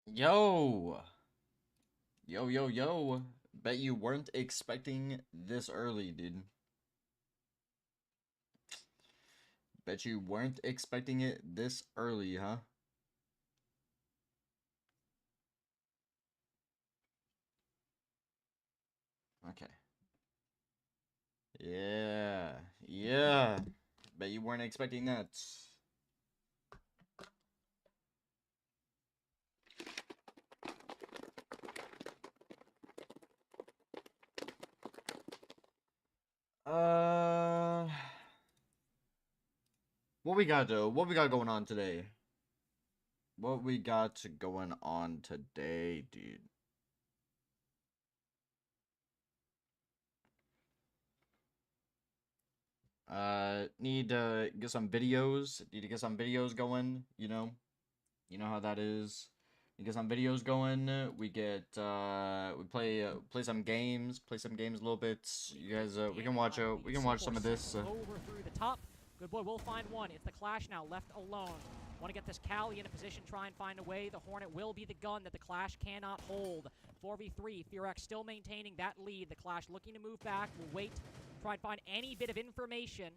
Yo! Yo, yo, yo. Bet you weren't expecting this early, dude. Bet you weren't expecting it this early, huh? Okay. Yeah. Yeah. Bet you weren't expecting that. Uh... What we got going on today? What we got going on today, dude? Need to get some videos. Need to get some videos going, you know? You know how that is. We get some videos going. We get we play some games. Play some games a little bit. You guys, we can watch some of this. Over through the top. Good boy will find one. It's the Clash now left alone. Want to get this Cali in a position, try and find a way. The Hornet will be the gun that the Clash cannot hold. 4v3, FearX still maintaining that lead. The Clash looking to move back. Will wait, try and find any bit of information.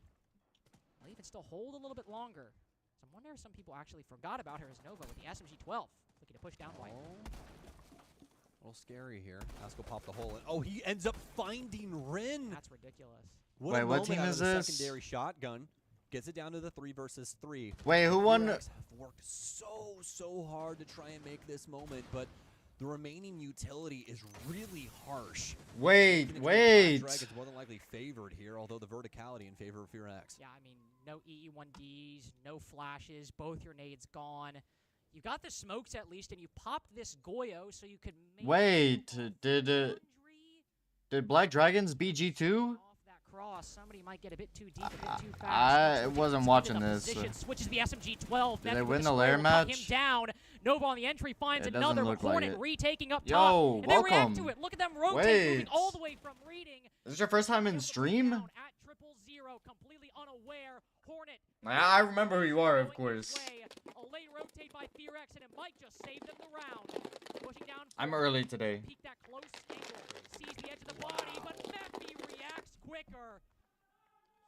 Will even still hold a little bit longer. So I wonder if some people actually forgot about her as Nova with the SMG-12. Looking to push down White. A little scary here. Asko popped the hole in. Oh, he ends up finding Rin. That's ridiculous. Wait, what team is this? Secondary shotgun gets it down to the 3 versus 3. Wait, who won? Have worked so hard to try and make this moment, but the remaining utility is really harsh. Wait. Dragons more than likely favored here, although the verticality in favor of FearX. Yeah, I mean, no EE1Ds, no flashes, both your nades gone. You got the smokes at least, and you popped this Goyo so you could make. Wait, did Black Dragons BG2? Off that cross, somebody might get a bit too deep, a bit too fast. I wasn't watching this. Switches the SMG-12. Did they win the lair match? Him down. Nova on the entry finds It another. doesn't look Hornet like it. retaking up Yo, top. And they react welcome. to it. Look at them rotate, moving Wait. all the way from reading. Is this your first time in stream? Down at 000, completely unaware. Hornet. I remember who you are, of course. A late rotate by FearX, and it might just save them the round. Pushing down. I'm early today. Peek that close angle. Sees the edge of the body, but Mephi reacts quicker.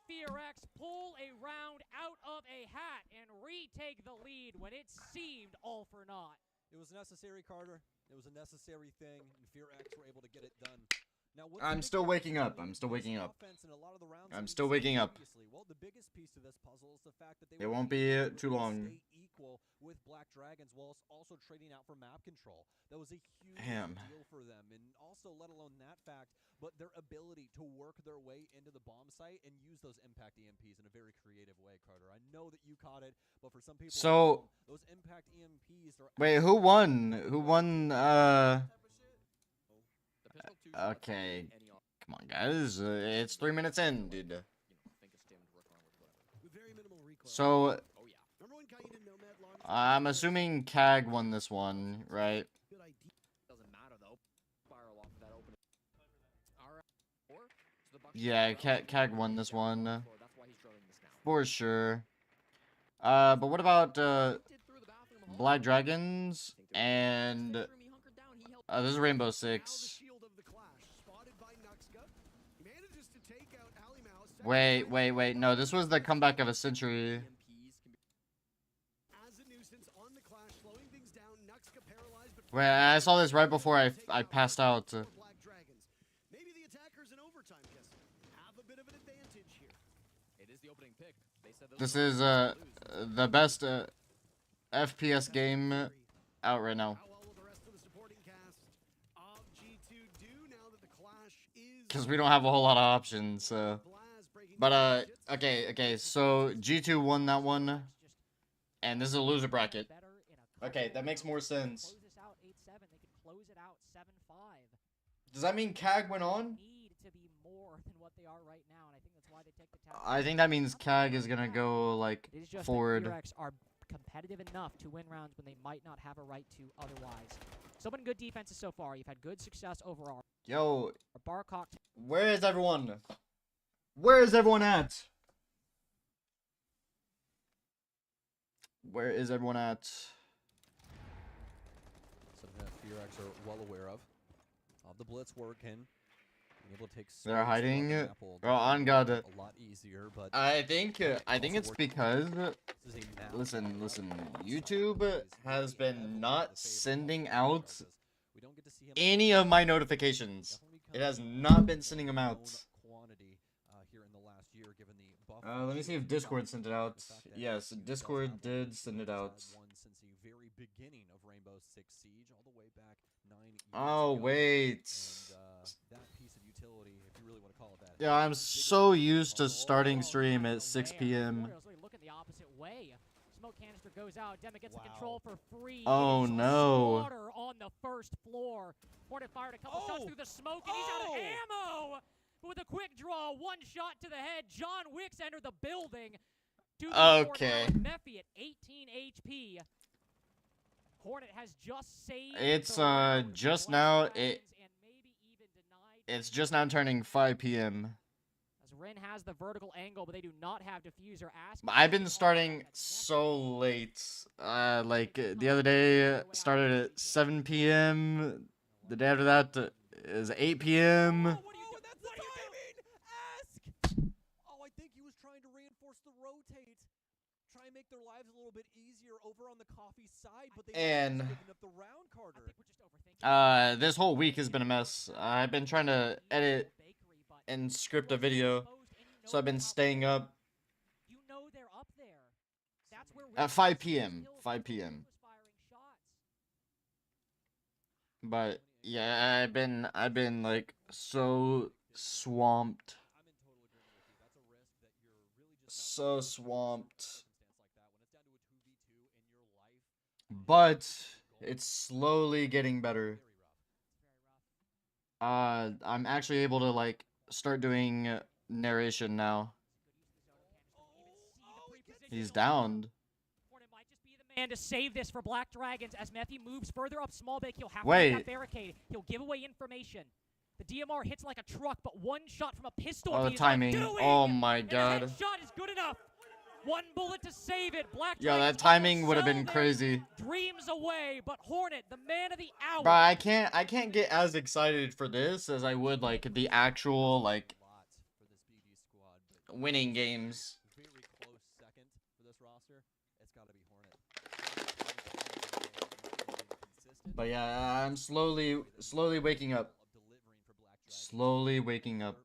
FearX pull a round out of a hat and retake the lead when it seemed all for naught. It was necessary, Carter. It was a necessary thing, and FearX were able to get it done. Now, I'm still waking up. I'm still waking up. I'm still waking up. Well, the biggest piece to this puzzle is the fact that It won't be too long. Stay equal with Black Dragons while also trading out for map control. That was a huge deal for them, and also let alone that fact, but their ability to work their way into the bomb site and use those impact EMPs in a very creative way, Carter. I know that you caught it, but for some people, those impact EMPs are. Wait, who won? Who won? Okay. Come on, guys. It's 3 minutes in, dude. So, I'm assuming CAG won this one, right? Yeah, CAG won this one. For sure. But what about, Black Dragons and... this is Rainbow Six. Wait. No, this was the comeback of a century. Wait, I saw this right before I passed out. This is the best FPS game out right now. Because we don't have a whole lot of options. But okay. So G2 won that one, and this is a loser bracket. Okay, that makes more sense. Does that mean CAG went on? I think that means CAG is gonna go like forward. FearX are competitive enough to win rounds when they might not have a right to otherwise. So been good defenses so far. You've had good success overall. Yo, Barcock. where is everyone? Where is everyone at? Where is everyone at? FearX are well aware of. The blitz working. Being able to take They're space throughout hiding. the map will Bro, on definitely God. make it a lot easier, but I think also it's working because this is a map listen, without YouTube plays has really been heavily not in the favor of sending Buffalo out because we don't get to see him any of my notifications. definitely It has becoming not a been sending them out. known quantity here in the last year, given the Buffalo Let me see if shift Discord product. sent it out. The fact that Yes, he does Discord have did one send it he's out. had one since the very beginning of Rainbow Six Siege, all the way back 9 years Oh, ago. wait. And that piece of utility, if you really want to call it that. Yeah, I'm so used to starting stream at 6 p.m. Looking the opposite way. Smoke canister goes out. Dema gets the Wow. control for free. Oh, It is no. slaughter on the first floor. Hornet fired a couple shots through the smoke, and he's out of ammo. But with a quick draw, one shot to the head. John Wicks entered the building. Okay. Mephi at 18 HP. Hornet has just saved. It's the round. just Black now Dragons and maybe even denied it's just now turning 5 p.m. As Rin has the vertical angle, but they do not have diffuser. I've been starting so late. Like the other day started at 7 p.m. The day after that is 8 p.m. That's the timing! Ask! Oh, I think he was trying to reinforce the rotate. Try and make their lives a little bit easier over on the coffee side, but they And giving up the round, Carter. this whole week has been a mess. I've been trying to edit and script a video, so I've been staying up You know they're up there. That's where at 5 p.m. 5 p.m. But yeah, I've been like so swamped. So swamped. But it's slowly getting better. I'm actually able to like start doing narration now. He's downed. And to save this for Black Dragons as Mephi moves further up small bake, he'll have to Wait. make that barricade. He'll give away information. The DMR hits like a truck, but one shot from a pistol. Oh, the he's like, timing. "Do it!" Oh my And a God. headshot is good enough. One bullet to save it. Black Yeah, Dragons that timing almost would have sell been their crazy. Dreams away, but Hornet, the man of the hour. Bro, I can't get as excited for this as I would like the actual like winning games. Very close second for this roster. It's got to be Hornet. But yeah, I'm slowly waking up. Slowly waking up.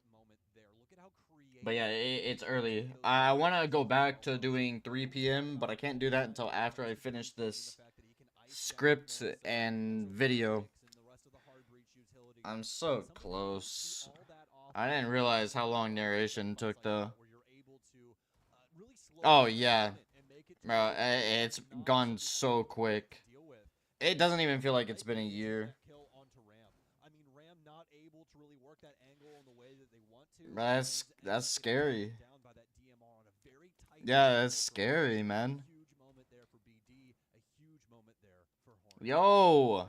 But yeah, it's early. I want to go back to doing 3 p.m., but I can't do that until after I finish this script and video. I'm so close. I didn't realize how long narration took though. Oh yeah. Bro, it's gone so quick. It doesn't even feel like it's been a year. That's scary. Yeah, that's scary, man. Yo!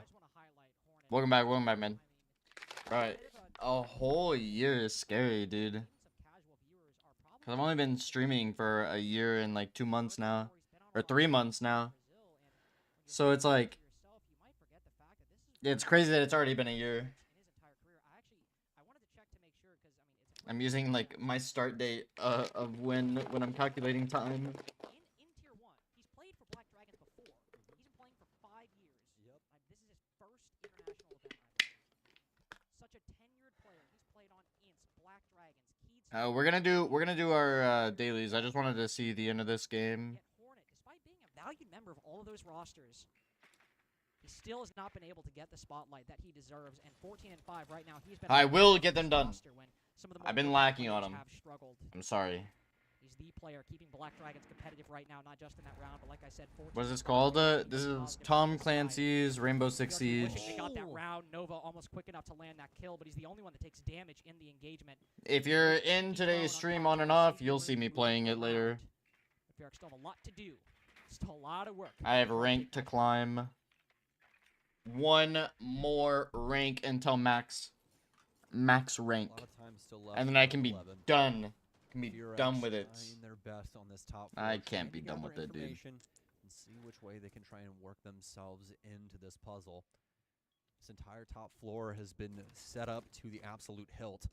Welcome back, man. Right. A whole year is scary, dude. Cause I've only been streaming for a year and like 2 months now. Or 3 months now. So it's like... It's crazy that it's already been a year. I'm using like my start date of when I'm calculating time. In Tier 1, he's played for Black Dragons before. He's been playing for 5 years. Yep. This is his first international event, I believe. Such a tenured player. He's played on Ints, Black Dragons, Keeds. We're gonna do our dailies. I just wanted to see the end of this game. Yet Hornet, despite being a valued member of all of those rosters, he still has not been able to get the spotlight that he deserves. And 14-5 right now, he's been. I will get them done. Some of the I've been more lacking on players him. have struggled. I'm sorry. He's the player keeping Black Dragons competitive right now, not just in that round, but like I said, What is this called? This is Tom Clancy's Rainbow Six Siege. They got that round. Nova almost quick enough to land that kill, but he's the only one that takes damage in the engagement. If you're in today's stream on and off, you'll see me playing it later. Fearx still have a lot to do. Still a lot of work. I have rank to climb. 1 more rank until max rank. And then I can be done. Can be done with it. I can't be done with it, dude. And see which way they can try and work themselves into this puzzle. This entire top floor has been set up to the absolute hilt.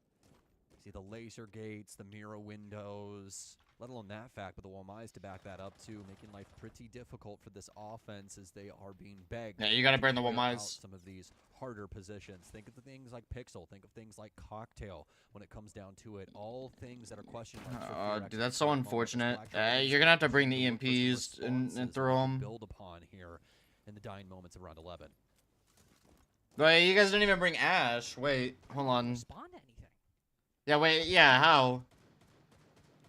See the laser gates, the mirror windows, let alone that fact, but the Wamais to back that up too, making life pretty difficult for this offense as they are being begged. Yeah, you gotta burn the clear out Wamais. some of these harder positions. Think of the things like Pixel, think of things like Cocktail when it comes down to it. All things that are question marks. For Fear X Dude, that's so at the moment, as unfortunate. Black Dragons You're gonna have to bring the look for some EMPs and responses throw we can them. build upon here in the dying moments of round 11. Wait, you guys didn't even bring Ash. Wait, hold on. Respond to anything. Yeah, wait, yeah, how?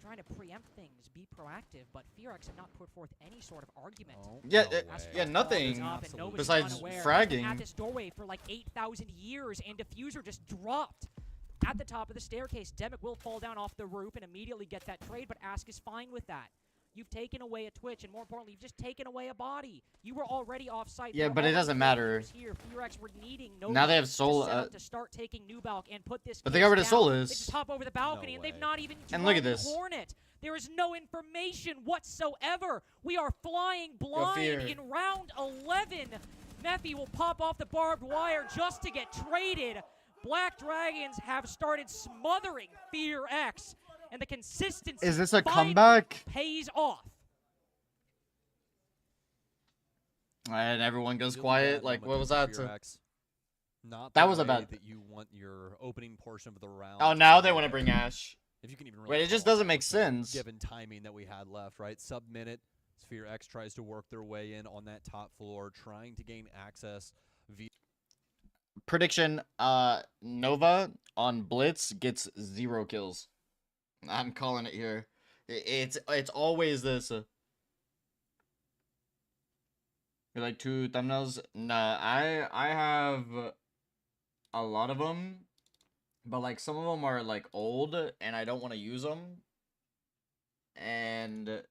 Trying to preempt things, be proactive, but Fear X have not put forth any sort of argument. Oh, Yeah, no way. yeah, nothing Up and nobody's besides unaware. fragging. At this doorway for like 8,000 years, and Diffuser just dropped at the top of the staircase. Demic will fall down off the roof and immediately get that trade, but Ask is fine with that. You've taken away a Twitch, and more importantly, you've just taken away a body. You were already off-site. Yeah, but it doesn't matter. Here, Fear X were needing Now they have Soul, to start taking Nubalk and put this. but they got rid of down. Solus. They just hop over the balcony, and they've not even. And look at drawn this. Hornet. There is no information whatsoever. We are flying blind Fear. in round 11. Mephi will pop off the barbed wire just to get traded. Black Dragons have started smothering Fear X, and the consistency Is this a finally comeback? pays off. And everyone goes Really quiet. bad Like, moment what was for that? Fear X. Not That the was a way bad- that you want your opening portion of the round. Oh, to now they go. want to bring Ash. If you can even really Wait, it just call doesn't that make sense. given timing that we had left, right? Sub-minute, Fear X tries to work their way in on that top floor, trying to gain access via Prediction, Nova on Blitz gets 0 kills. I'm calling it here. It's always this. You like 2 thumbnails? Nah, I have a lot of them, but like some of them are like old and I don't want to use them. And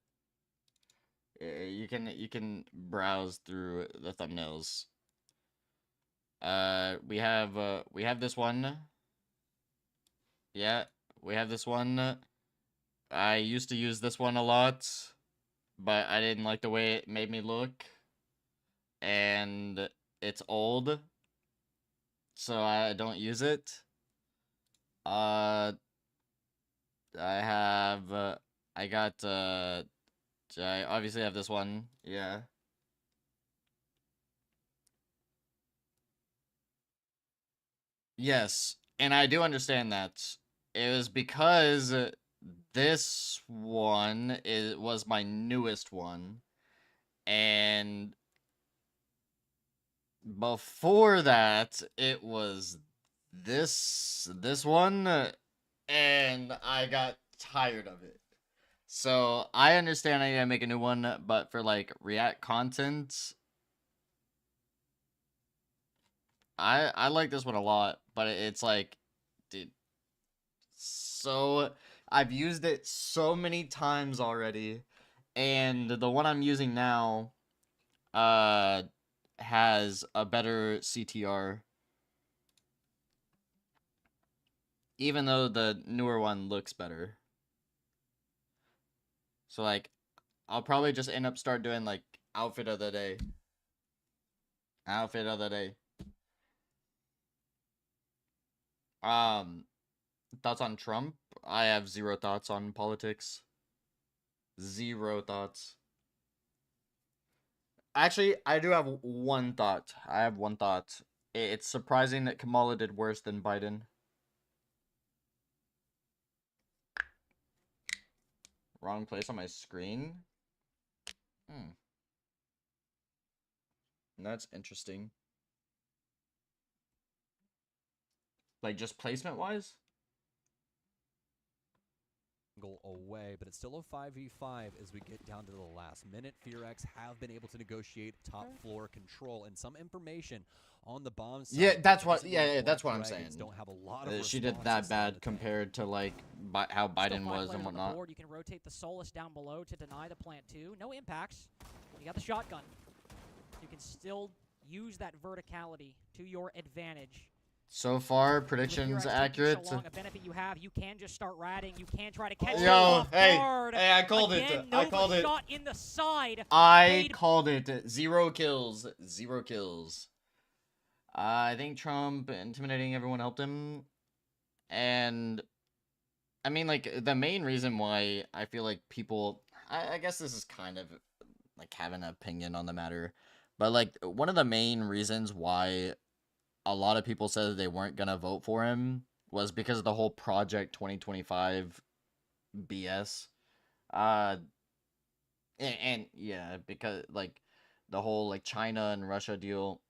you can browse through the thumbnails. We have this one. Yeah, we have this one. I used to use this one a lot, but I didn't like the way it made me look. And it's old, so I don't use it. I obviously have this one, yeah. Yes, and I do understand that. It was because this one was my newest one, and before that it was this one, and I got tired of it. So I understand I need to make a new one, but for like React content, I like this one a lot, but it's like, dude, so I've used it so many times already, and the one I'm using now has a better CTR, even though the newer one looks better. So like I'll probably just end up start doing like outfit of the day. Outfit of the day. Thoughts on Trump? I have 0 thoughts on politics. 0 thoughts. Actually, I do have one thought. I have one thought. It's surprising that Kamala did worse than Biden. Wrong place on my screen? That's interesting. Like, just placement-wise? away, but it's still a 5v5 as we get down to the last minute. Fear X have been able to negotiate top floor control and some information on the bomb side. Yeah, that's what. Yeah, that's what I'm saying. Don't have a lot of she did that bad compared to like how Biden was and whatnot. You can rotate the Solus down below to deny the plant too. No impacts. You got the shotgun. You can still use that verticality to your advantage. So far, predictions accurate. So long a benefit you have, you can just start ratting. You can try to catch Yo, off hey, guard. hey, I called Again, it. I called it. Shot in the side. I called it. 0 kills. 0 kills. I think Trump intimidating everyone helped him, and I mean, like, the main reason why I feel like people, I guess this is kind of like having an opinion on the matter, but like one of the main reasons why a lot of people said they weren't gonna vote for him was because of the whole Project 2025 BS. Uh, and yeah, because like the whole like China and Russia deal.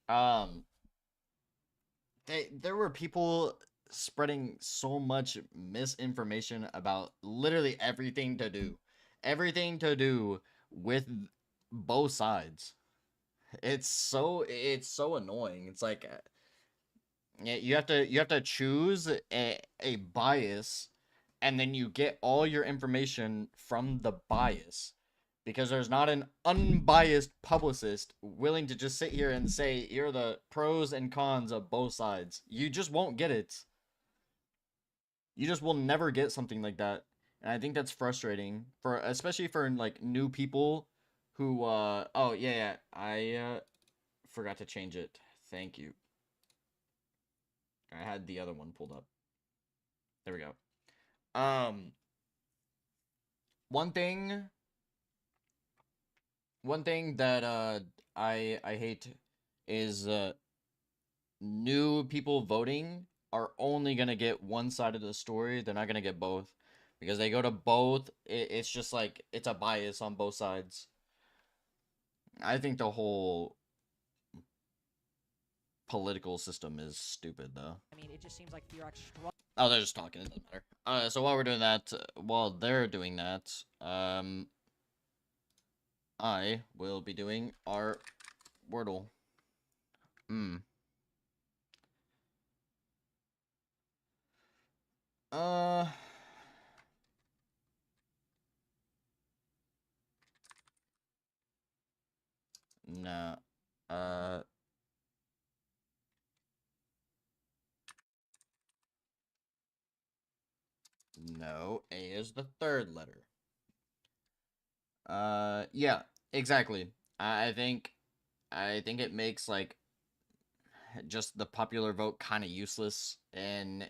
Um, there were people spreading so much misinformation about literally everything to do with both sides. It's so annoying. It's like yeah, you have to choose a bias, and then you get all your information from the bias, because there's not an unbiased publicist willing to just sit here and say here are the pros and cons of both sides. You just won't get it. You just will never get something like that. And I think that's frustrating for especially for like new people who oh yeah, I forgot to change it. Thank you. I had the other one pulled up. There we go. Um, one thing, one thing that I hate is new people voting are only gonna get one side of the story. They're not gonna get both because they go to both. It's just like it's a bias on both sides. I think the whole political system is stupid though. I mean, it just seems like Ferox struck. Oh, they're just talking. It doesn't matter. So while we're doing that, while they're doing that, I will be doing our Wordle. Hmm. Uh. No. Uh. No. A is the third letter. Yeah. Exactly. I think. I think it makes like just the popular vote kind of useless, and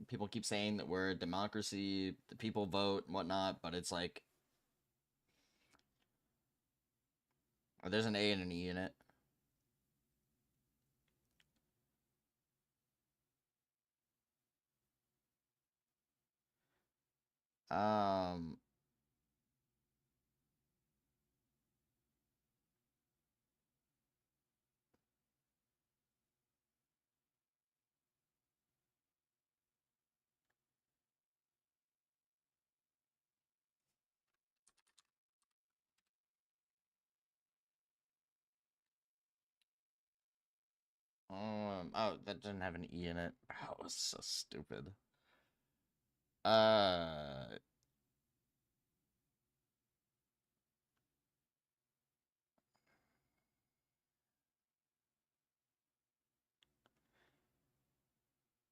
people keep saying that we're a democracy, the people vote and whatnot, but it's like there's an A and an E in it. Um. Oh, that didn't have an E in it. Oh, it was so stupid. Uh.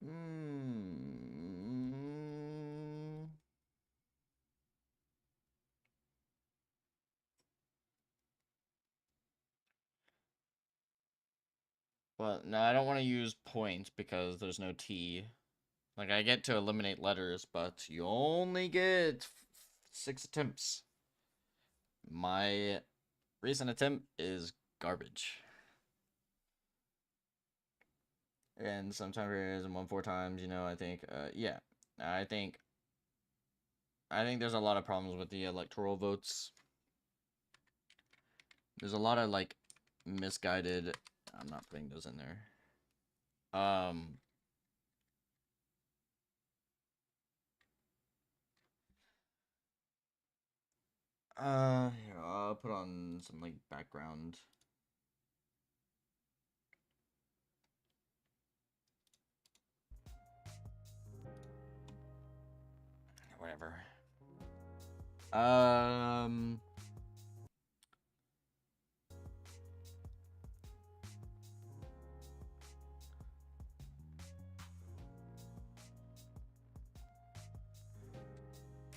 Mm, but no, I don't want to use points because there's no T. Like, I get to eliminate letters, but you only get 6 attempts. My recent attempt is garbage. And sometimes it is 1 4 times, I think, yeah. I think, there's a lot of problems with the electoral votes. There's a lot of, like, misguided, I'm not putting those in there. Here, I'll put on some, like, background. Whatever.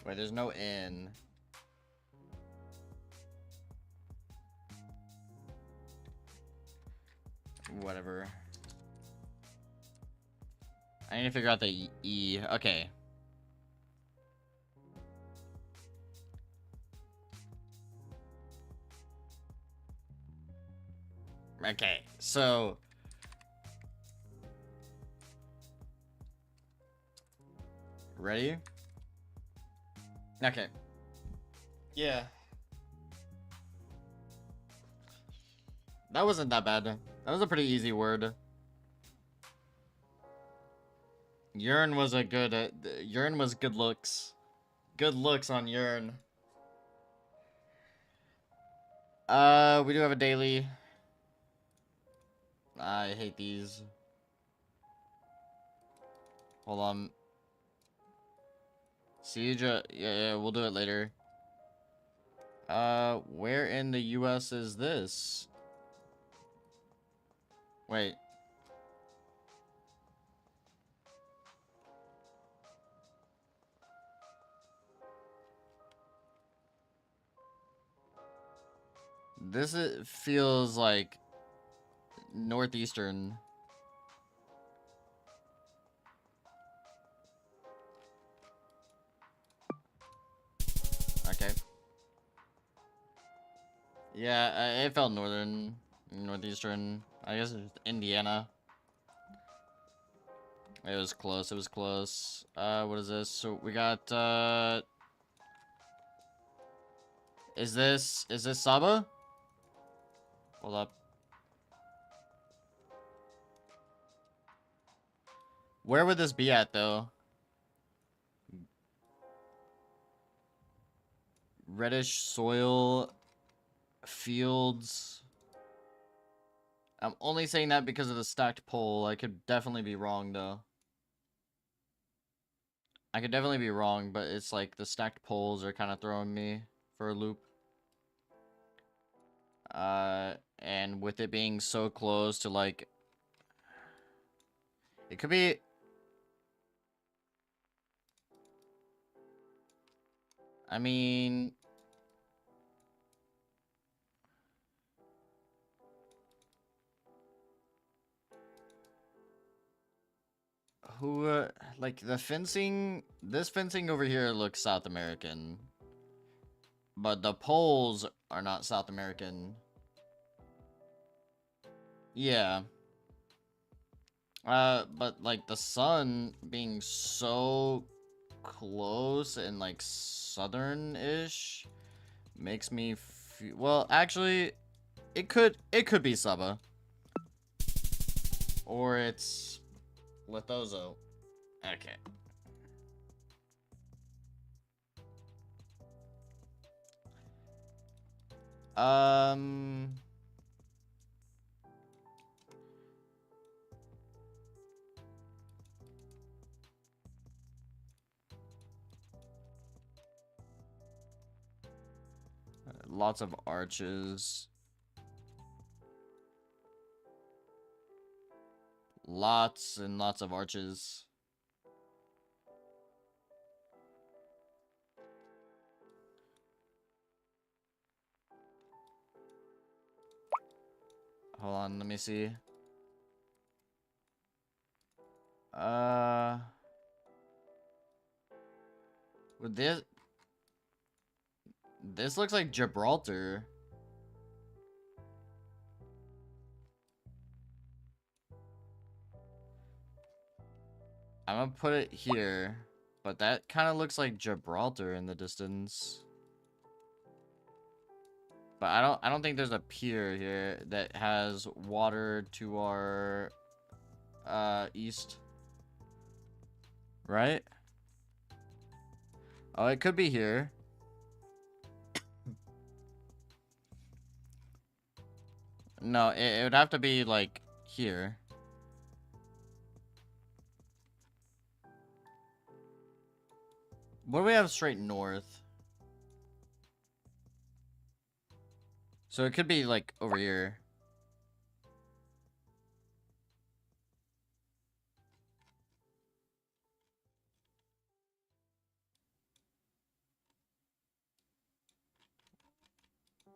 Wait, there's no N. Whatever. I need to figure out the E. Okay. Okay, so... Ready? Okay. Yeah. That wasn't that bad. That was a pretty easy word. Urine was a good... urine was good looks. Good looks on urine. We do have a daily. I hate these. Hold on. Siege, yeah, we'll do it later. Where in the US is this? Wait. Feels like northeastern. Okay. Yeah, it felt northeastern. I guess it's Indiana. It was close. It was close. What is this? So we got is this Saba? Hold up. Where would this be at though? Reddish soil, fields. I'm only saying that because of the stacked pole. I could definitely be wrong though. I could definitely be wrong, but it's like the stacked poles are kind of throwing me for a loop. And with it being so close to like, it could be. I mean, like the fencing, this fencing over here looks South American, but the poles are not South American. Yeah. But like the sun being so close and like southern-ish makes me feel, well, actually, it could be Saba. Or it's Lithozo. Okay. Lots of arches. Lots and lots of arches. Hold on, let me see. With this looks like Gibraltar. I'm gonna put it here, but that kind of looks like Gibraltar in the distance. But I don't think there's a pier here that has water to our east. Right? Oh, it could be here. No, it would have to be like here. What do we have straight north? So it could be like over here.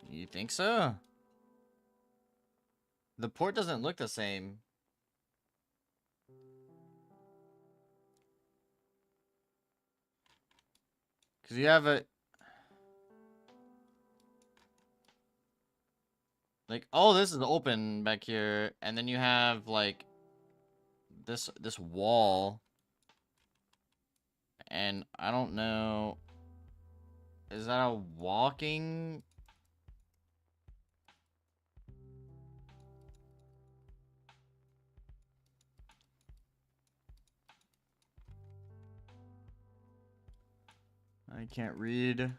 You think so? The port doesn't look the same. Because you have a... Like, oh, this is open back here. And then you have, like, this wall. And I don't know... Is that a walking... I can't read.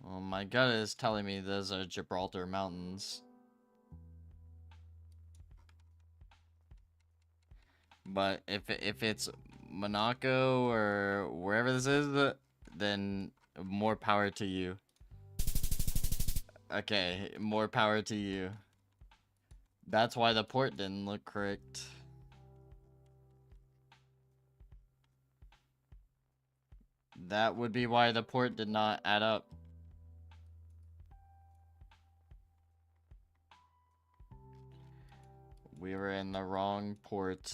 Well, my gut is telling me those are Gibraltar Mountains. But if it's Monaco or wherever this is, then more power to you. Okay, more power to you. That's why the port didn't look correct. That would be why the port did not add up. We were in the wrong port.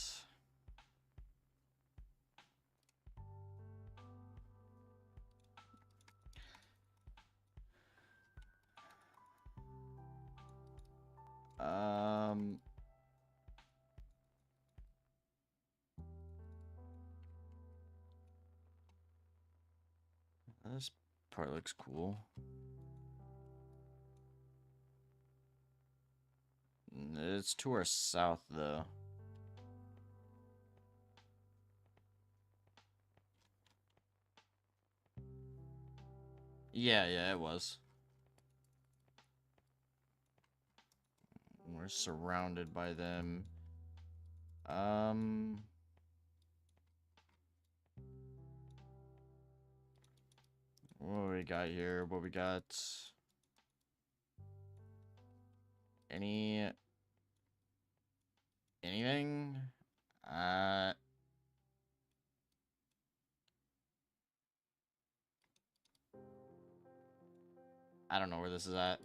This part looks cool. It's to our south, though. Yeah, it was. We're surrounded by them. What we got here? What we got? Anything? I don't know where this is at.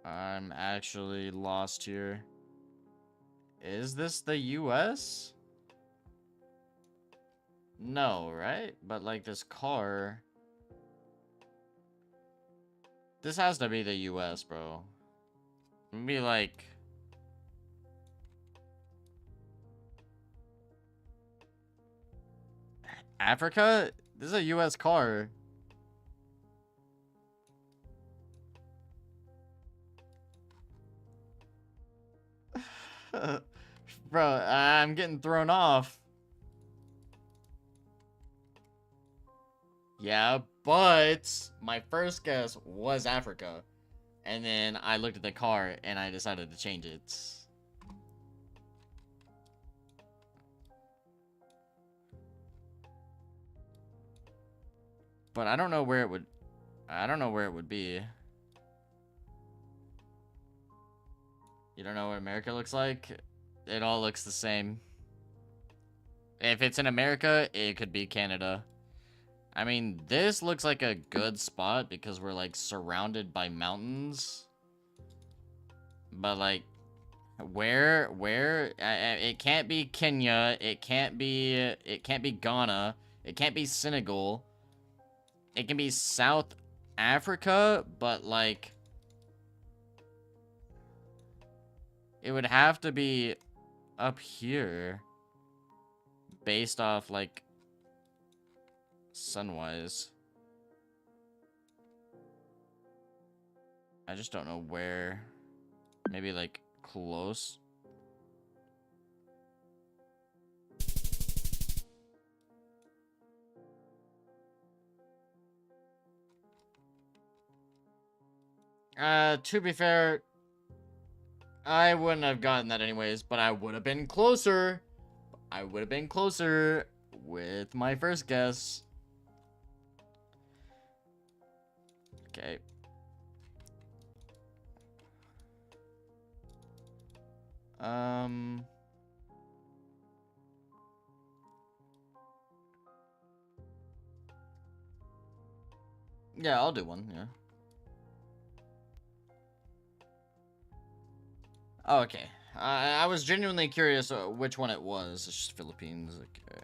I'm actually lost here. Is this the US? No, right? But like this car... This has to be the US, bro. Be like... Africa? This is a US car. Bro, I'm getting thrown off. Yeah, but my first guess was Africa. And then I looked at the car and I decided to change it. But I don't know where it would... I don't know where it would be. You don't know what America looks like? It all looks the same. If it's in America, it could be Canada. I mean, this looks like a good spot because we're like surrounded by mountains. But like, where? It can't be Kenya. It can't be Ghana. It can't be Senegal. It can be South Africa, but like, it would have to be up here based off like sunwise. I just don't know where. Maybe like close. To be fair, I wouldn't have gotten that anyways, but I would have been closer. I would have been closer with my first guess. Okay. Yeah, I'll do one, yeah. Oh, okay. I was genuinely curious which one it was. It's just Philippines. Okay.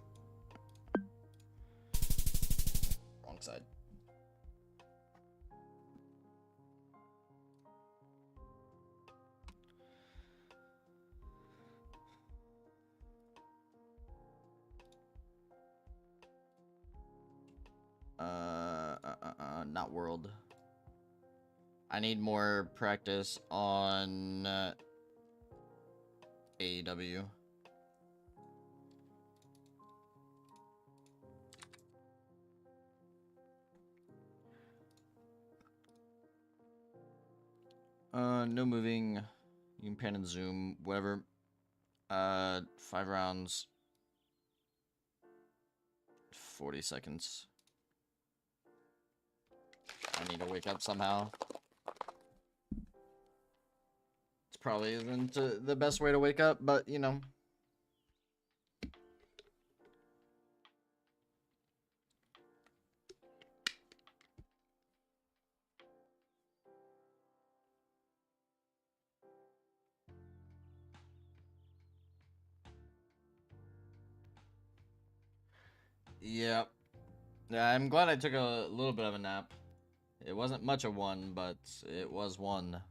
Wrong side. Not world. I need more practice on AEW. No moving. You can pan and zoom, whatever. 5 rounds. 40 seconds. I need to wake up somehow. It's probably isn't the best way to wake up, but you know. Yep. Yeah, I'm glad I took a little bit of a nap. It wasn't much of one, but it was one.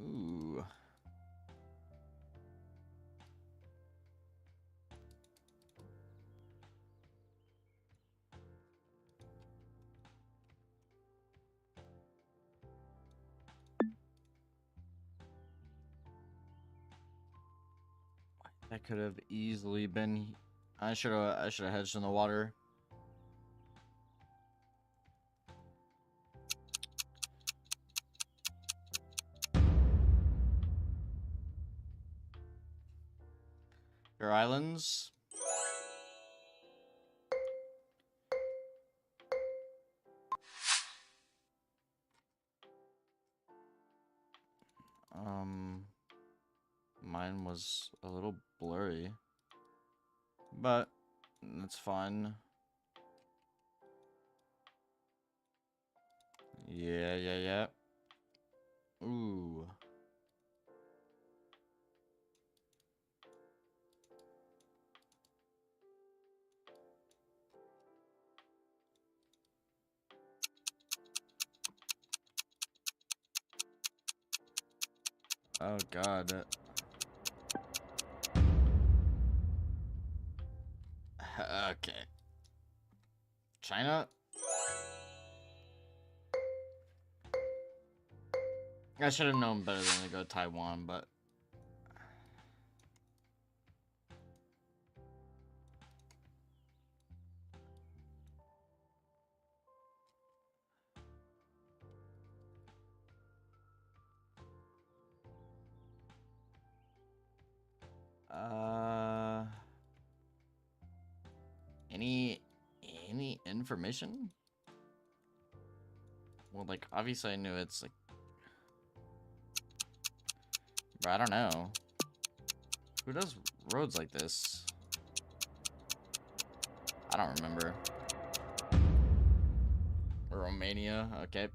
Ooh. That could have easily been. I should have hedged in the water. Your islands. Mine was a little blurry, but that's fine. Yeah. Ooh. Oh god. Okay. China? I should have known better than to go Taiwan, but any information? Well, like obviously I knew it's like, but I don't know. Who does roads like this? I don't remember. Romania, okay.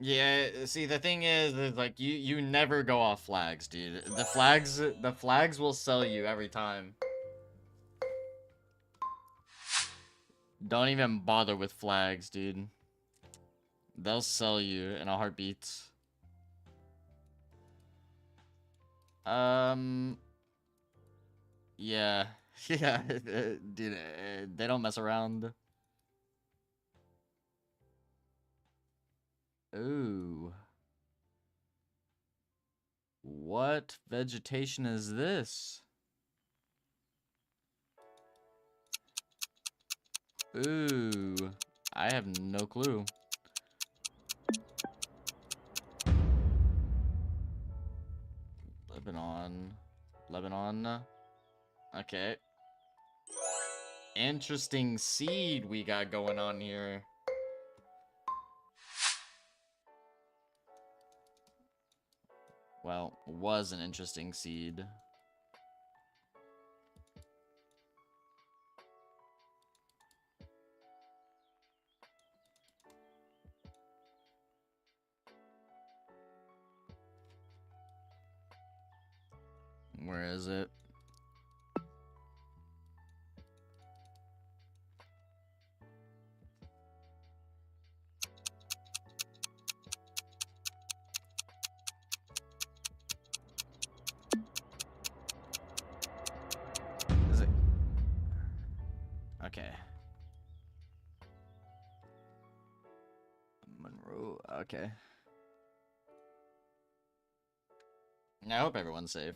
Yeah, see the thing is like you never go off flags, dude. The flags will sell you every time. Don't even bother with flags, dude. They'll sell you in a heartbeat. Yeah. Yeah, dude, they don't mess around. Ooh. What vegetation is this? Ooh. I have no clue. Lebanon. Okay. Interesting seed we got going on here. well, was an interesting seed. Where is it? Is it? Okay. Monroe. Okay. I hope everyone's safe.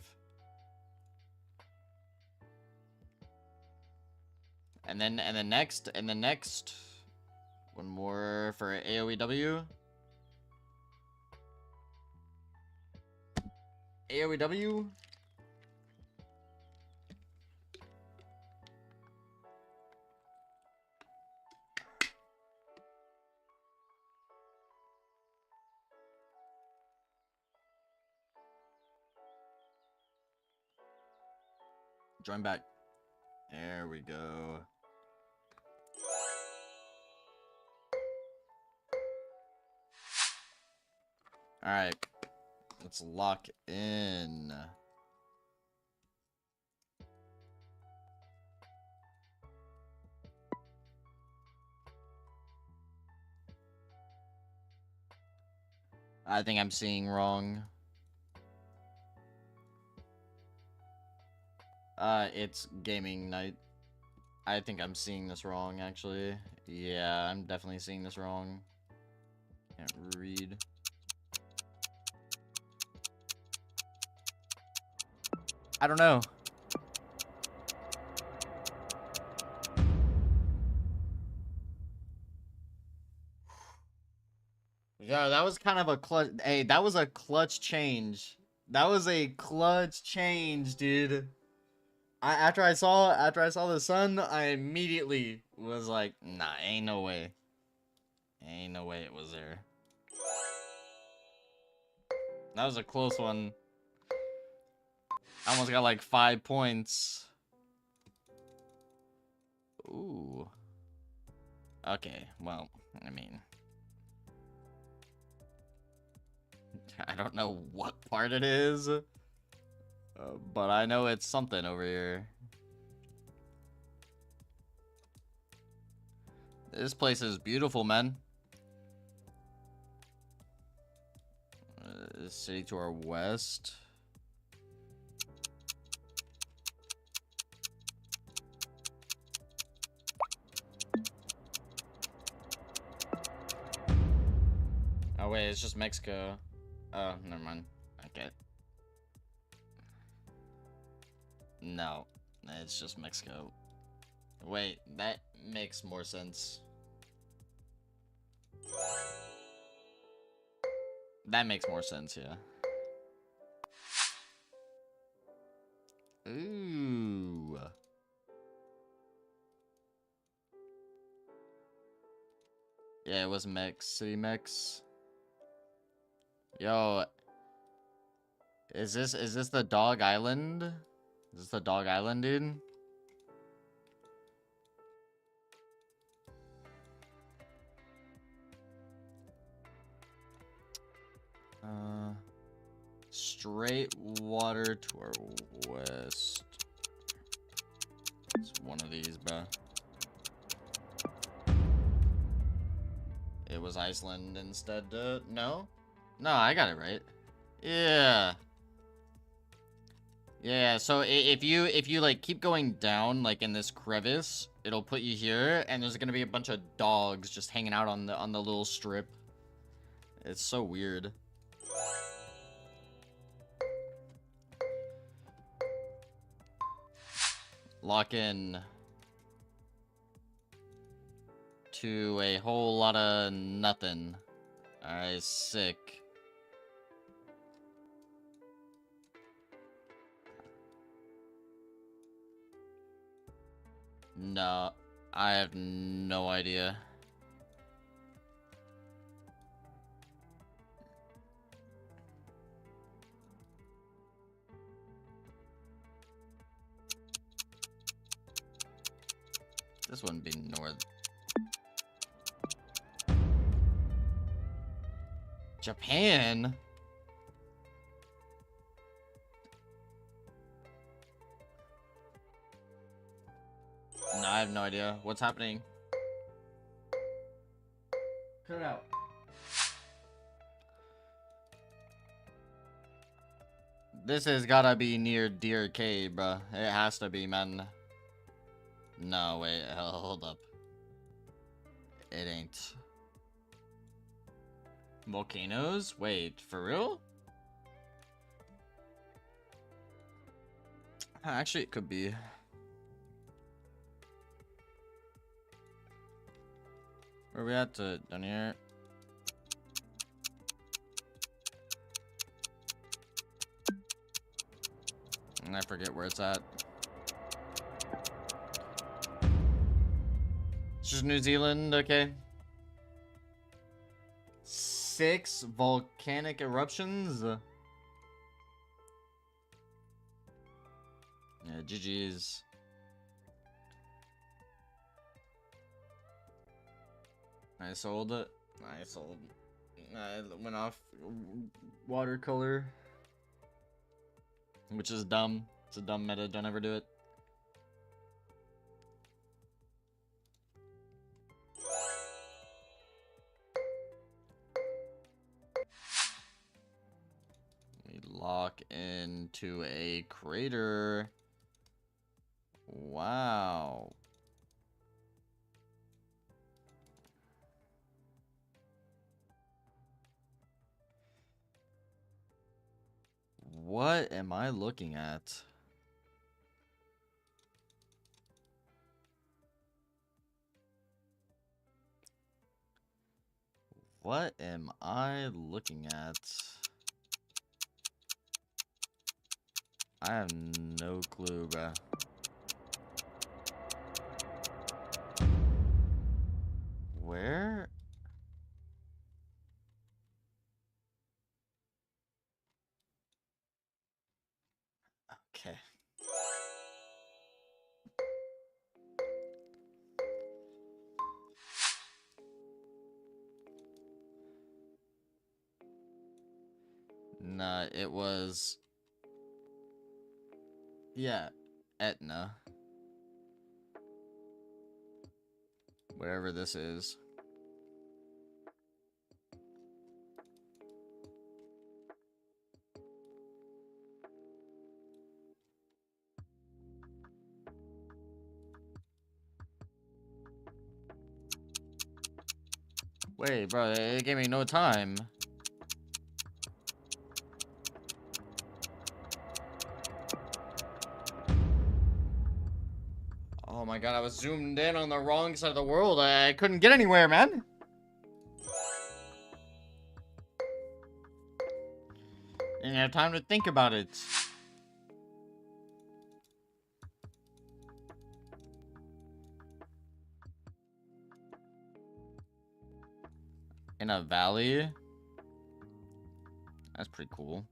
And then next, one more for AOEW. AOEW. Join back. There we go. All right. Let's lock in. I think I'm seeing wrong. It's gaming night. I think I'm seeing this wrong, actually. Yeah, I'm definitely seeing this wrong. Can't read. I don't know. Yeah, that was kind of a clutch. Hey, that was a clutch change. That was a clutch change, dude. After I saw the sun, I immediately was like, nah, ain't no way. Ain't no way it was there. That was a close one. I almost got like 5 points. Ooh. Okay, well, I mean, I don't know what part it is, but I know it's something over here. This place is beautiful, man. City to our west. Oh wait, it's just Mexico. Oh, never mind. Okay. No, it's just Mexico. Wait, that makes more sense. That makes more sense, yeah. Ooh. Yeah, it was Mex. City Mex. Yo. Is this the Dog Island? Is this the Dog Island, dude? Straight water to our west. It's one of these, bro. It was Iceland instead. No? No, I got it right. Yeah. Yeah, so if you like keep going down like in this crevice, it'll put you here, and there's gonna be a bunch of dogs just hanging out on the little strip. It's so weird. Lock in to a whole lot of nothing. Alright, sick. No, I have no idea. This wouldn't be north. Japan? No, I have no idea. What's happening? Cut it out. This has gotta be near Deer Cave, bruh. It has to be, man. No, wait, hold up. It ain't. Volcanoes? Wait, for real? Actually, it could be. Where are we at? Down here? And I forget where it's at. It's just New Zealand, okay. 6 volcanic eruptions? Yeah, GG's. I sold it. I sold. I went off watercolor. Which is dumb. It's a dumb meta. Don't ever do it. We lock into a crater. Wow. What am I looking at? What am I looking at? I have no clue, bruh. Where? Okay. Nah, it was... Yeah, Etna. Whatever this is. Wait, bro, it gave me no time. Oh my god, I was zoomed in on the wrong side of the world. I couldn't get anywhere, man. Didn't have time to think about it. In a valley? That's pretty cool.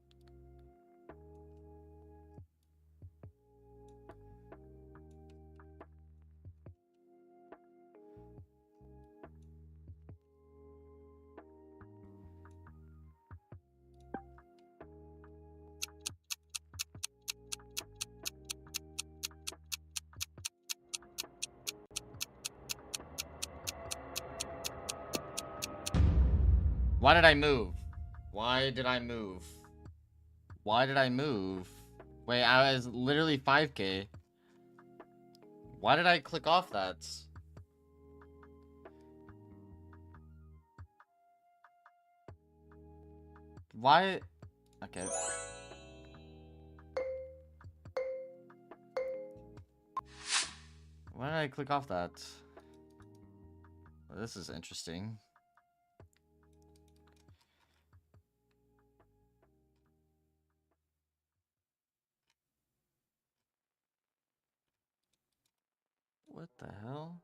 Why did I move? Why did I move? Why did I move? Wait, I was literally 5K. Why did I click off that? Why? Okay. Why did I click off that? Well, this is interesting. What the hell?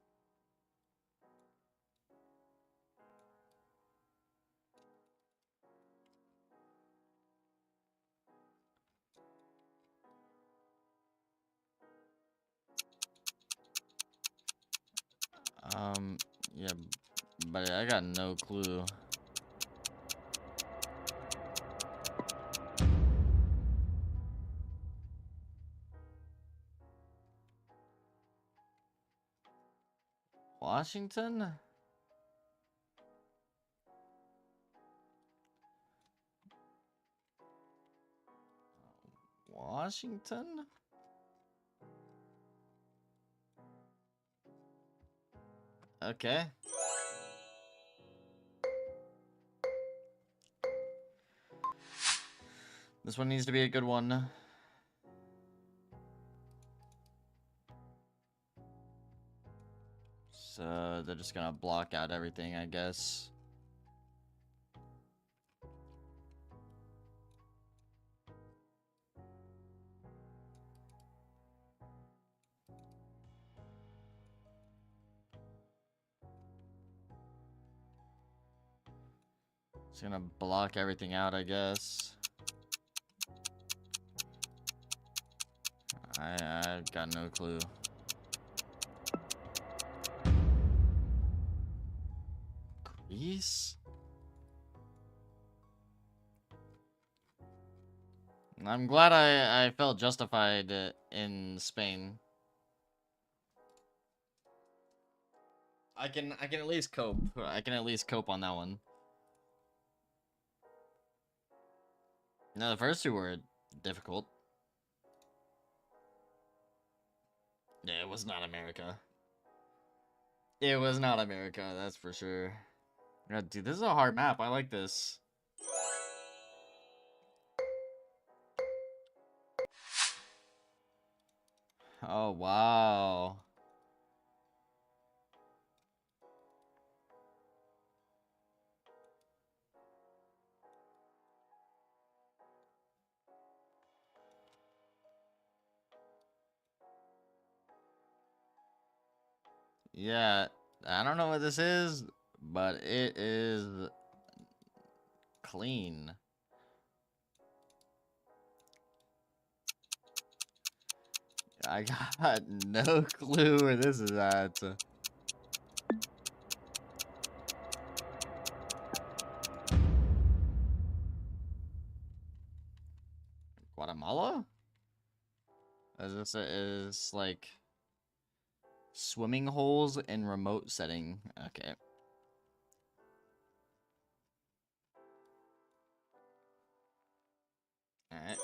Yeah, but I got no clue. Washington? Washington? Okay. This one needs to be a good one. So they're just gonna block out everything, I guess. It's gonna block everything out, I guess. I've got no clue. Greece? I'm glad I felt justified in Spain. I can at least cope. I can at least cope on that one. No, the first two were difficult. Yeah, it was not America. It was not America, that's for sure. God, dude, this is a hard map. I like this. Oh, wow. Yeah, I don't know what this is, but it is clean. I got no clue where this is at. Guatemala? Is like swimming holes in remote setting. Okay. Alright.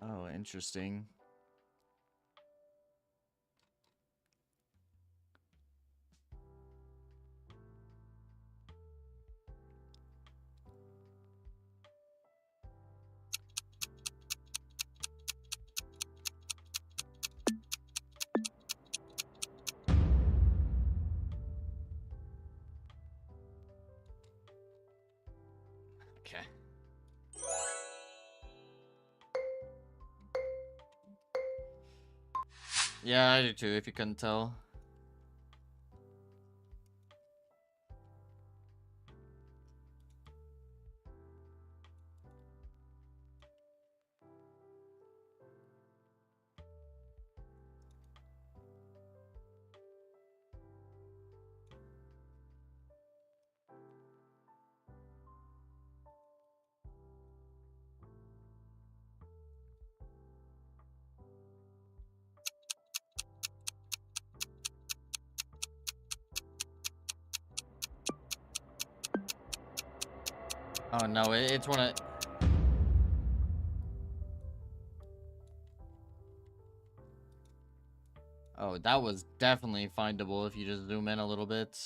Oh, interesting. Okay. Yeah, I do too, if you couldn't tell. Oh no, it's one of... Oh, that was definitely findable if you just zoom in a little bit.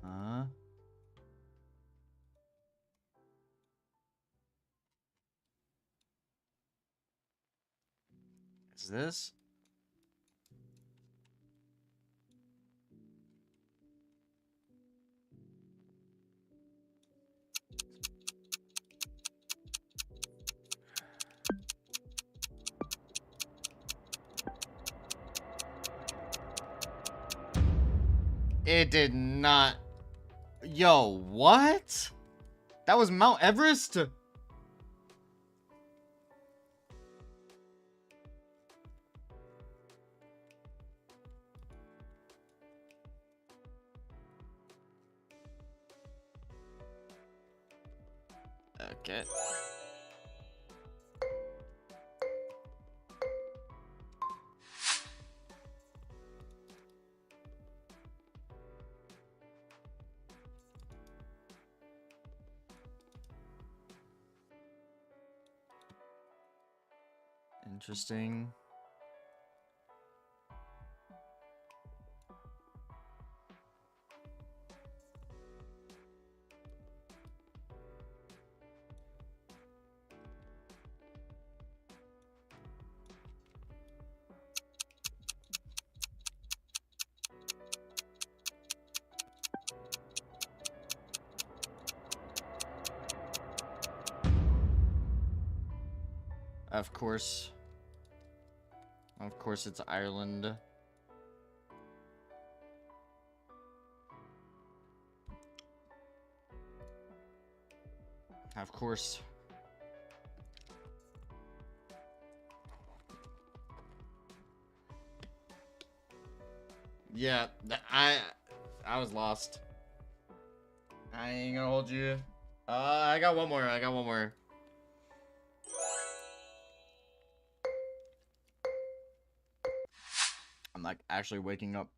Huh? Is this? It did not. Yo, what? That was Mount Everest? Okay. Interesting. Of course. Of course it's Ireland. Of course. Yeah, I was lost. I ain't gonna hold you. I got one more. I got one more. I'm like actually waking up.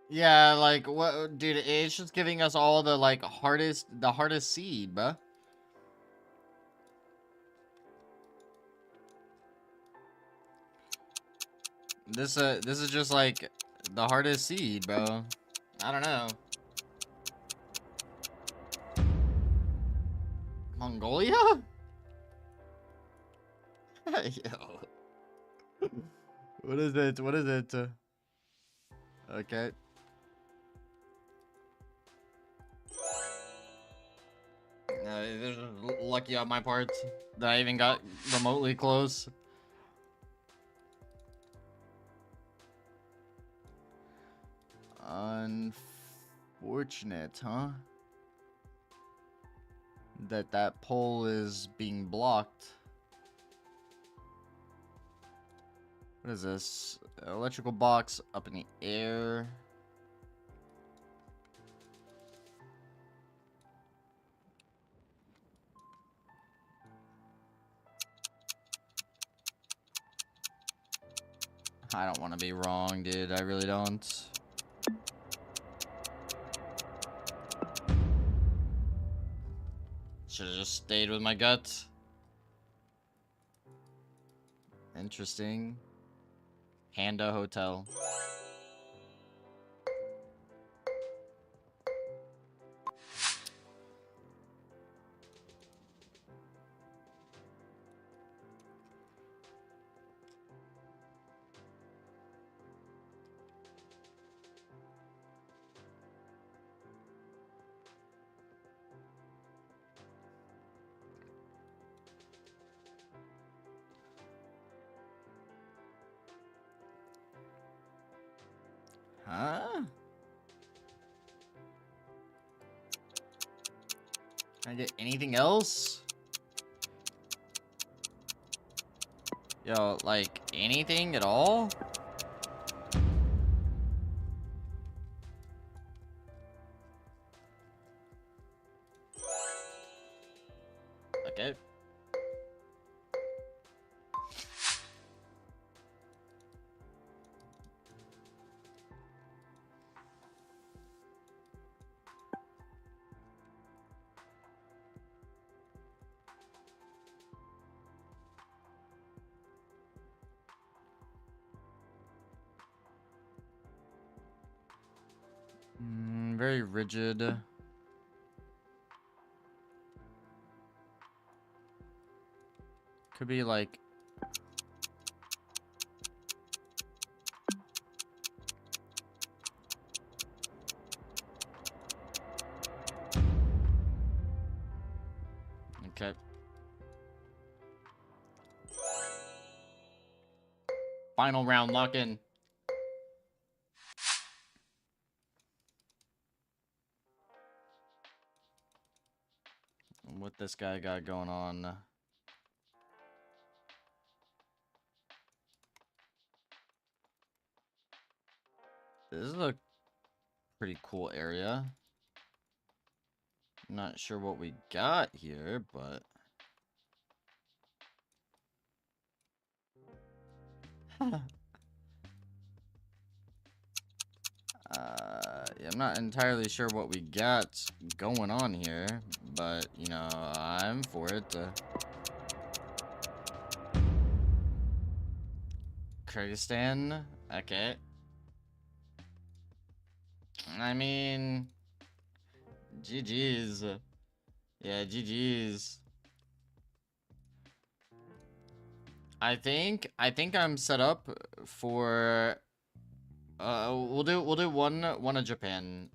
Yeah, like what, dude? It's just giving us all the like hardest seed, bruh. This is just like the hardest seed, bro. I don't know. Mongolia? Yo. What is it? What is it? Okay. This is lucky on my part that I even got remotely close. Unfortunate, huh? That pole is being blocked. What is this? Electrical box up in the air. I don't want to be wrong, dude. I really don't. Should have just stayed with my gut. Interesting. Panda Hotel. Huh? Can I get anything else? Yo, like, anything at all? Okay. Very rigid. Could be like... Okay. Final round lock-in. What this guy got going on? This is a pretty cool area. Not sure what we got here, but... yeah, I'm not entirely sure what we got going on here, but, you know, I'm for it. Kyrgyzstan? Okay. I mean... GG's. Yeah, GG's. I think I'm set up for... we'll do one of Japan.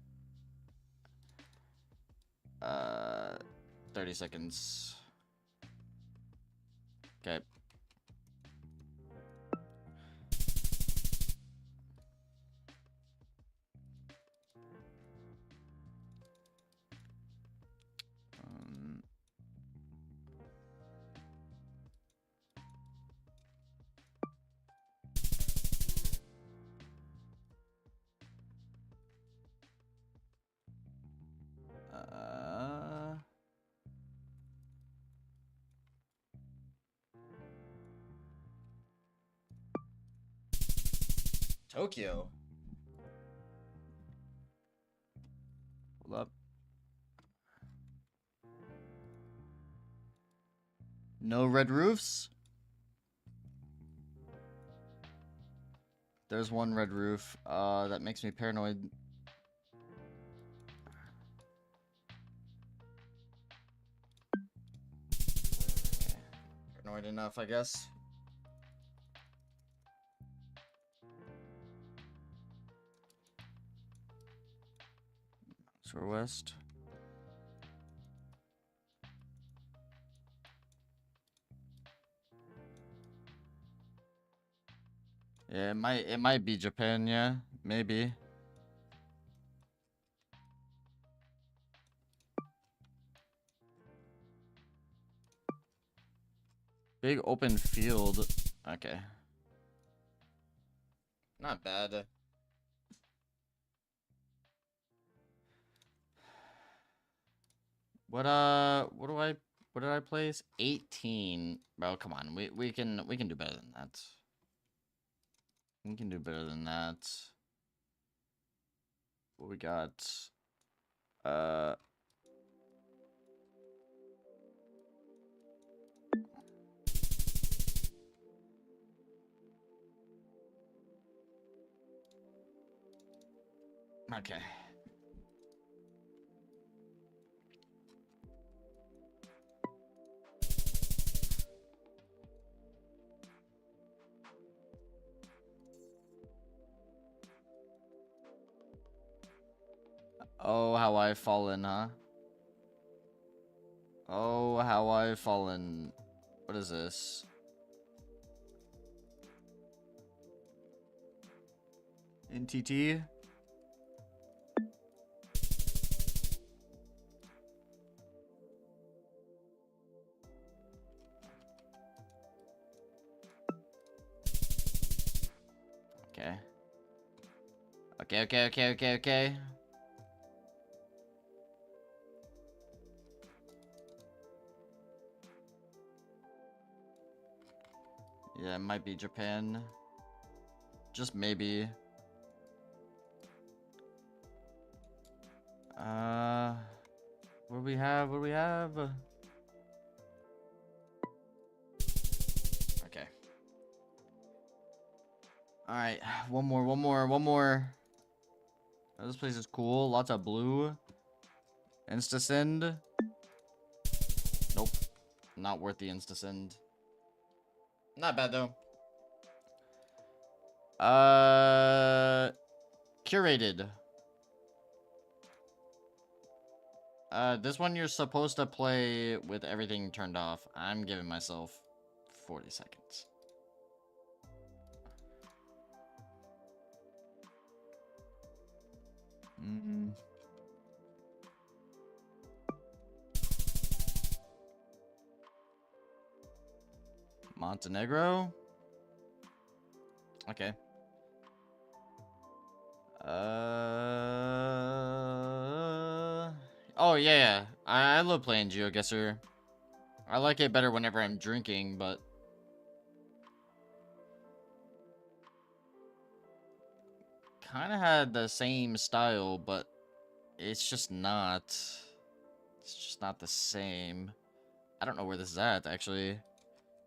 30 seconds. Okay. Tokyo. Hold up. No red roofs? There's one red roof. That makes me paranoid. Okay. Paranoid enough, I guess. West. Yeah, it might be Japan, yeah. Maybe. Big open field. Okay. Not bad. What did I place? 18. Bro, come on. We can do better than that. We can do better than that. What we got? Okay. Oh, how I've fallen, huh? Oh, how I've fallen. What is this? NTT? Okay. Okay. Yeah, it might be Japan. Just maybe. What do we have? What do we have? Okay. Alright, one more. This place is cool. Lots of blue. Insta-send. Nope. Not worth the insta-send. Not bad, though. Curated. This one you're supposed to play with everything turned off. I'm giving myself 40 seconds. Montenegro? Okay. Oh, yeah. I love playing GeoGuessr. I like it better whenever I'm drinking, but... kind of had the same style, but it's just not. It's just not the same. I don't know where this is at, actually.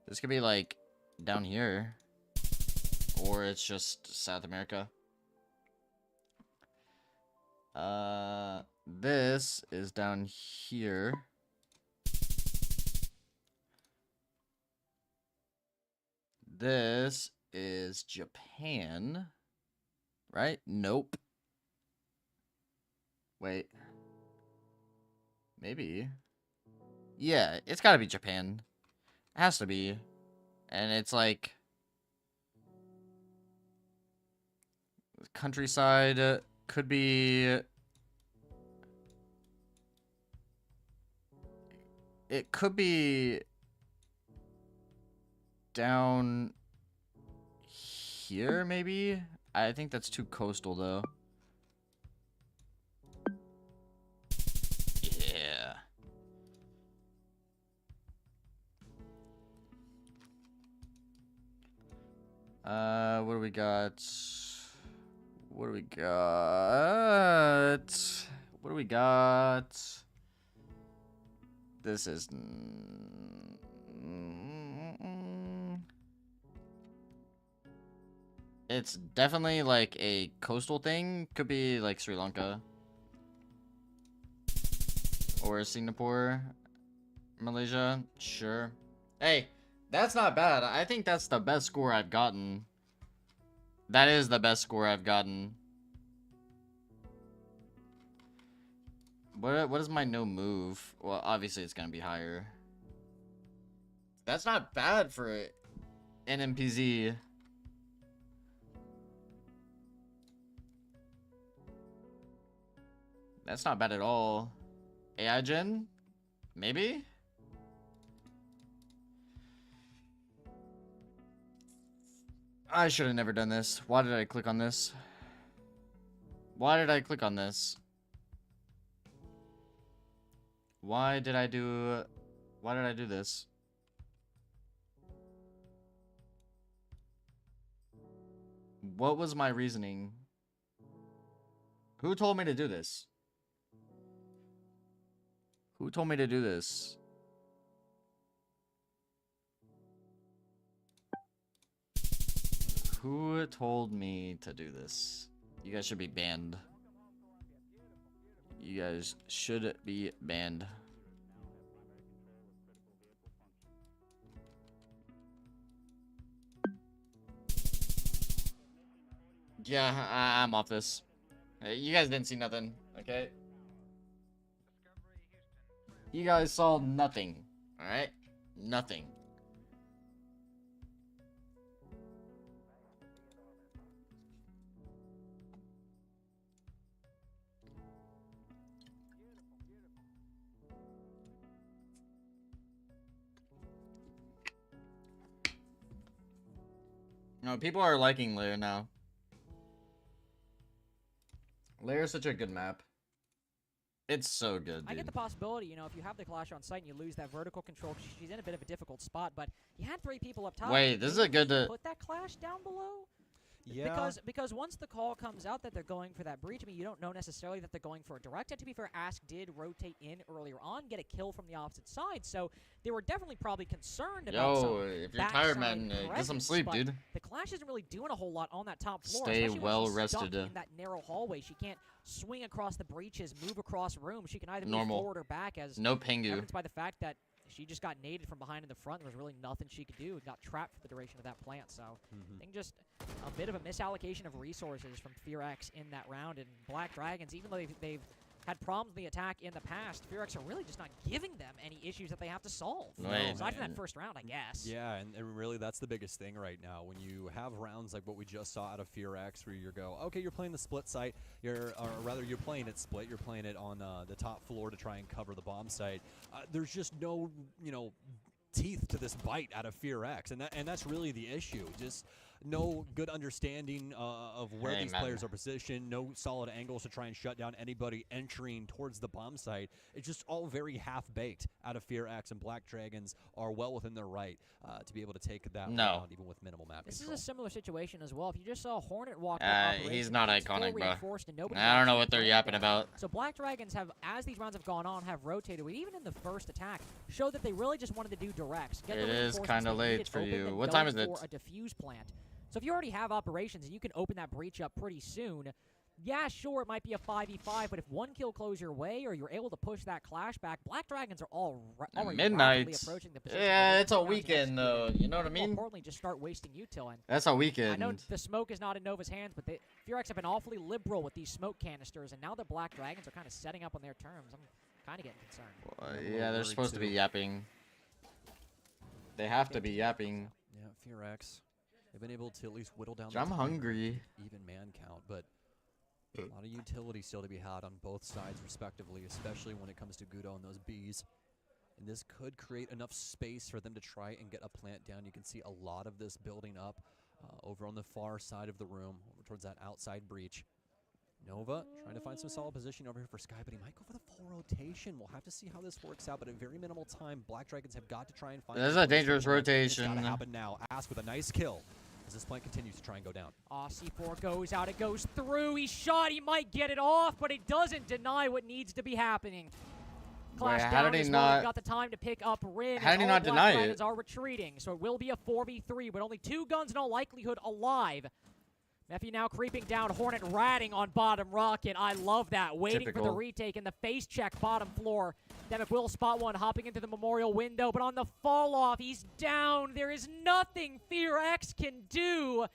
This could be, like, down here. Or it's just South America. This is down here. This is Japan. Right? Nope. Wait. Maybe. Yeah, it's gotta be Japan. It has to be. And it's like... countryside could be... it could be... down... here, maybe? I think that's too coastal, though. Yeah. What do we got? What do we got? What do we got? This is... it's definitely like a coastal thing. Could be like Sri Lanka. Or Singapore. Malaysia. Sure. Hey, that's not bad. I think that's the best score I've gotten. That is the best score I've gotten. What is my no move? Well, obviously it's gonna be higher. That's not bad for an NMPZ. That's not bad at all. AI gen? Maybe? I should have never done this. Why did I click on this? Why did I click on this? Why did I do this? What was my reasoning? Who told me to do this? Who told me to do this? Who told me to do this? You guys should be banned. You guys should be banned. Yeah, I'm off this. You guys didn't see nothing, okay? You guys saw nothing, alright? Nothing. No, people are liking Lair now. Lair is such a good map. It's so good, dude. I get the possibility, you know, if you have the Clash on site and you lose that vertical control, she's in a bit of a difficult spot, but you had 3 people up top. Wait, this is a good... put that Clash down below? Yeah. Because once the call comes out that they're going for that breach, I mean, you don't know necessarily that they're going for a direct. And to be fair, Ask did rotate in earlier on, get a kill from the opposite side, so they were definitely probably concerned about some If you're tired, backside man, get some presence, sleep, but dude. the Clash isn't really doing a whole lot on that top floor. Stay especially when well she's stuck rested. in that narrow hallway. She can't swing across the breaches, move across rooms. She can either Normal. move forward or back, as No Pengu. evidenced by the fact that she just got naded from behind in the front. There was really nothing she could do and got trapped for the duration of that plant. So I think just a bit of a misallocation of resources from FearX in that round. And Black Dragons, even though they've had problems with the attack in the past, FearX are really just not giving them any issues that they have to solve. Right. Aside from that first round, I guess. Yeah, and really that's the biggest thing right now. When you have rounds like what we just saw out of FearX, where you go, okay, you're playing the split site, or rather you're playing it split, you're playing it on the top floor to try and cover the bomb site. There's just no, teeth to this bite out of FearX, and that's really the issue. Just no good understanding of where these players are positioned, no solid angles to try and shut down anybody entering towards the bomb site. It's just all very half-baked out of FearX, and Black Dragons are well within their right to be able to take that round, even with minimal map control. This is a similar situation as well. If you just saw Hornet walk he's not iconic, bro. And I don't know what they're yapping about. So Black Dragons have, as these rounds have gone on, have rotated. Even in the first attack, showed that they really just wanted to do directs. Get It the is kind of late for you. What go time is it? for a diffuse plant. So if you already have operations and you can open that breach up pretty soon, yeah, sure, it might be a 5v5, but if one kill goes your way or you're able to push that Clash back, Black Dragons are already rapidly approaching the position. Yeah, it's a weekend, though. You know what I mean? More importantly, just start wasting util. And that's a weekend. I know the smoke is not in Nova's hands, but FearX have been awfully liberal with these smoke canisters, and now that Black Dragons are kind of setting up on their terms, I'm kind of getting concerned. Yeah, they're supposed to be yapping. They have to be yapping. Yeah, FearX. They've been able to at least whittle down. I'm hungry. Even man count, but a lot of utility still to be had on both sides, respectively, especially when it comes to Gudo and those bees. And this could create enough space for them to try and get a plant down. You can see a lot of this building up over on the far side of the room, over towards that outside breach. Nova trying to find some solid position over here for Sky, but he might go for the full rotation. We'll have to see how this works out, but at very minimal time, Black Dragons have got to try and find... This is a dangerous rotation. It's got to happen now. Ask with a nice kill as this plant continues to try and go down. C4 goes out, it goes through, he's shot, he might get it off, but it doesn't deny what needs to be happening. Clash how down did he as not... well. We've got the time to pick up Rin. How did he not deny it? Dragons are retreating, so it will be a 4v3, but only 2 guns in all likelihood alive. Mephi now creeping down, Hornet ratting on bottom rocket. I love that. Waiting for the retake in the face check bottom floor. Demic will spot one, hopping into the memorial window, but on the fall off, he's down. There is nothing FearX can do.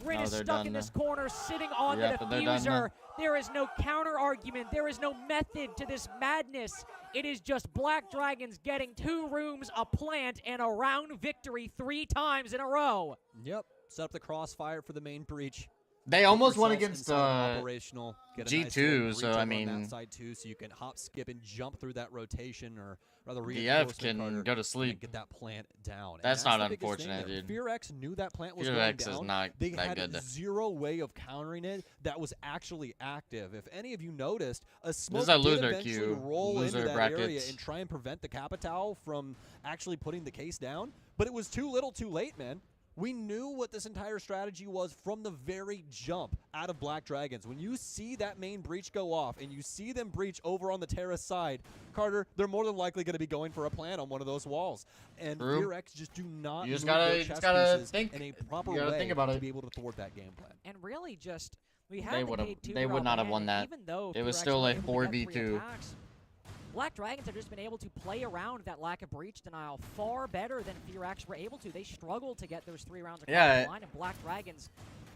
Rin is stuck in this corner, sitting on the diffuser. There is no counter argument. There is no method to this madness. It is just Black Dragons getting 2 rooms, a plant, and a round victory 3 times in a row. Yep. Set up the crossfire for the main breach. They almost won against operational. G2, nice so I mean, that side too, so you can hop, skip, and jump through that rotation, or rather, DF can go to sleep. And get that plant down. That's not unfortunate, dude. FearX knew that plant was going down. Is not they that had good. Zero way of countering it that was actually active. If any of you noticed, a smoke did eventually queue. roll into that area and try and prevent the Capitao from actually putting the case down, but it was too little, too late, man. We knew what this entire strategy was from the very jump out of Black Dragons. When you see that main breach go off and you see them breach over on the terrace side, Carter, they're more than likely going to be going for a plant on one of those walls. And FearX just do not move their chess pieces in a proper way to be able to thwart that game plan. And really just, we had they would not have won that. Even though it was still a 4v2. Black Dragons have just been able to play around that lack of breach denial far better than FearX were able to. They struggled to get those 3 rounds across the line, and Black Dragons,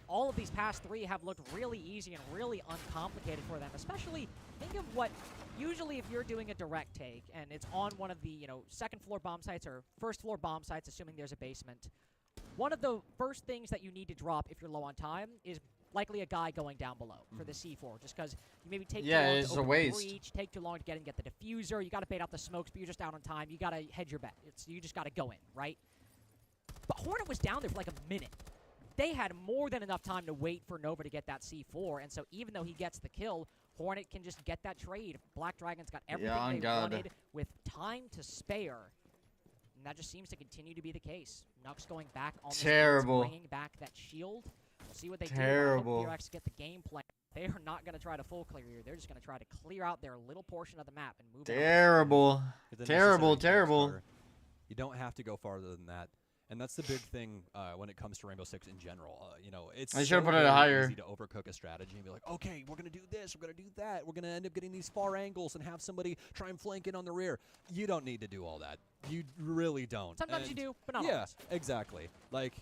all of these past 3 have looked really easy and really uncomplicated for them. Especially, think of what, usually if you're doing a direct take, and it's on one of the, second floor bomb sites or first floor bomb sites, assuming there's a basement, one of the first things that you need to drop if you're low on time is likely a guy going down below for the C4, just because you maybe take too long to open the breach, take too long to get in, get the diffuser, you got to bait out the smokes, but you're just out on time, you got to hedge your bet. You just got to go in, right? But Hornet was down there for like a minute. They had more than enough time to wait for Nova to get that C4, and so even though he gets the kill, Hornet can just get that trade. Black Dragons got everything they wanted with time to spare. And that just seems to continue to be the case. Nux going back on the bringing back that shield. We'll see what they Terrible. do. I hope T-Rex get the game plan. They are not going to try to full clear here. They're just going to try to clear out their little portion of the map and move Terrible. Terrible, terrible. You don't have to go farther than that. And that's the big thing when it comes to Rainbow Six in general. You know, it's I so should put it very higher. easy to overcook a strategy and be like, okay, we're going to do this, we're going to do that. We're going to end up getting these far angles and have somebody try and flank in on the rear. You don't need to do all that. You really don't. Sometimes you do, but not always. Yeah, exactly. Like,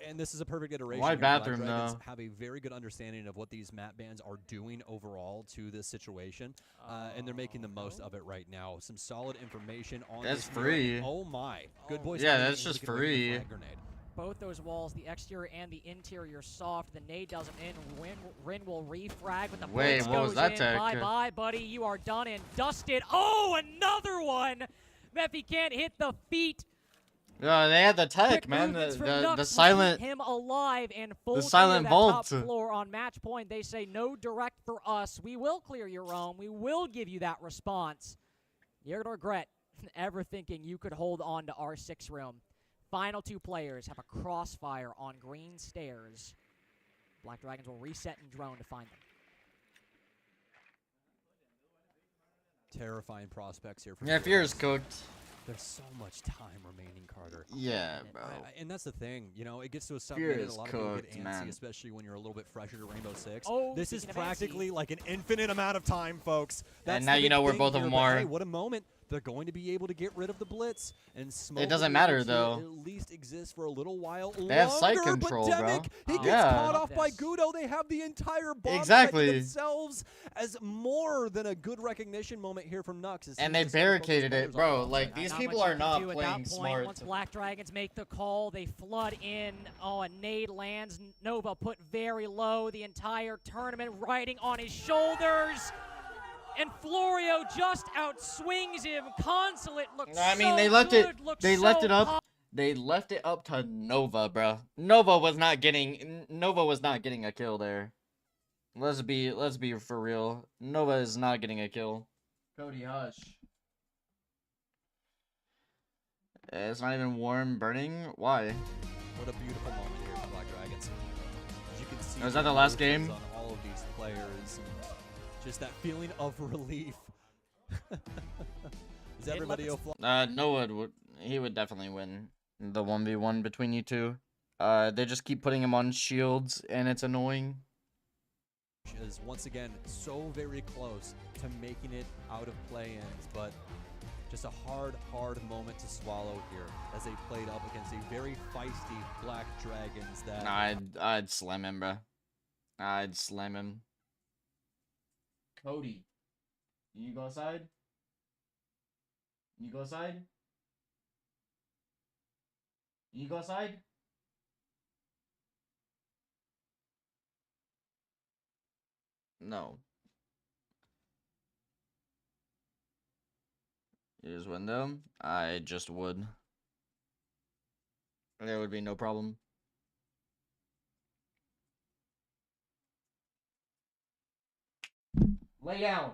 and this is a perfect iteration. Why here. Black bathroom, Dragons though? have a very good understanding of what these map bans are doing overall to this situation, and they're making the most of it right now. Some solid information on That's this free. mirror. Oh my. Good boys. Yeah, that's just free. Both those walls, the exterior and the interior, soft. The nade doesn't in. Rin will refrag with the Wait, blitz what was goes that in. tech? Bye-bye, buddy. You are done and dusted. Oh, another one. Mephi can't hit the feet. No, they had the tech, Quick man. movements from The Nux will silent. keep him alive and full silent that vault. top floor on match point. They say no direct for us. We will clear your own. We will give you that response. You're gonna regret ever thinking you could hold on to our 6 room. Final 2 players have a crossfire on green stairs. Black Dragons will reset and drone to find them. Terrifying prospects here. Yeah, Fear is cooked. There's so much time remaining, Carter. Yeah, bro. And that's the thing, you know, it gets to a certain Fear minute, is a lot of people cooked, get antsy, man. especially when you're a little bit fresher to Rainbow Six. Oh, this is speaking of practically antsy. like an infinite amount of time, folks. That's now the you big know where thing both of here, them but are. Hey, what a moment. They're going to be able to get rid of the blitz and smoke. It doesn't will be able matter, to though. At least exist for a little while. They have sight longer, control, but bro. Demic, he gets Yeah. caught off by This. Gudo. They have the entire bomb Exactly. site to themselves as more than a good recognition moment here from Nux. And they barricaded it, bro. Like, these Not people much are you can not do at playing that point. smart. Once Black Dragons make the call, they flood in. Oh, a nade lands. Nova put very low the entire tournament, riding on his shoulders. And Florio just outswings him. Consulate looks I mean, so they left good, it. looks They so left it up. They left it up to Nova, bro. Nova was not getting a kill there. Let's be for real. Nova is not getting a kill. Cody, hush. It's not even warm burning. Why? What a beautiful moment here for Black Dragons. As you can see, Was that the last emotions game? on all of these players, and just that feeling of relief. Is everybody Noah he would definitely win the 1v1 between you two. They just keep putting him on shields, and it's annoying. is once again so very close to making it out of play-ins, but just a hard moment to swallow here as they played up against a very feisty Black Dragons that I'd slam him, bro. I'd slam him. Cody, you go outside? You go outside? You go outside? No. Use window? I just would. There would be no problem. Lay down.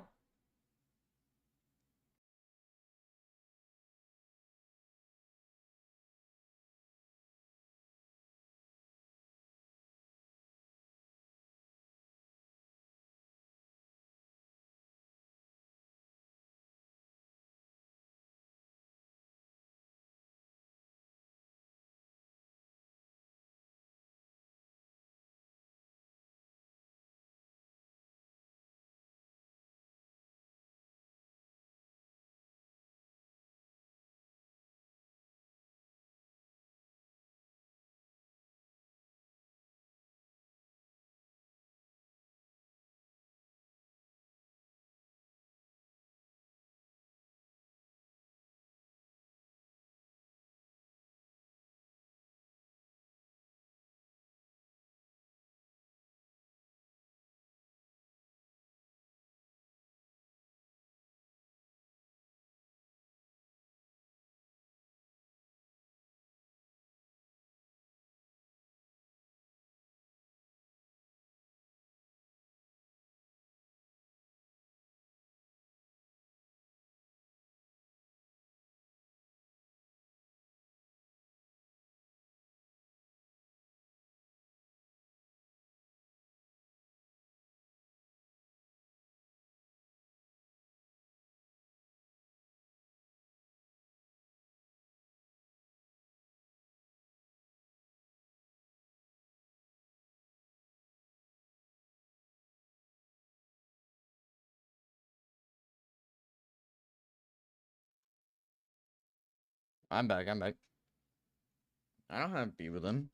I'm back. I don't have beef with him.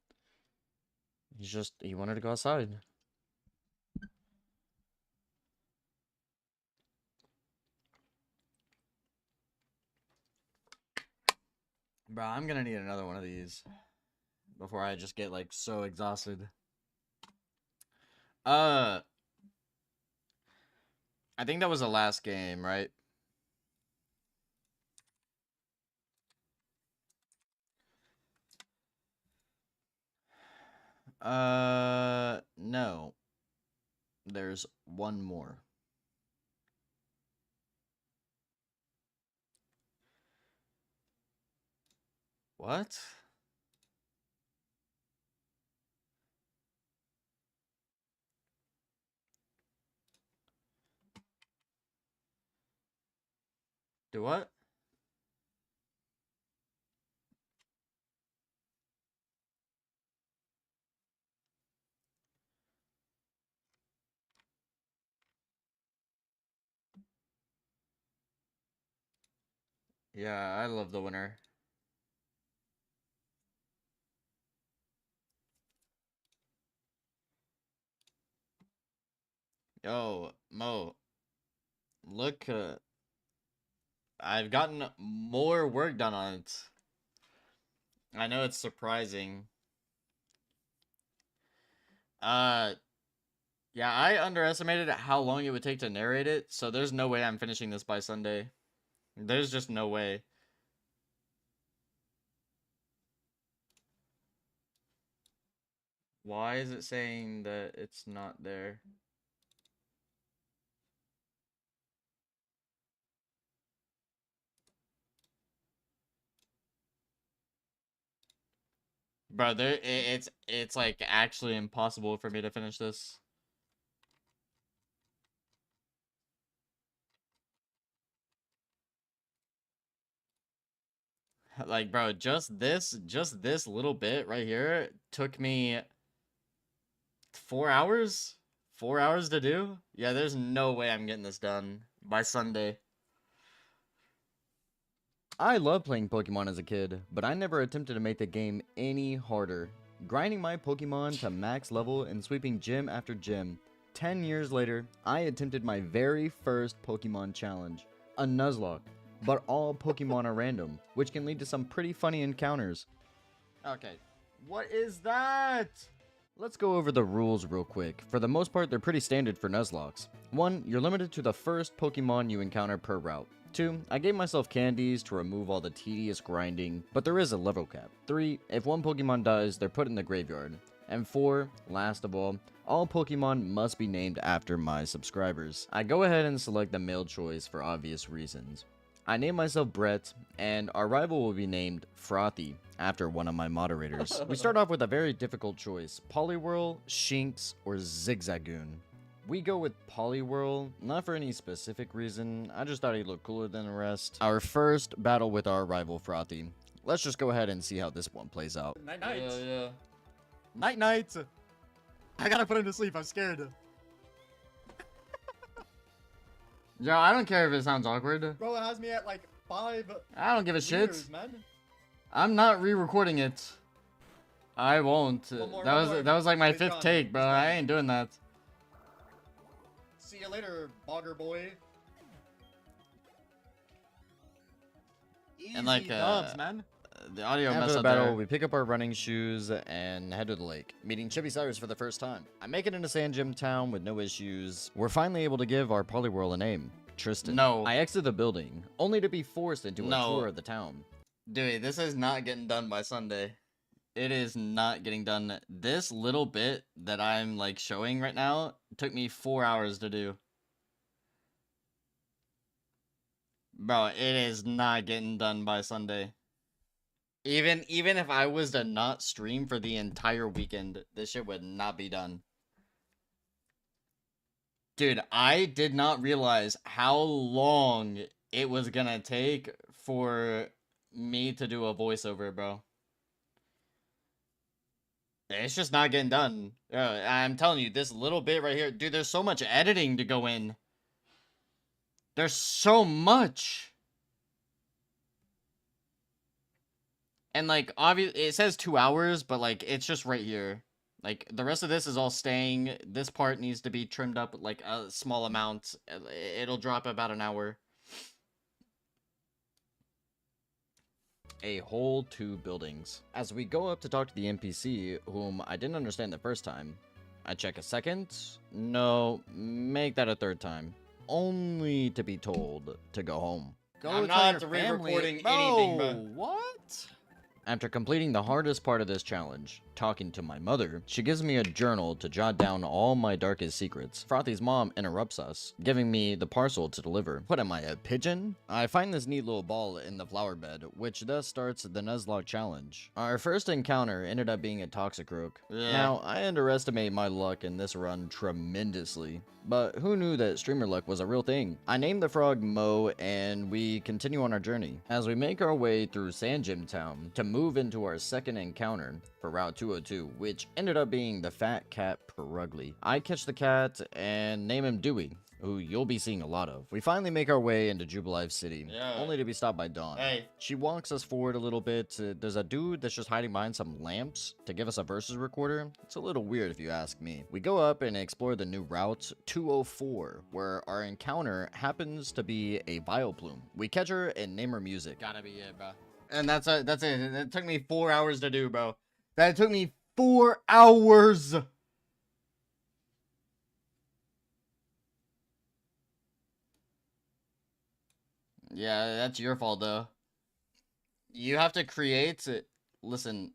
He wanted to go outside. Bro, I'm gonna need another one of these before I just get, like, so exhausted. I think that was the last game, right? No. There's one more. What? Do what? Yeah, I love the winner. Yo, Mo, look, I've gotten more work done on it. I know it's surprising. Yeah, I underestimated how long it would take to narrate it, so there's no way I'm finishing this by Sunday. There's just no way. Why is it saying that it's not there? Bro, it's like actually impossible for me to finish this. Like, bro, just this little bit right here took me 4 hours? 4 hours to do? Yeah, there's no way I'm getting this done by Sunday. I love playing Pokemon as a kid, but I never attempted to make the game any harder. Grinding my Pokemon to max level and sweeping gym after gym. 10 years later, I attempted my very first Pokemon challenge, a Nuzlocke. But all Pokemon are random, which can lead to some pretty funny encounters. Okay, what is that? Let's go over the rules real quick. For the most part, they're pretty standard for Nuzlocks. 1. You're limited to the first Pokemon you encounter per route. 2. I gave myself candies to remove all the tedious grinding, but there is a level cap. 3. If one Pokemon dies, they're put in the graveyard. And 4. Last of all Pokemon must be named after my subscribers. I go ahead and select the male choice for obvious reasons. I name myself Brett, and our rival will be named Frothy, after one of my moderators. We start off with a very difficult choice, Poliwhirl, Shinx, or Zigzagoon. We go with Poliwhirl, not for any specific reason, I just thought he looked cooler than the rest. Our first battle with our rival Frothy. Let's just go ahead and see how this one plays out. Night-night. Yeah. Night-night. I gotta put him to sleep, I'm scared. Yo, I don't care if it sounds awkward. Bro, it has me at like 5 I don't give a shit. meters, man. I'm not re-recording it. I won't. One more. That was like my He's 5th gone. take, bro. He's gone. I ain't doing that. See you later, bogger boy. And like, Easy dubs, man. The audio After mess the up battle, there. we pick up our running shoes and head to the lake, meeting Chippy Cyrus for the first time. I make it into Sand Gym Town with no issues. We're finally able to give our Poliwhirl a name, Tristan. No. I exit the building, only to be forced into a No. tour of the town. Dude, this is not getting done by Sunday. It is not getting done. This little bit that I'm like showing right now took me 4 hours to do. Bro, it is not getting done by Sunday. Even if I was to not stream for the entire weekend, this shit would not be done. Dude, I did not realize how long it was gonna take for me to do a voiceover, bro. It's just not getting done. I'm telling you, this little bit right here, dude, there's so much editing to go in. There's so much. And, like, obviously, it says 2 hours, but, like, it's just right here. Like, the rest of this is all staying. This part needs to be trimmed up, like, a small amount. It'll drop about an hour. A whole 2 buildings. As we go up to talk to the NPC, whom I didn't understand the first time, I check a second. No, make that a third time. Only to be told to go home. I'm not re-recording anything, bro. What? After completing the hardest part of this challenge, talking to my mother, she gives me a journal to jot down all my darkest secrets. Frothy's mom interrupts us, giving me the parcel to deliver. What am I, a pigeon? I find this neat little ball in the flower bed, which thus starts the Nuzlocke challenge. Our first encounter ended up being a Toxicroak. Yeah. Now, I underestimate my luck in this run tremendously. But who knew that streamer luck was a real thing? I named the frog Mo, and we continue on our journey. As we make our way through Sand Gym Town to move into our second encounter for Route 202, which ended up being the fat cat Perugly. I catch the cat and name him Dewey, who you'll be seeing a lot of. We finally make our way into Jubilife City, only to be stopped by Dawn. Hey. She walks us forward a little bit. There's a dude that's just hiding behind some lamps to give us a versus recorder. It's a little weird if you ask me. We go up and explore the new route 204, where our encounter happens to be a Vileplume. We catch her and name her Music. Gotta be it, bro. And that's it. It took me 4 hours to do, bro. That took me 4 hours. Yeah, that's your fault, though. You have to create... Listen.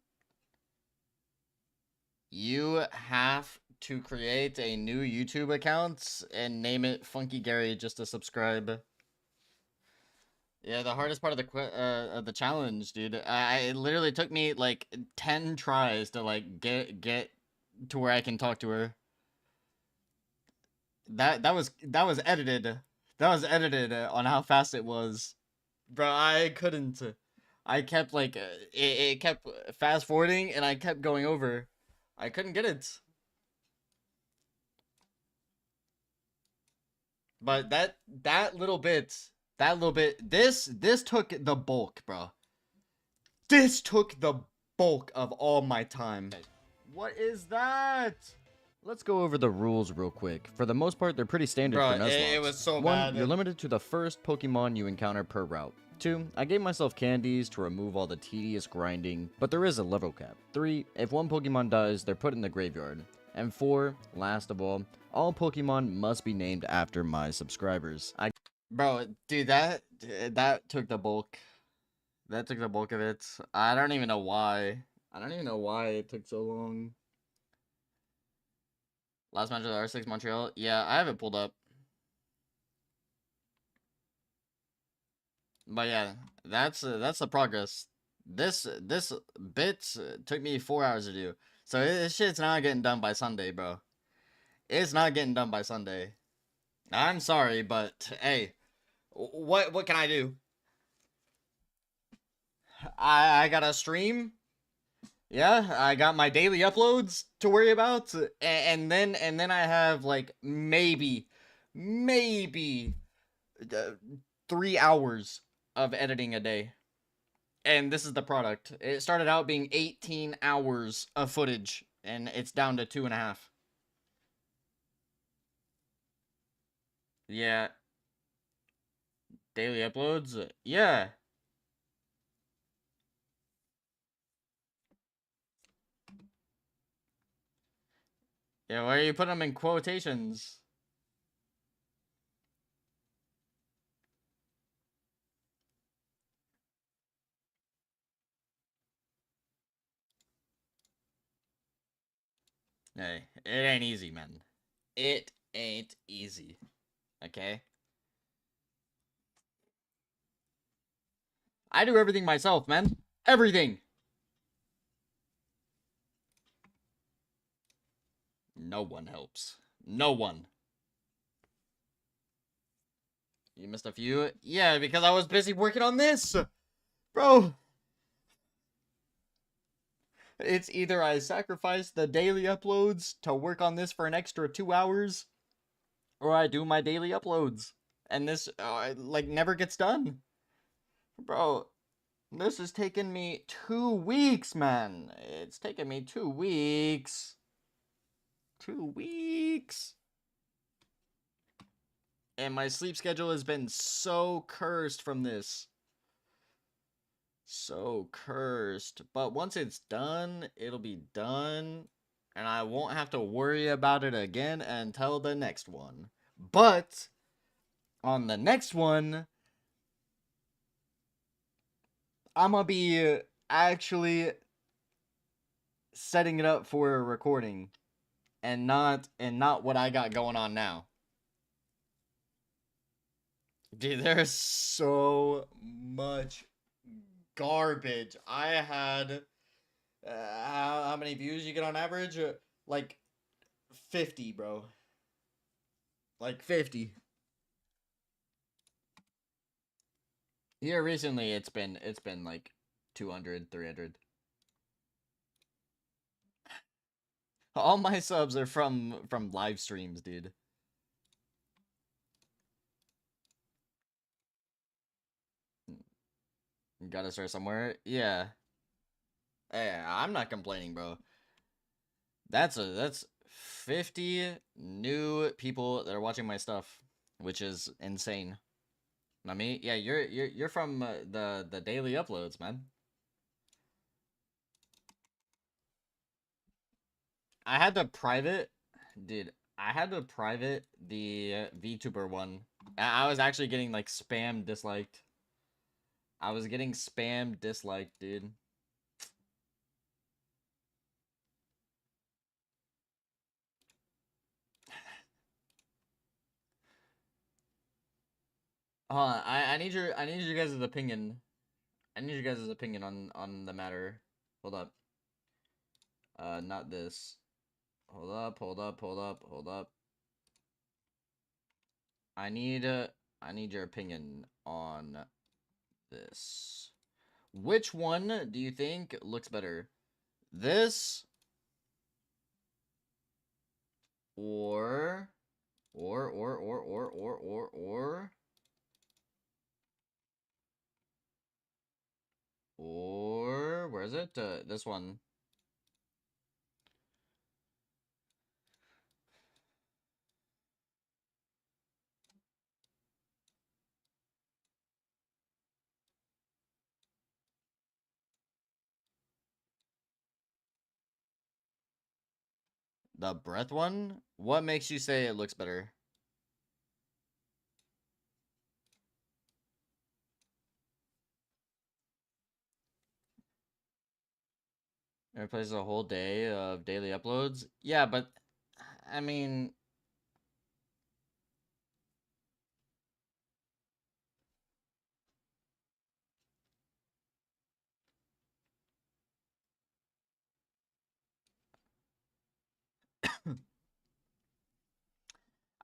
You have to create a new YouTube account and name it Funky Gary just to subscribe. Yeah, the hardest part of the challenge, dude. It literally took me like 10 tries to like get to where I can talk to her. That was edited. That was edited on how fast it was. Bro, I couldn't. I kept like it kept fast forwarding and I kept going over. I couldn't get it. But that little bit, this took the bulk, bro. This took the bulk of all my time. What is that? Let's go over the rules real quick. For the most part, they're pretty standard Bro, for Nuzlocke. it was so 1, bad. you're limited to the first Pokemon you encounter per route. 2, I gave myself candies to remove all the tedious grinding, but there is a level cap. 3, if one Pokemon dies, they're put in the graveyard. And 4, last of all Pokemon must be named after my subscribers. Bro, dude, that took the bulk. That took the bulk of it. I don't even know why. I don't even know why it took so long. Last match of the R6 Montreal. Yeah, I have it pulled up. But yeah, that's the progress. This bit took me 4 hours to do. So this shit's not getting done by Sunday, bro. It's not getting done by Sunday. I'm sorry, but hey, what can I do? I got a stream. Yeah, I got my daily uploads to worry about, and then I have like maybe 3 hours of editing a day. And this is the product. It started out being 18 hours of footage, and it's down to 2.5. Yeah. Daily uploads? Yeah. Yeah, why are you putting them in quotations? Hey, it ain't easy, man. It ain't easy. Okay? I do everything myself, man. Everything! No one helps. No one. You missed a few? Yeah, because I was busy working on this! Bro! It's either I sacrifice the daily uploads to work on this for an extra 2 hours, or I do my daily uploads. And this, like, never gets done. Bro, This is taking me 2 weeks, man. It's taking me 2 weeks. 2 weeks. And my sleep schedule has been so cursed from this. So cursed. But once it's done, it'll be done. And I won't have to worry about it again until the next one. But on the next one, I'm gonna be actually setting it up for a recording and not what I got going on now. Dude, there's so much garbage. I had how many views you get on average? Like 50, bro. Like 50. Here recently it's been like 200, 300. All my subs are from live streams, dude. Gotta start somewhere. Yeah. Hey, I'm not complaining, bro. That's 50 new people that are watching my stuff, which is insane. I mean, yeah, you're from the daily uploads, man. I had to private, dude. I had to private the VTuber one. I was actually getting like spam disliked. I was getting spam disliked, dude. Hold on, I need your guys' opinion. I need your guys' opinion on the matter. Hold up. Not this. Hold up, hold up, hold up, hold up. I need your opinion on this. Which one do you think looks better? This or where is it? This one. The breath one? What makes you say it looks better? It replaces a whole day of daily uploads? Yeah, but I mean,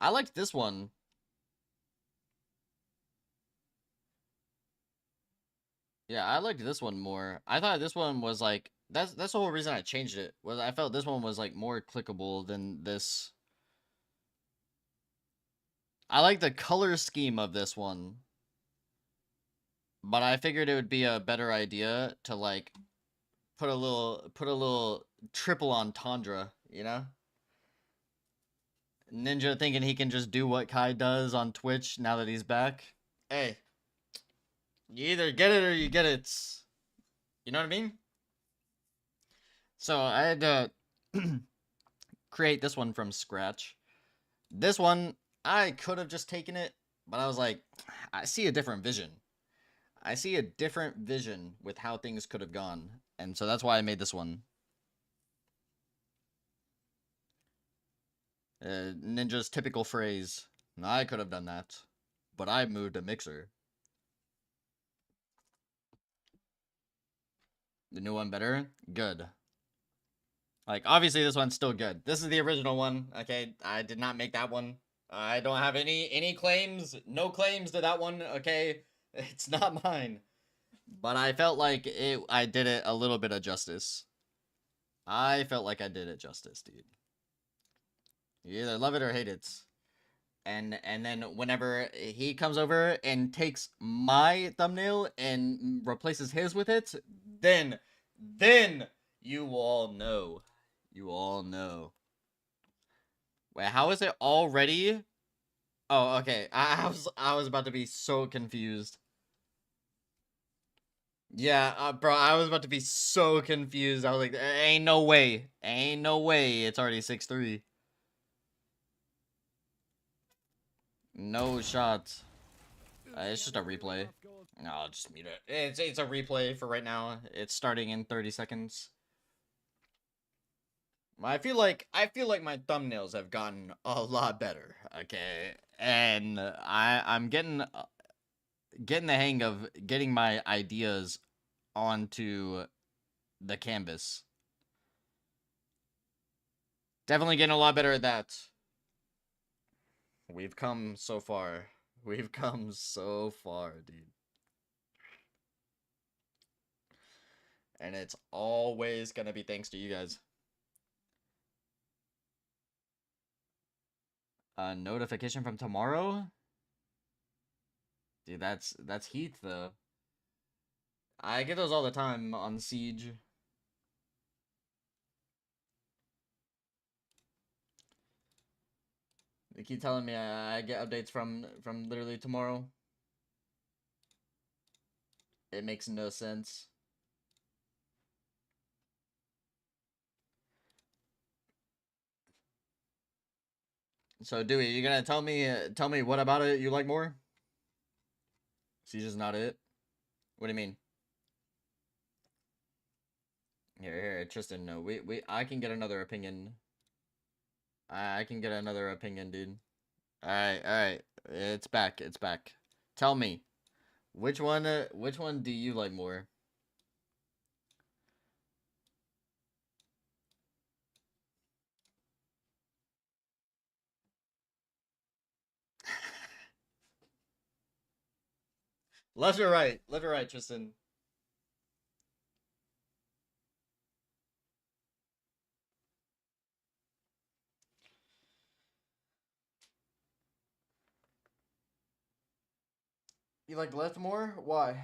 I liked this one. Yeah, I liked this one more. I thought this one was like that's the whole reason I changed it. Was I felt this one was like more clickable than this. I like the color scheme of this one. But I figured it would be a better idea to like put a little triple entendre, you know? Ninja thinking he can just do what Kai does on Twitch now that he's back. Hey, you either get it or you get it. You know what I mean? So I had to create this one from scratch. This one, I could have just taken it, but I was like, I see a different vision. I see a different vision with how things could have gone. And so that's why I made this one. Ninja's typical phrase. I could have done that, but I moved a mixer. The new one better? Good. Like, obviously this one's still good. This is the original one, okay? I did not make that one. I don't have any claims, no claims to that one, okay? It's not mine. But I felt like I did it a little bit of justice. I felt like I did it justice, dude. You either love it or hate it. and then whenever he comes over and takes my thumbnail and replaces his with it, then you all know. You all know. Wait, how is it already? Oh, okay. I was about to be so confused. Yeah, bro, I was about to be so confused. I was like, ain't no way. Ain't no way it's already 6-3. No shot. It's just a replay. No, I'll just mute it. It's a replay for right now. It's starting in 30 seconds. I feel like my thumbnails have gotten a lot better. Okay, and I'm getting the hang of getting my ideas onto the canvas. Definitely getting a lot better at that. We've come so far. We've come so far, dude. And it's always gonna be thanks to you guys. A notification from tomorrow? Dude, that's Heath though. I get those all the time on Siege. They keep telling me I get updates from literally tomorrow. It makes no sense. So Dewey, you gonna tell me what about it you like more? Siege is not it. What do you mean? Here, Tristan. No, I can get another opinion. I can get another opinion, dude. All right. It's back. It's back. Tell me, which one do you like more? Left or right? Left or right, Tristan? You like left more? Why?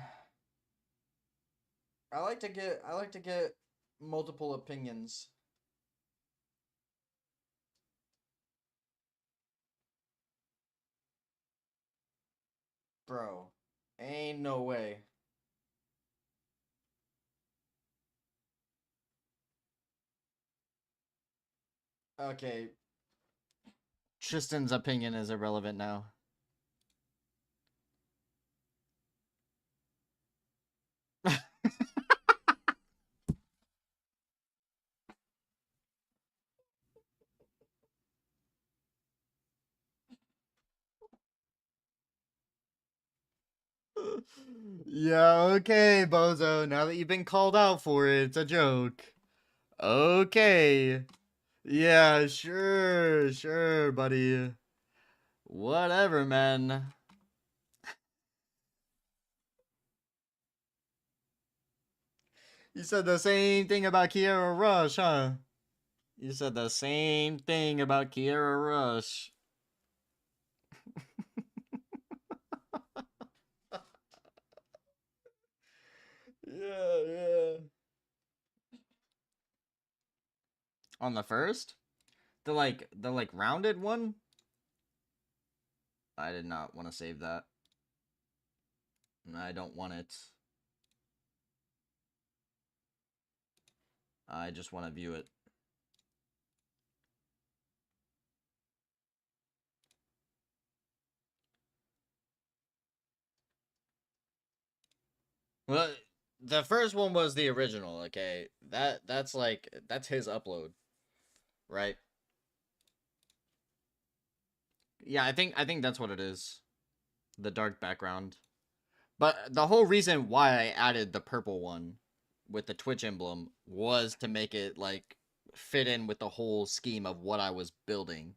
I like to get multiple opinions. Bro, ain't no way. Okay, Tristan's opinion is irrelevant now. Yeah, okay, Bozo. Now that you've been called out for it, it's a joke. Okay. Yeah, sure, buddy. Whatever, man. You said the same thing about Kiera Rush, huh? You said the same thing about Kiera Rush. Yeah. On the first? The rounded one? I did not want to save that. I don't want it. I just want to view it. Well, the first one was the original, okay? That's his upload, right? Yeah, I think that's what it is. The dark background. But the whole reason why I added the purple one with the Twitch emblem was to make it like fit in with the whole scheme of what I was building.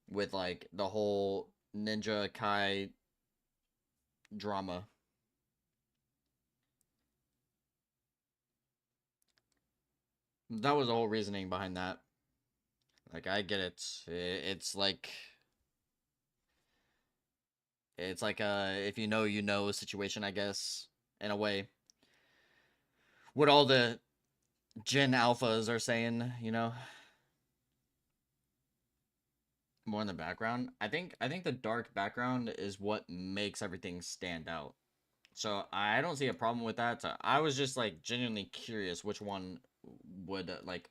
With like the whole Ninja Kai drama. That was the whole reasoning behind that. Like, I get it. It's like It's like a if you know, you know situation, I guess, in a way. What all the Gen Alphas are saying, you know. More in the background. I think the dark background is what makes everything stand out. So I don't see a problem with that. So I was just like genuinely curious which one would like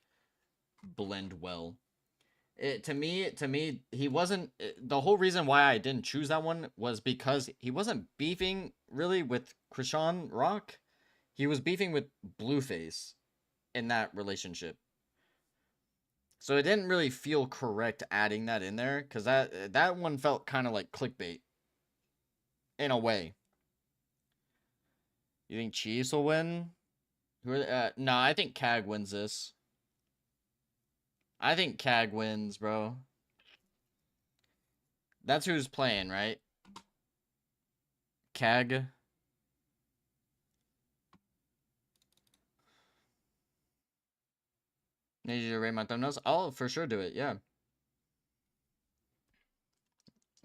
blend well. To me, he wasn't. The whole reason why I didn't choose that one was because he wasn't beefing really with Krishan Rock. He was beefing with Blueface in that relationship. So it didn't really feel correct adding that in there because that one felt kind of like clickbait in a way. You think Chiefs will win? No, I think CAG wins this. I think CAG wins, bro. That's who's playing, right? CAG. Need you to rate my thumbnails? I'll for sure do it, yeah.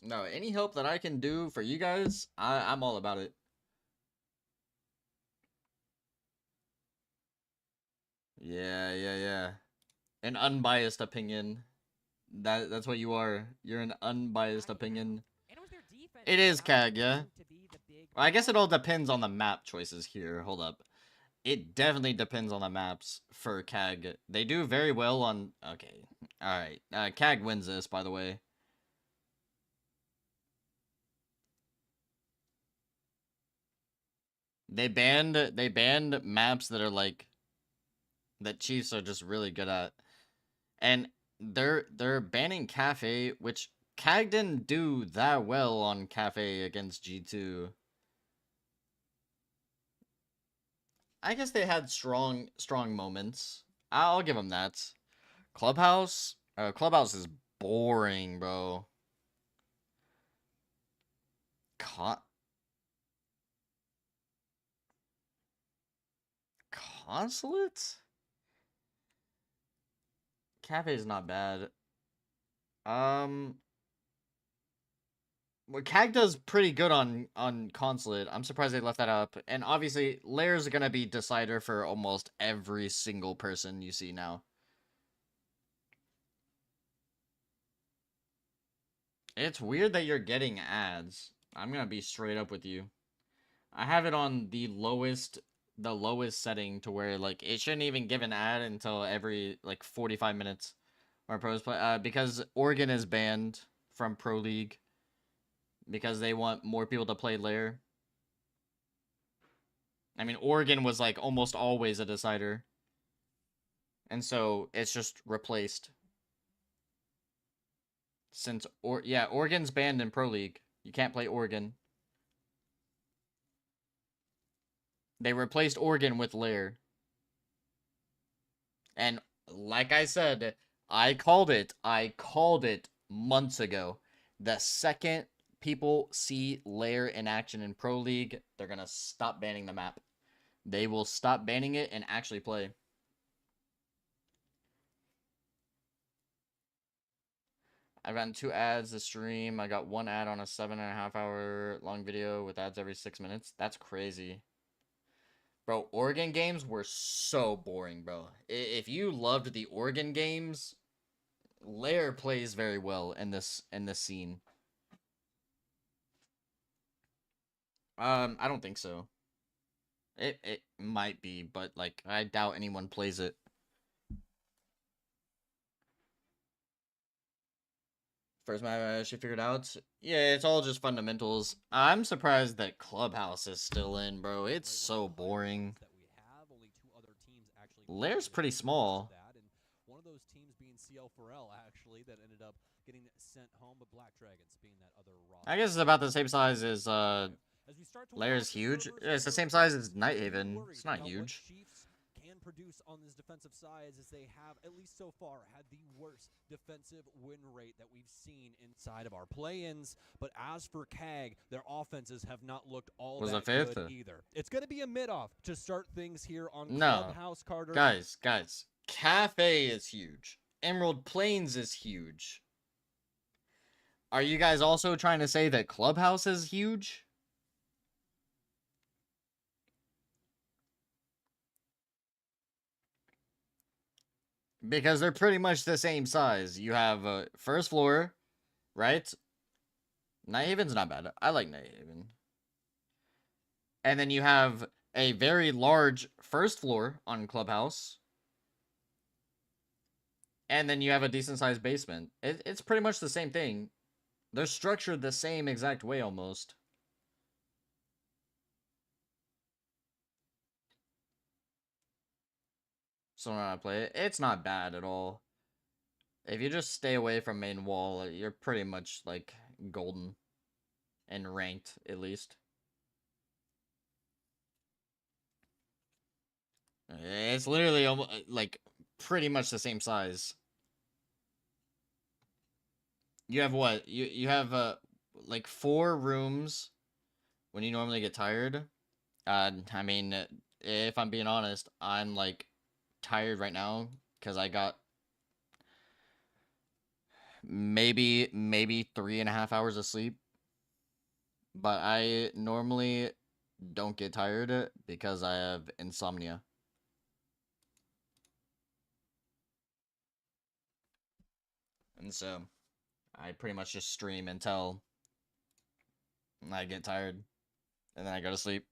No, any help that I can do for you guys, I'm all about it. Yeah. An unbiased opinion. That's what you are. You're an unbiased opinion. It is CAG, yeah. Well, I guess it all depends on the map choices here. Hold up. It definitely depends on the maps for CAG. They do very well on... Okay. Alright. CAG wins this, by the way. They banned maps that are like... that Chiefs are just really good at. And they're banning Cafe, which CAG didn't do that well on Cafe against G2. I guess they had strong moments. I'll give them that. Clubhouse is boring, bro. Consulate? Cafe is not bad. Well, CAG does pretty good on Consulate. I'm surprised they left that up. And obviously, Lair's gonna be decider for almost every single person you see now. It's weird that you're getting ads. I'm gonna be straight up with you. I have it on the lowest setting to where like it shouldn't even give an ad until every like 45 minutes or pros play because Oregon is banned from Pro League because they want more people to play Lair. I mean, Oregon was like almost always a decider. And so it's just replaced. Since Oregon's banned in Pro League. You can't play Oregon. They replaced Oregon with Lair. And like I said, I called it months ago. The second people see Lair in action in Pro League, they're going to stop banning the map. They will stop banning it and actually play. I've gotten 2 ads this stream. I got 1 ad on a 7.5 hour long video with ads every 6 minutes. That's crazy. Bro, Oregon games were so boring, bro. If you loved the Oregon games, Lair plays very well in this scene. I don't think so. It might be, but like I doubt anyone plays it. First map I actually figured out. Yeah, it's all just fundamentals. I'm surprised that Clubhouse is still in, bro. It's so boring. Lair's pretty small. One of those teams being CL Pharrell, actually, that ended up getting sent home, but Black Dragons being that other roster. I guess it's about the same size as Lair's huge. Yeah, it's the same size as Nighthaven. It's not huge. Can produce on this defensive side as they have, at least so far, had the worst defensive win rate that we've seen inside of our play-ins. But as for CAG, their offenses have not looked all that good either. It's going to be a mid-off to start things here on Clubhouse, Carter. Guys, Cafe is huge. Emerald Plains is huge. Are you guys also trying to say that Clubhouse is huge? Because they're pretty much the same size. You have first floor, right? Nighthaven's not bad. I like Nighthaven. And then you have a very large first floor on Clubhouse. And then you have a decent sized basement. It's pretty much the same thing. They're structured the same exact way almost. So when I play it, it's not bad at all. If you just stay away from main wall, you're pretty much like golden. And ranked, at least. It's literally almost, like pretty much the same size. You have what? You have like 4 rooms when you normally get tired. I mean, if I'm being honest, I'm like tired right now because I got maybe 3.5 hours of sleep. But I normally don't get tired because I have insomnia. And so I pretty much just stream until I get tired. And then I go to sleep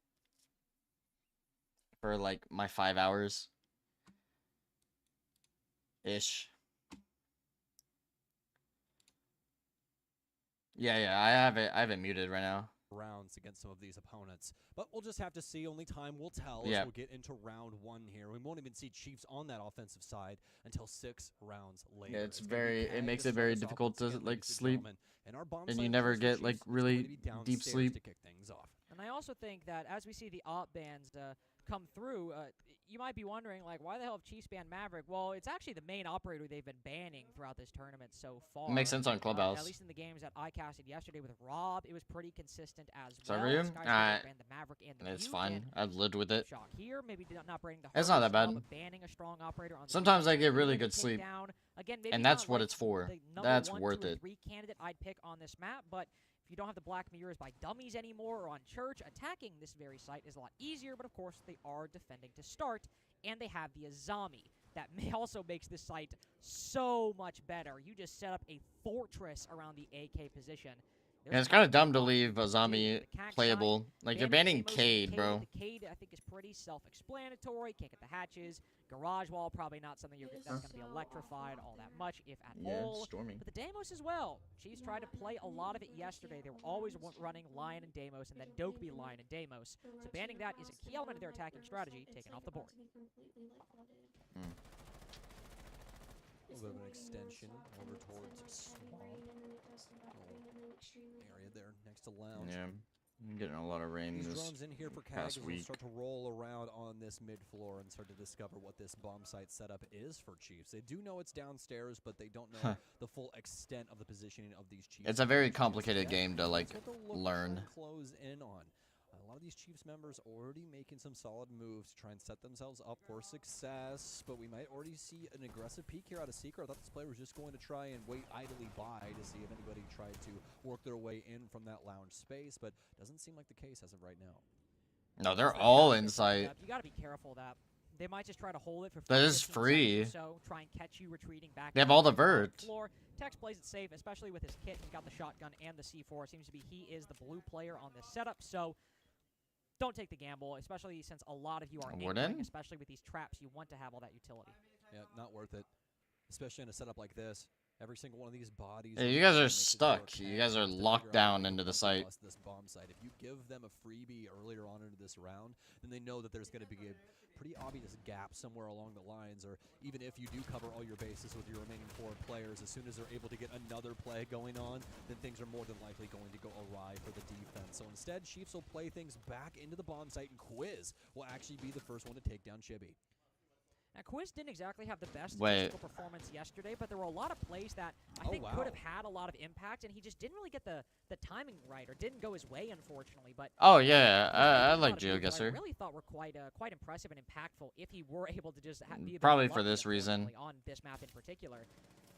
for like my 5 hours ish. Yeah, I have it muted right now. Rounds against some of these opponents, but we'll just have to see. Only time will tell as we'll get into round 1 here. We won't even see Chiefs on that offensive side until 6 rounds later. Yeah, it makes it very difficult to like sleep, and you side never versus get Chiefs like is going really to be deep downstairs sleep. to kick things off. And I also think that as we see the op bans come through, you might be wondering, like, why the hell have Chiefs banned Maverick? Well, it's actually the main operator they've been banning throughout this tournament so far. Makes sense on Clubhouse. At least in the games that I casted yesterday with Rob, it was pretty consistent as Sorry well. for you? Banned the Maverick and the It's Mute, fine. and I've lived with it. shock here, maybe not bringing the It's not that hardest bad. job of banning a strong operator on the Sometimes I defense. get really Able to good take sleep. down. Again, maybe And not that's what like it's for. the number That's 1, worth 2, or it. 3 candidate I'd pick on this map, but if you don't have the Black Mirrors by dummies anymore or on Church, attacking this very site is a lot easier, but of course they are defending to start, and they have the Azami. That also makes this site so much better. You just set up a fortress around the AK position. Yeah, it's kind of dumb to leave a zombie playable. Like, you're banning Cade, bro. The Cade, I think, is pretty self-explanatory. Can't get the hatches. Garage wall, probably not something that's going to be electrified all that much, if at all. Stormy. But the Deimos as well. Chiefs tried to play a lot of it yesterday. They were always running Lion and Deimos, and then Dokeby Lion and Deimos. So banning that is a key element of their attacking strategy, taken off the board. A little bit of an extension over towards Swamp. Area there next to Lounge. Yeah, I'm getting a lot of rain These this drones in here for CAG past as week. we'll start to roll around on this mid floor and start to discover what this bomb site setup is for Chiefs. They do know it's downstairs, but they don't know the full extent of the positioning of these Chiefs. It's a very complicated game to like That's what they'll look learn. to close in on. A lot of these Chiefs members already making some solid moves to try and set themselves up for success, but we might already see an aggressive peek here out of Secret. I thought this player was just going to try and wait idly by to see if anybody tried to work their way in from that lounge space, but doesn't seem like the case as of right now. No, they're all in sight. You got to be careful of that. They might just try to hold it for That 5, is 15 free. seconds or so, try and catch you retreating back. They have down all to the ground vert. floor. Tex plays it safe, especially with his kit. He's got the shotgun and the C4. It seems to be he is the blue player on this setup, so don't take the gamble, especially since a lot of you are angling, especially with these traps. You want to have all that utility. Yeah, not worth it, especially in a setup like this. Every single one of these bodies. Hey, you guys are stuck. You guys are locked down into the site. This bomb site. If you give them a freebie earlier on into this round, then they know that there's going to be a pretty obvious gap somewhere along the lines, or even if you do cover all your bases with your remaining 4 players, as soon as they're able to get another play going on, then things are more than likely going to go awry for the defense. So instead, Chiefs will play things back into the bomb site, and Quiz will actually be the first one to take down Chibi. Now, Quiz didn't exactly have the best statistical performance yesterday, but there were a lot of plays that I think could have had a lot of impact, and he just didn't really get the timing right, or didn't go his way, unfortunately. But oh yeah, I like GeoGuessr. I really thought were quite impressive and impactful if he were able to just be a probably bit for this reason on this map in particular.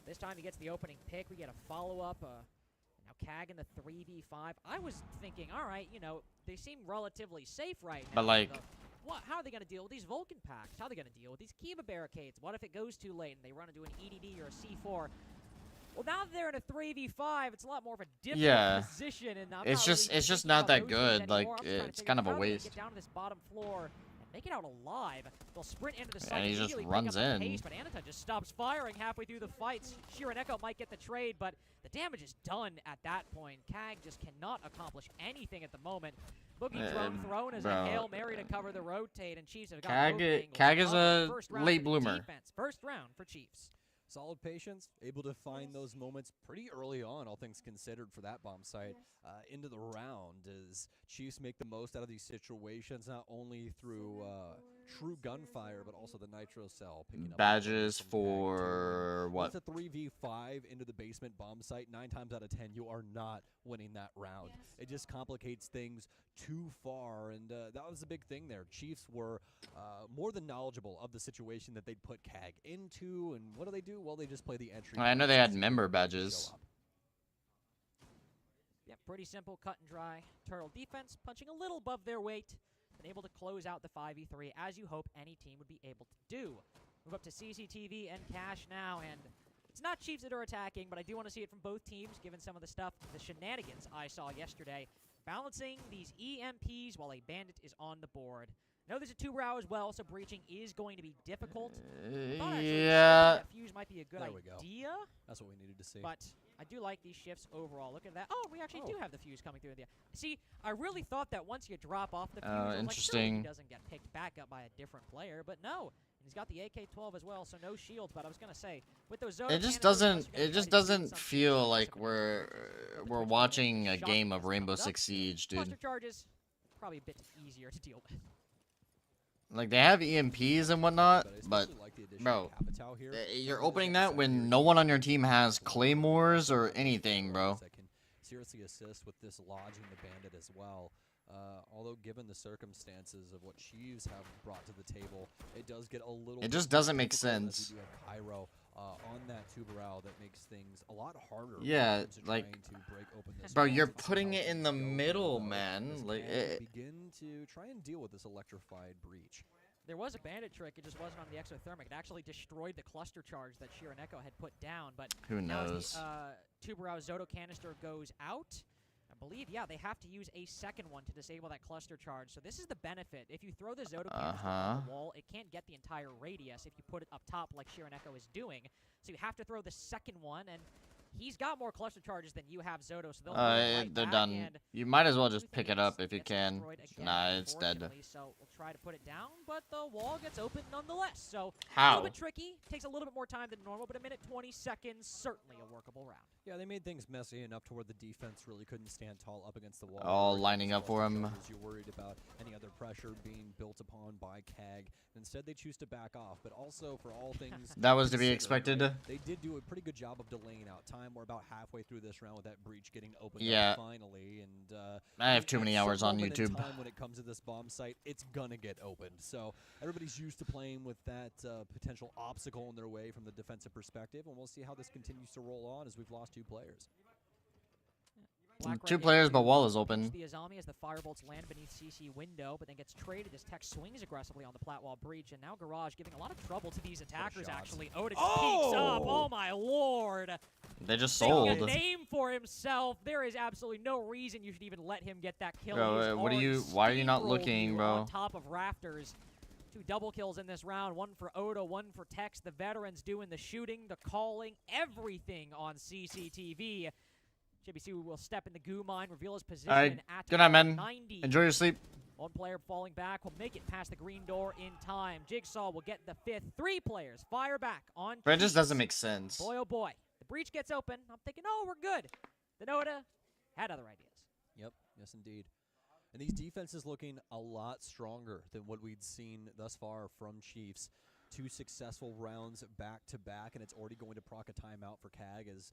This time he gets the opening pick. We get a follow-up. Now CAG in the 3v5. I was thinking, all right, you know, they seem relatively safe right now. But, like, how are they going to deal with these Vulcan packs? How are they going to deal with these Kiba barricades? What if it goes too late and they run into an EDD or a C4? Well, now that they're in a 3v5, it's a lot more of a different position, and it's just not that good. Like, it's kind of a waste. Get down to this bottom floor and make it out alive. They'll sprint into the site. And he just runs in. Pace, but Anata just stops firing halfway through the fights. Sheeran Echo might get the trade, but the damage is done at that point. CAG just cannot accomplish anything at the moment. Boogie drone thrown as a Hail Mary to cover the rotate, and Chiefs have got CAG is a late bloomer. First round for Chiefs. Solid patience, able to find those moments pretty early on, all things considered, for that bomb site into the round as Chiefs make the most out of these situations, not only through true gunfire, but also the nitro cell. Picking up badges for what? It's a 3v5 into the basement bomb site. 9 times out of 10, you are not winning that round. It just complicates things too far, and that was the big thing there. Chiefs were more than knowledgeable of the situation that they'd put CAG into, and what do? Well, they just play the entry. I know they had member badges. Yeah, pretty simple, cut and dry. Turtle defense punching a little above their weight, and able to close out the 5v3 as you hope any team would be able to do. Move up to CCTV and Cash now, and it's not Chiefs that are attacking, but I do want to see it from both teams, given some of the stuff, the shenanigans I saw yesterday. Balancing these EMPs while a bandit is on the board. I know there's a 2-brow as well, so breaching is going to be difficult. Yeah. Fuse might be a good idea. That's what we needed to see. But I do like these shifts overall. Look at that. Oh, we actually do have the fuse coming through in the. See, I really thought that once you drop off the fuse, interesting. Like, he doesn't get picked back up by a different player, but no. He's got the AK-12 as well, so no shields. But I was gonna say, with those it just doesn't feel like we're watching a game of Rainbow Six Siege, dude. Cluster charges, probably a bit easier to deal with. Like, they have EMPs and whatnot, but, bro, you're opening that when no one on your team has claymores or anything, bro. That can seriously assist with dislodging the bandit as well. Although, given the circumstances of what Chiefs have brought to the table, it does get a little. It just doesn't make sense. You have Cairo on that 2-brow that makes things a lot harder. Yeah, like, to break open this bro, you're putting it in the middle, man. Like, begin to try and deal with this electrified breach. There was a bandit trick, it just wasn't on the exothermic. It actually destroyed the cluster charge that Sheeran Echo had put down, but who knows? Tuberao Zoto canister goes out. I believe, yeah, they have to use a second one to disable that cluster charge. So this is the benefit. If you throw the Zoto canister on the wall, it can't get the entire radius if you put it up top like Sheeran Echo is doing. So you have to throw the second one, and he's got more cluster charges than you have, Zoto, so they're done. You might as well just pick it up if you can. Nah, it's dead. So we'll try to put it down, but the wall gets open nonetheless. So how? A little bit tricky. Takes a little bit more time than normal, but a minute 20 seconds, certainly a workable round. Yeah, they made things messy enough to where the defense really couldn't stand tall up against the wall. All lining up for him. You're worried about any other pressure being built upon by CAG. Instead, they choose to back off, but also for all things that was to be expected. They did do a pretty good job of delaying out time. We're about halfway through this round with that breach getting opened up finally, and I have too many hours on YouTube. When it comes to this bomb site, it's gonna get opened. So everybody's used to playing with that potential obstacle in their way from the defensive perspective, and we'll see how this continues to roll on as we've lost 2 players. Two players, but wall is open. The Azami as the firebolts land beneath CC window, but then gets traded as Tech swings aggressively on the plat wall breach, and now Garage giving a lot of trouble to these attackers. Actually, Oda just peeks up. Oh my lord! They just sold. Making a name for himself. There is absolutely no reason you should even let him get that kill. Bro, what are you? Why are you not looking, bro? On top of rafters. 2 double kills in this round. 1 for Oda, 1 for Tex. The veterans doing the shooting, the calling, everything on CCTV. JBC will step in the goo mine, reveal his position. All right, good night, man. 90. Enjoy your sleep. 1 player falling back will make it past the green door in time. Jigsaw will get the 5th. 3 players fire back on. But it just doesn't make sense. Boy, oh boy. The breach gets open. I'm thinking, oh, we're good. Then Oda had other ideas. Yep, yes indeed. And these defenses looking a lot stronger than what we'd seen thus far from Chiefs. 2 successful rounds back to back, and it's already going to proc a timeout for CAG. As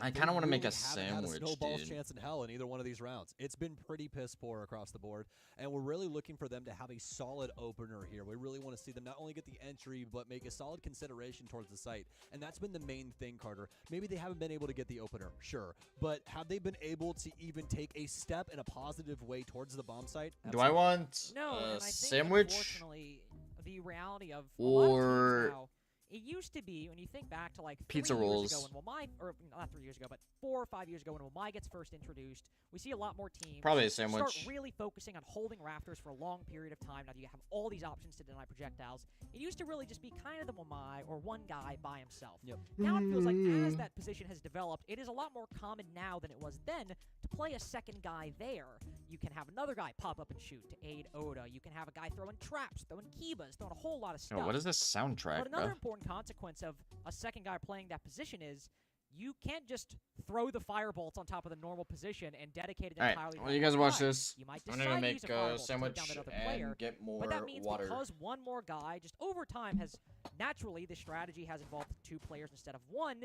I kind of want to make a haven't had a sandwich, snowball's dude. chance in hell in either one of these rounds. It's been pretty piss poor across the board, and we're really looking for them to have a solid opener here. We really want to see them not only get the entry, but make a solid consideration towards the site, and that's been the main thing, Carter. Maybe they haven't been able to get the opener, sure, but have they been able to even take a step in a positive way towards the bomb site? Do I want No, and I a think, sandwich? unfortunately, the reality of a lot of Or teams now, it used to be, when you think back to like 3 pizza years rolls? ago when Wamai, or not 3 years ago, but 4 or 5 years ago when Wamai gets first introduced, we see a lot more teams Probably a start sandwich. really focusing on holding rafters for a long period of time. Now you have all these options to deny projectiles. It used to really just be kind of the Wamai or one guy by himself. Yep. Now it feels like as that position has developed, it is a lot more common now than it was then to play a second guy there. You can have another guy pop up and shoot to aid Oda. You can have a guy throwing traps, throwing kivas, throwing a whole lot of stuff. Yo, what is this soundtrack, But another bro? important consequence of a second guy playing that position is you can't just throw the firebolts on top of the normal position and dedicate it All right, entirely to well, that you guys one watch guy. this. You might I'm decide gonna to use make a a fireball to take sandwich down that other player, and get more but that means water. because one more guy, just over time, has naturally the strategy has involved 2 players instead of 1.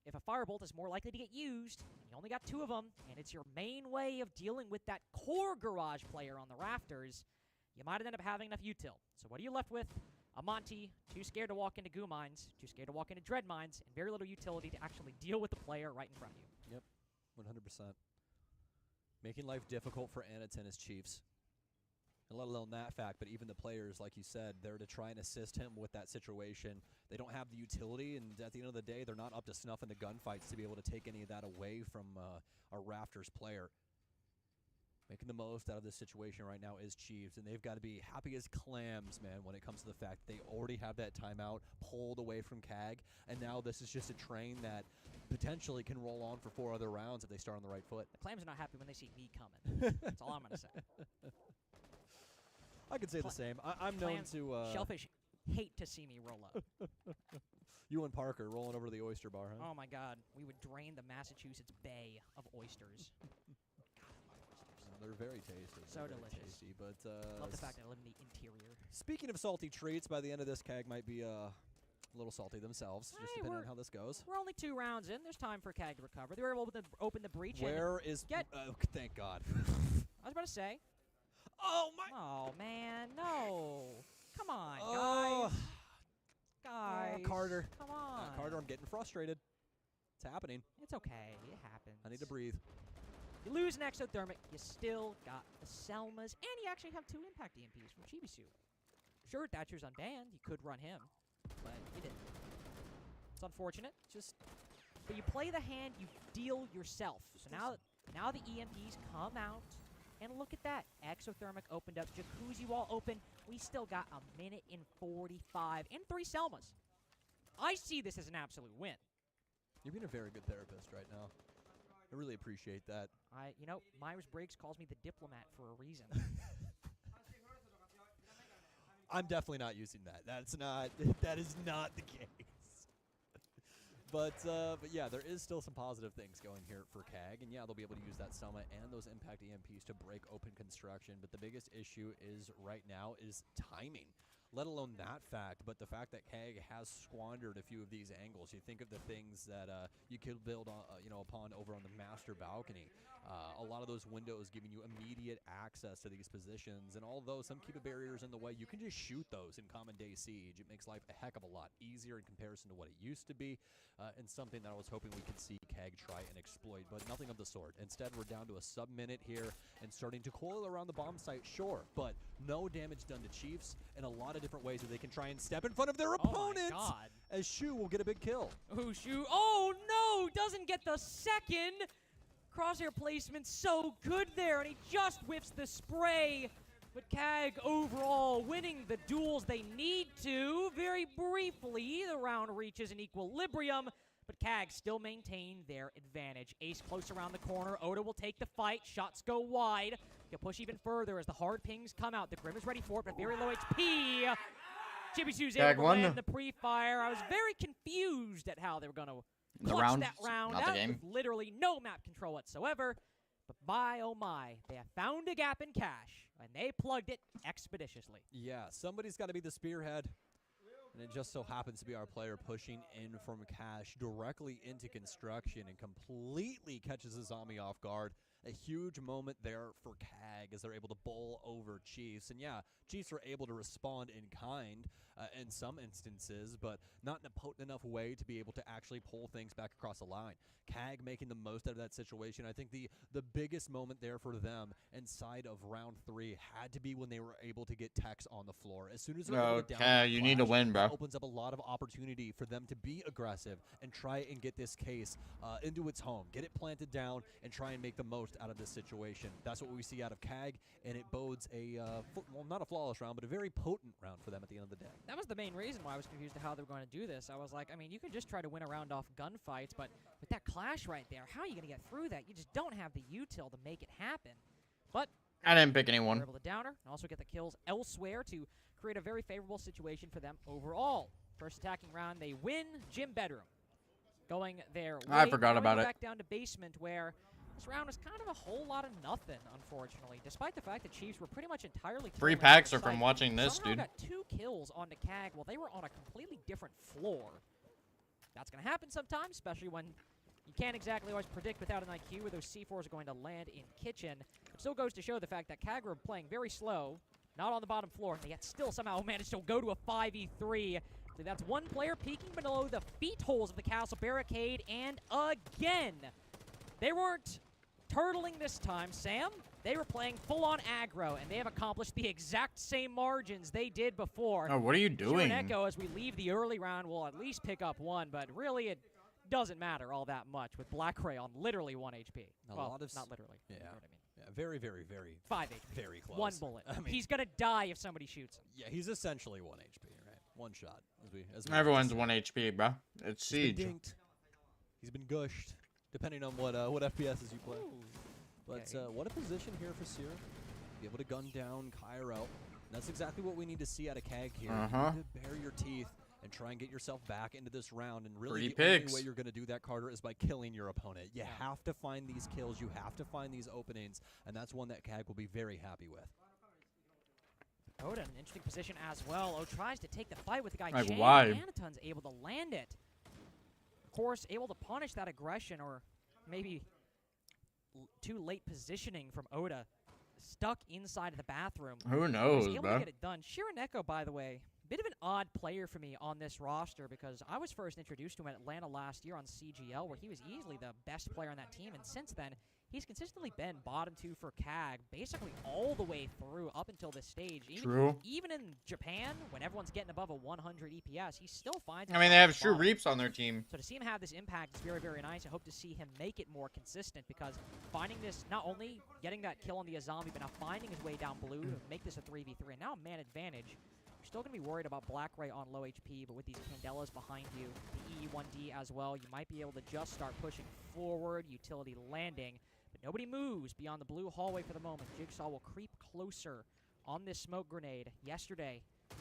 If a firebolt is more likely to get used, and you only got 2 of them, and it's your main way of dealing with that core garage player on the rafters, you might end up having enough util. So what are you left with? A Monty, too scared to walk into goo mines, too scared to walk into dread mines, and very little utility to actually deal with the player right in front of you. Yep, 100%. Making life difficult for Anatennis Chiefs. And let alone that fact, but even the players, like you said, they're to try and assist him with that situation. They don't have the utility, and at the end of the day, they're not up to snuff in the gunfights to be able to take any of that away from a Raptors player. Making the most out of this situation right now is Chiefs, and they've got to be happy as clams, man, when it comes to the fact that they already have that timeout pulled away from CAG, and now this is just a train that potentially can roll on for 4 other rounds if they start on the right foot. The Clams are not happy when they see me coming. That's all I'm going to say. I could say the same. I'm known Clams, to... Shellfish hate to see me roll up. You and Parker rolling over to the oyster bar, huh? Oh my god, we would drain the Massachusetts Bay of oysters. They're very tasty. So They're very delicious. tasty, but Love the fact that I live in the interior. speaking of salty treats, by the end of this, CAG might be a little salty themselves, just Hey, depending on we're- how this goes. We're only 2 rounds in. There's time for CAG to recover. They were able to open the breach. and Where is... Get- thank God. I was about to say. Oh, my... Oh man, no! Come on, Oh. guys. Carter. Come on. Carter, I'm getting frustrated. It's happening. It's okay. It happens. I need to breathe. You lose an exothermic, you still got the Selmas, and you actually have 2 impact EMPs from Chibisu. Sure, Thatcher's unbanned. You could run him, but you didn't. It's unfortunate. But you play the hand you deal yourself. So now the EMPs come out, and look at that. Exothermic opened up. Jacuzzi wall open. We still got 1:45 and 3 Selmas. I see this as an absolute win. You're being a very good therapist right now. I really appreciate that. Myers Briggs calls me the diplomat for a reason. I'm definitely not using that. That is not the case. But yeah, there is still some positive things going here for CAG, and yeah, they'll be able to use that Selma and those impact EMPs to break open construction. But the biggest issue is right now is timing. Let alone that fact, but the fact that CAG has squandered a few of these angles. You think of the things that you could build upon over on the master balcony. A lot of those windows giving you immediate access to these positions, and although some keep barriers in the way, you can just shoot those in Common Day Siege. It makes life a heck of a lot easier in comparison to what it used to be, and something that I was hoping we could see CAG try and exploit, but nothing of the sort. Instead, we're down to a sub-minute here and starting to coil around the bomb site, sure, but no damage done to Chiefs, and a lot of different ways that they can try and step in front of their opponents, Oh my god. as Shu will get a big kill. Ooh, Shu. Oh no! Doesn't get the second! Crosshair placement so good there, and he just whiffs the spray. But CAG overall winning the duels they need to. Very briefly, the round reaches an equilibrium, but CAG still maintain their advantage. Ace close around the corner. Oda will take the fight. Shots go wide. He'll push even further as the hard pings come out. The Grim is ready for it, but very low HP. Chibisu's able to land the pre-fire. I was very confused at how they were going to clutch that round not the out game. with literally no map control whatsoever. But my, oh my, they have found a gap in cash, and they plugged it expeditiously. Yeah, somebody's got to be the spearhead. And it just so happens to be our player pushing in from cash directly into construction and completely catches the zombie off guard. A huge moment there for CAG as they're able to bowl over Chiefs. And yeah, Chiefs were able to respond in kind in some instances, but not in a potent enough way to be able to actually pull things back across the line. CAG making the most out of that situation. I think the biggest moment there for them inside of round 3 had to be when they were able to get Tex on the floor. As soon as they're able to down that you need to flash, win, bro. that opens up a lot of opportunity for them to be aggressive and try and get this case into its home. Get it planted down and try and make the most out of this situation. That's what we see out of CAG, and it bodes a, well, not a flawless round, but a very potent round for them at the end of the day. That was the main reason why I was confused to how they were going to do this. I was like, I mean, you can just try to win a round off gunfights, but with that clash right there, how are you going to get through that? You just don't have the util to make it happen. But I didn't pick they anyone. were able to downer and also get the kills elsewhere to create a very favorable situation for them overall. First attacking round, they win Gym Bedroom. Going their way. I forgot Now we about go it. back down to Basement, where this round was kind of a whole lot of nothing, unfortunately. Despite the fact that Chiefs were pretty much entirely Free killing packs on are the from site, watching this, somehow dude. got 2 kills onto CAG while they were on a completely different floor. That's going to happen sometimes, especially when you can't exactly always predict without an IQ where those C4s are going to land in Kitchen. It still goes to show the fact that CAG were playing very slow, not on the bottom floor, and yet still somehow managed to go to a 5v3. So that's one player peeking below the feet holes of the castle barricade, and again, they weren't turtling this time, Sam. They were playing full-on aggro, and they have accomplished the exact same margins they did before. Oh, what are you doing? Echo, as we leave the early round, will at least pick up 1, but really it doesn't matter all that much with Black Ray on literally 1 HP. Well, not literally. Yeah. You know what I mean. Yeah, very, very, very, 5 HP. very close. 1 bullet. I mean, He's gonna die if somebody shoots him. yeah, he's essentially 1 HP, right? 1 shot. As we Everyone's 1 HP, bro. It's He's Siege. been dinked. He's been gushed, depending on what FPSs you play. Ooh. But Okay. what a position here for Sierra. Be able to gun down Cairo. And that's exactly what we need to see out of CAG here. Uh-huh. You need to bare your teeth and try and get yourself back into this round. And really, Free the picks. only way you're going to do that, Carter, is by killing your opponent. You have to find these kills. You have to find these openings. And that's one that CAG will be very happy with. Oda in an interesting position as well. Tries to take the fight with the guy Like, Chang. why? Anaton's able to land it. Of course, able to punish that aggression, or maybe too late positioning from Oda. Stuck inside of the bathroom. Who Was knows, able to bro? get it done. Shiraneko, by the way, bit of an odd player for me on this roster because I was first introduced to him at Atlanta last year on CGL, where he was easily the best player on that team, and since then, he's consistently been bottom 2 for CAG, basically all the way through up until this stage. Even in Japan, when everyone's getting above a 100 EPS, he still finds. I mean, they have True Reaps on their team. So to see him have this impact is very, very nice. I hope to see him make it more consistent because finding this, not only getting that kill on the Azami, but now finding his way down blue to make this a 3v3, and now a man advantage. You're still going to be worried about Black Ray on low HP, but with these Candelas behind you, the E1D as well, you might be able to just start pushing forward, utility landing. But nobody moves beyond the blue hallway for the moment. Jigsaw will creep closer on this smoke grenade. Yesterday,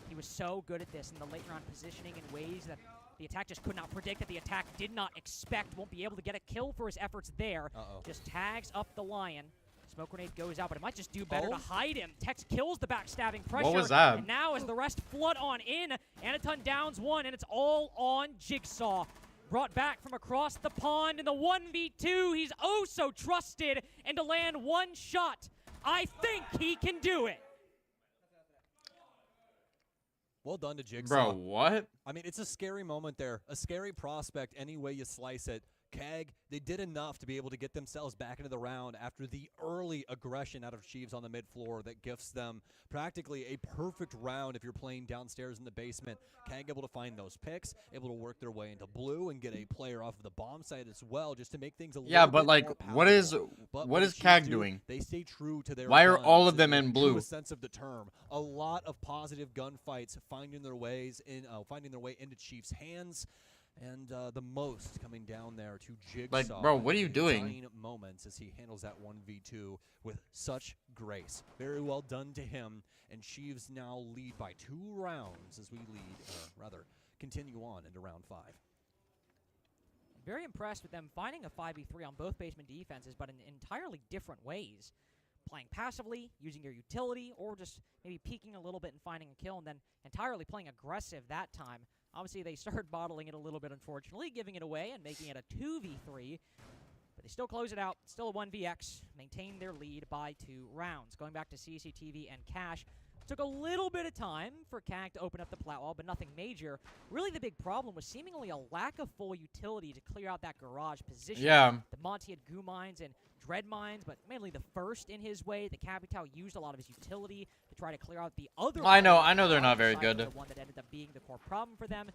he was so good at this in the late round positioning in ways that the attack just could not predict, that the attack did not expect, won't be able to get a kill for his efforts there. Just tags up the Lion. Smoke grenade goes out, but it might just do better to hide him. Tex kills the backstabbing pressure. What was that? And now as the rest flood on in, Anaton downs 1, and it's all on Jigsaw. Brought back from across the pond in the 1v2. He's oh so trusted, and to land 1 shot. I think he can do it. Well done to Jigsaw. Bro, what? I mean, it's a scary moment there. A scary prospect any way you slice it. CAG, they did enough to be able to get themselves back into the round after the early aggression out of Chiefs on the mid floor that gifts them practically a perfect round if you're playing downstairs in the basement. CAG able to find those picks, able to work their way into blue and get a player off of the bomb site as well, just to make things a little But bit like, more what is palatable. CAG Chiefs doing? They stay true to their Why are guns all of them in in the blue? truest sense of the term. A lot of positive gunfights finding their way into Chiefs' hands. And the most coming down there to Jigsaw. Like, bro, what are you doing? Dying moments as he handles that 1v2 with such grace. Very well done to him. And Chiefs now lead by 2 rounds as we continue on into round 5. Very impressed with them finding a 5v3 on both basement defenses, but in entirely different ways. playing passively, using your utility, or just maybe peeking a little bit and finding a kill, and then entirely playing aggressive that time. Obviously, they started bottling it a little bit, unfortunately, giving it away and making it a 2v3. But they still close it out. Still a 1vx. Maintain their lead by 2 rounds. Going back to CCTV and Cash. Took a little bit of time for CAG to open up the plat wall, but nothing major. Really, the big problem was seemingly a lack of full utility to clear out that garage position. Yeah. The Monty had goo mines and dread mines, but mainly the first in his way. The Capitao used a lot of his utility to try to clear out the other. I know they're not very good. The one that ended up being the core problem for them.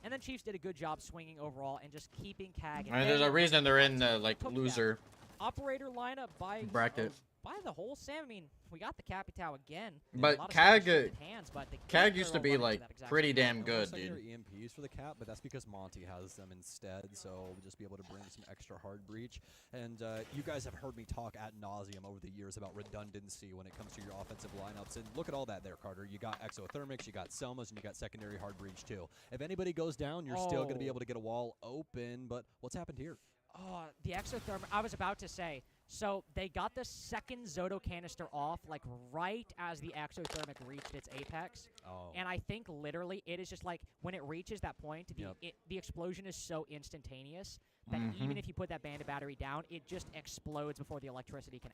And then Chiefs did a good job swinging overall and just keeping CAG. I mean, there's a reason they're in the like loser operator lineup by bracket. By the whole Sam. I mean, we got the Capitao again. But CAG used to be like pretty damn good, dude. EMPs for the Cap, but that's because Monty has them instead, so we'll just be able to bring some extra hard breach. And you guys have heard me talk ad nauseum over the years about redundancy when it comes to your offensive lineups. And look at all that there, Carter. You got exothermics, you got Selmas, and you got secondary hard breach too. If anybody goes down, you're still going to be able to get a wall open. But what's happened here? Oh, the exothermic. I was about to say. So they got the second Zoto canister off, like right as the exothermic reached its apex. Oh. And I think literally it is just like when it reaches that point, the explosion is so instantaneous that even if you put that bandit battery down, it just explodes before the electricity can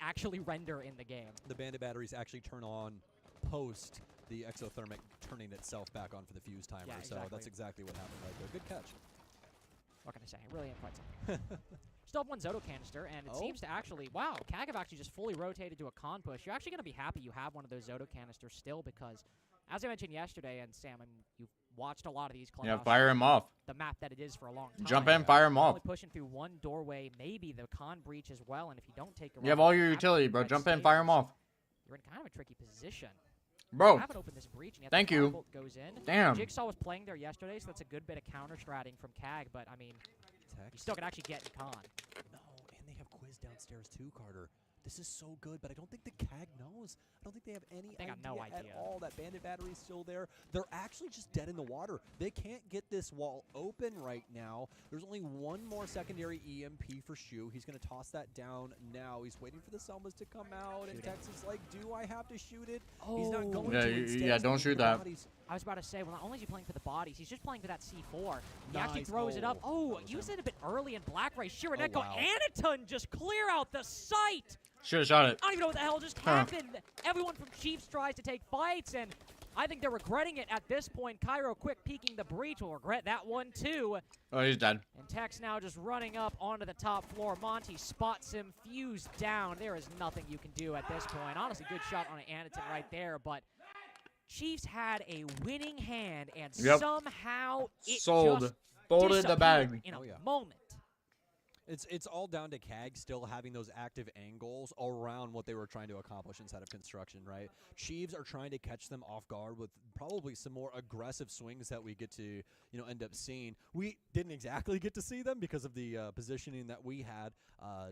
actually render in the game. The bandit batteries actually turn on post the exothermic turning itself back on for the fuse timer. Yeah, exactly. So that's exactly what happened right there. Good catch. What can I say? Really impressive. Still have one Zoto canister, and it seems to actually... Wow, CAG have actually just fully rotated to a con push. You're actually going to be happy you have one of those Zoto canisters still, because, as I mentioned yesterday, and Sam, I mean, you've watched a lot of these clubs. Yeah, fire him off. The map that it is for a long time. Jump in, fire him off. Only pushing through one doorway, maybe the con breach as well, and if you don't take a You have all your utility, bro. Jump in, fire him off. You're in kind of a tricky position. Bro, haven't opened this breach, and yet thank the you. firebolt goes in. Damn. Jigsaw was playing there yesterday, so that's a good bit of counter-stratting from CAG, but, I mean, you still can actually get in con. No, and they have quiz downstairs too, Carter. This is so good, but I don't think the CAG knows. I don't think they have any idea at all that bandit battery is still there. They're actually just dead in the water. They can't get this wall open right now. There's only one more secondary EMP for Shu. He's going to toss that down now. He's waiting for the Selmas to come out, and Texas like, do I have to shoot it? He's not going to. Yeah, don't shoot that. I was about to say, well, not only is he playing for the bodies, he's just playing for that C4. He actually throws it up. Oh, used it a bit early, and Black Ray, Shiraneko, Anaton just clear out the site! Should have shot it. I don't even know what the hell just happened. Everyone from Chiefs tries to take fights, and I think they're regretting it at this point. Cairo quick peeking the breach will regret that one too. Oh, he's dead. And Tex now just running up onto the top floor. Monty spots him, fused down. There is nothing you can do at this point. Honestly, good shot on Anaton right there, but Chiefs had a winning hand, and somehow it just folded the bag in a moment. It's all down to CAG still having those active angles around what they were trying to accomplish inside of construction, right? Chiefs are trying to catch them off guard with probably some more aggressive swings that we get to, end up seeing. We didn't exactly get to see them because of the positioning that we had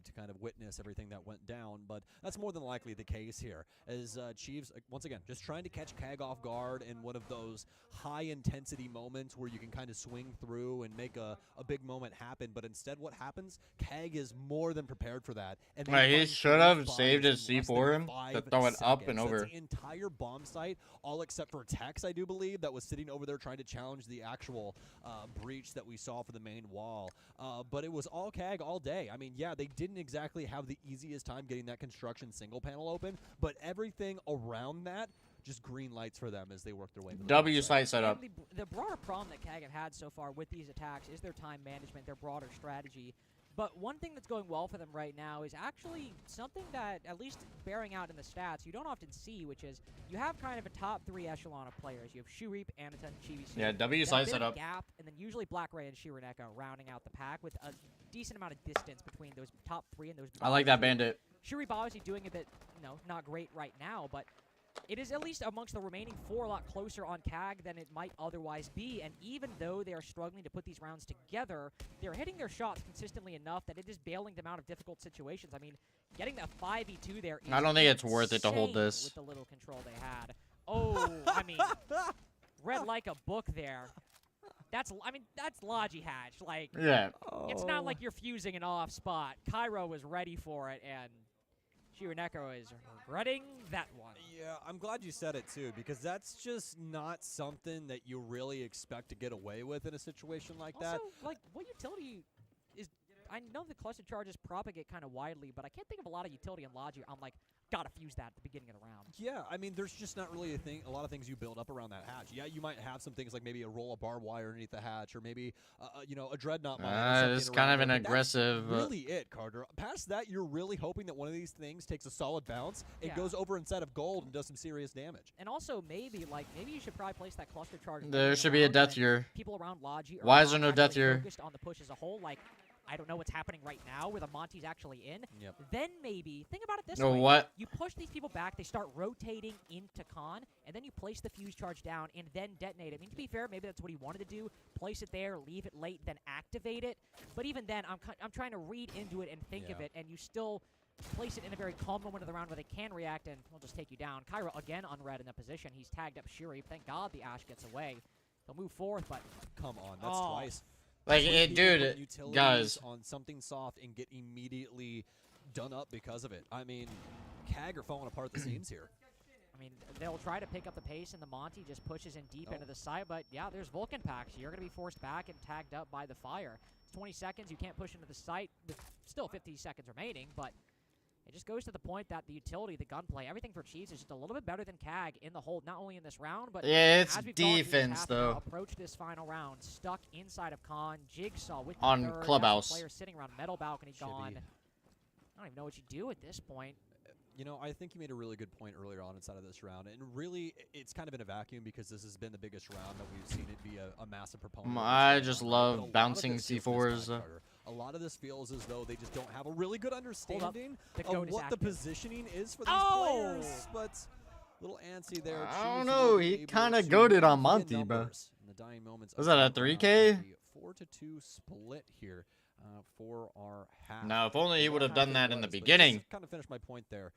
to kind of witness everything that went down, but that's more than likely the case here. As Chiefs, once again, just trying to catch CAG off guard in one of those high-intensity moments where you can kind of swing through and make a big moment happen, but instead what happens? CAG is more than prepared for that. And he should have saved his C4 him to throw it up and over. That's the entire bomb site, all except for Tex, I do believe, that was sitting over there trying to challenge the actual breach that we saw for the main wall. But it was all CAG all day. I mean, yeah, they didn't exactly have the easiest time getting that construction single panel open, but everything around that, just green lights for them as they work their way. W site setup. The broader problem that CAG have had so far with these attacks is their time management, their broader strategy. But one thing that's going well for them right now is actually something that, at least bearing out in the stats, you don't often see, which is you have kind of a top 3 echelon of players. You have Shureep, Anaton, Chibi. Yeah, W side setup. Gap, and then usually Black Ray and Shiraneka rounding out the pack with a decent amount of distance between those top 3 and those. I like that bandit. Shureep obviously doing a bit, not great right now, but it is at least amongst the remaining 4 a lot closer on CAG than it might otherwise be, and even though they are struggling to put these rounds together, they're hitting their shots consistently enough that it is bailing them out of difficult situations. I mean, getting that 5v2 there is I don't think it's worth it to hold insane this. with the little control they had. Oh, I mean, read like a book there. That's Logi Hatch. Like, yeah. It's not like you're fusing an off spot. Cairo was ready for it, and Shiraneko is regretting that one. Yeah, I'm glad you said it too, because that's just not something that you really expect to get away with in a situation like that. Also, like, what utility is... I know the cluster charges propagate kind of widely, but I can't think of a lot of utility and logic. I'm like, gotta fuse that at the beginning of the round. Yeah, I mean, there's just not really a lot of things you build up around that hatch. Yeah, you might have some things like maybe a roll of barbed wire underneath the hatch, or maybe, you know, a dreadnought mine. It's kind of an aggressive. That's really it, Carter. Past that, you're really hoping that one of these things takes a solid bounce, it goes over inside of gold and does some serious damage. And also, maybe you should probably place that cluster charge. There should be a death here. People around Logi are Why is there no death here? focused on the push as a whole. Like, I don't know what's happening right now where the Monty's actually in. Yep. Then maybe, think about it this No, way. what? You push these people back, they start rotating into Khan, and then you place the fuse charge down and then detonate it. I mean, to be fair, maybe that's what he wanted to do. Place it there, leave it late, then activate it. But even then, I'm trying to read into it and think of it, and you still place it in a very calm moment of the round where they can react and will just take you down. Kyra, again, unread in the position. He's tagged up Shuri. Thank God the Ash gets away. He'll move forth, but... Come on, that's twice. Like, Dude, dude, guys. On something soft and get immediately done up because of it. I mean, CAG are falling apart at the seams here. I mean, they'll try to pick up the pace, and the Monty just pushes in deep into the site. But, yeah, there's Vulcan packs. You're going to be forced back and tagged up by the fire. It's 20 seconds. You can't push into the site with still 50 seconds remaining, but it just goes to the point that the utility, the gunplay, everything for Chiefs is just a little bit better than CAG in the hold, not only in this round, but yeah, it's as we've gone through this defense half, though. Approach this final round, stuck inside of Khan, Jigsaw with the On third, Clubhouse. player sitting around metal balcony Chibi. gone. I don't even know what you do at this point. You know, I think you made a really good point earlier on inside of this round. And really, it's kind of in a vacuum because this has been the biggest round that we've seen it be a massive proponent. I just love bouncing C4s. A lot of this feels as though they just don't have a really good understanding The of goat is what the active. positioning is for these players. But little antsy there. I don't Chiefs know, will he be able kinda to goated on be Monty, in bro. numbers in the dying moments Was of that a the round. 3K? 4-2 split here for our half. Now, if only he What would have done half it that in the was, but beginning. just to kind of finish my point there.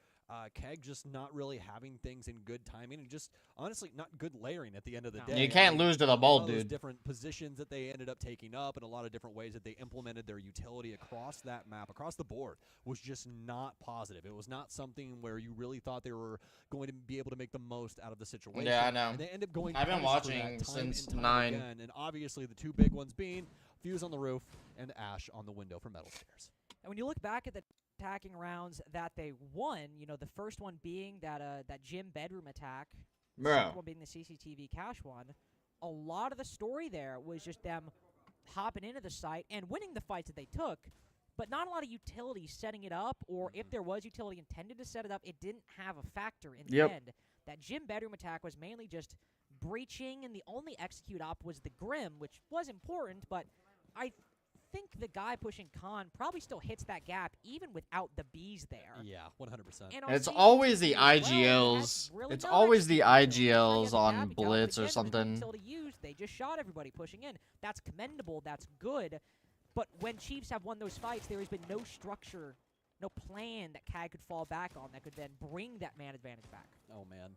CAG just not really having things in good timing and just honestly not good layering at the end of the No. day. You can't lose to the ball, a lot of those dude. different positions that they ended up taking up and a lot of different ways that they implemented their utility across that map, across the board, was just not positive. It was not something where you really thought they were going to be able to make the most out of the situation. Yeah, I know. And they end up going I've been punished for that watching time since and time 9. again. And obviously the two big ones being Fuse on the roof and Ash on the window for metal stairs. And when you look back at the attacking rounds that they won, you know, the first one being that gym bedroom attack, the Bro. second one being the CCTV cache one, a lot of the story there was just them hopping into the site and winning the fights that they took, but not a lot of utility setting it up, or if there was utility intended to set it up, it didn't have a factor in the end. That gym bedroom attack was mainly just breaching, and the only execute op was the Grim, which was important, but I think the guy pushing Khan probably still hits that gap even without the bees there. Yeah, 100%. And on It's CCTV always the as well, they IGLs. had really It's no always the execution. IGLs They on had the gap, he got Blitz it or again, something. and until they used, they just shot everybody pushing in. That's commendable. That's good. But when Chiefs have won those fights, there has been no structure, no plan that CAG could fall back on that could then bring that man advantage back. Oh, man.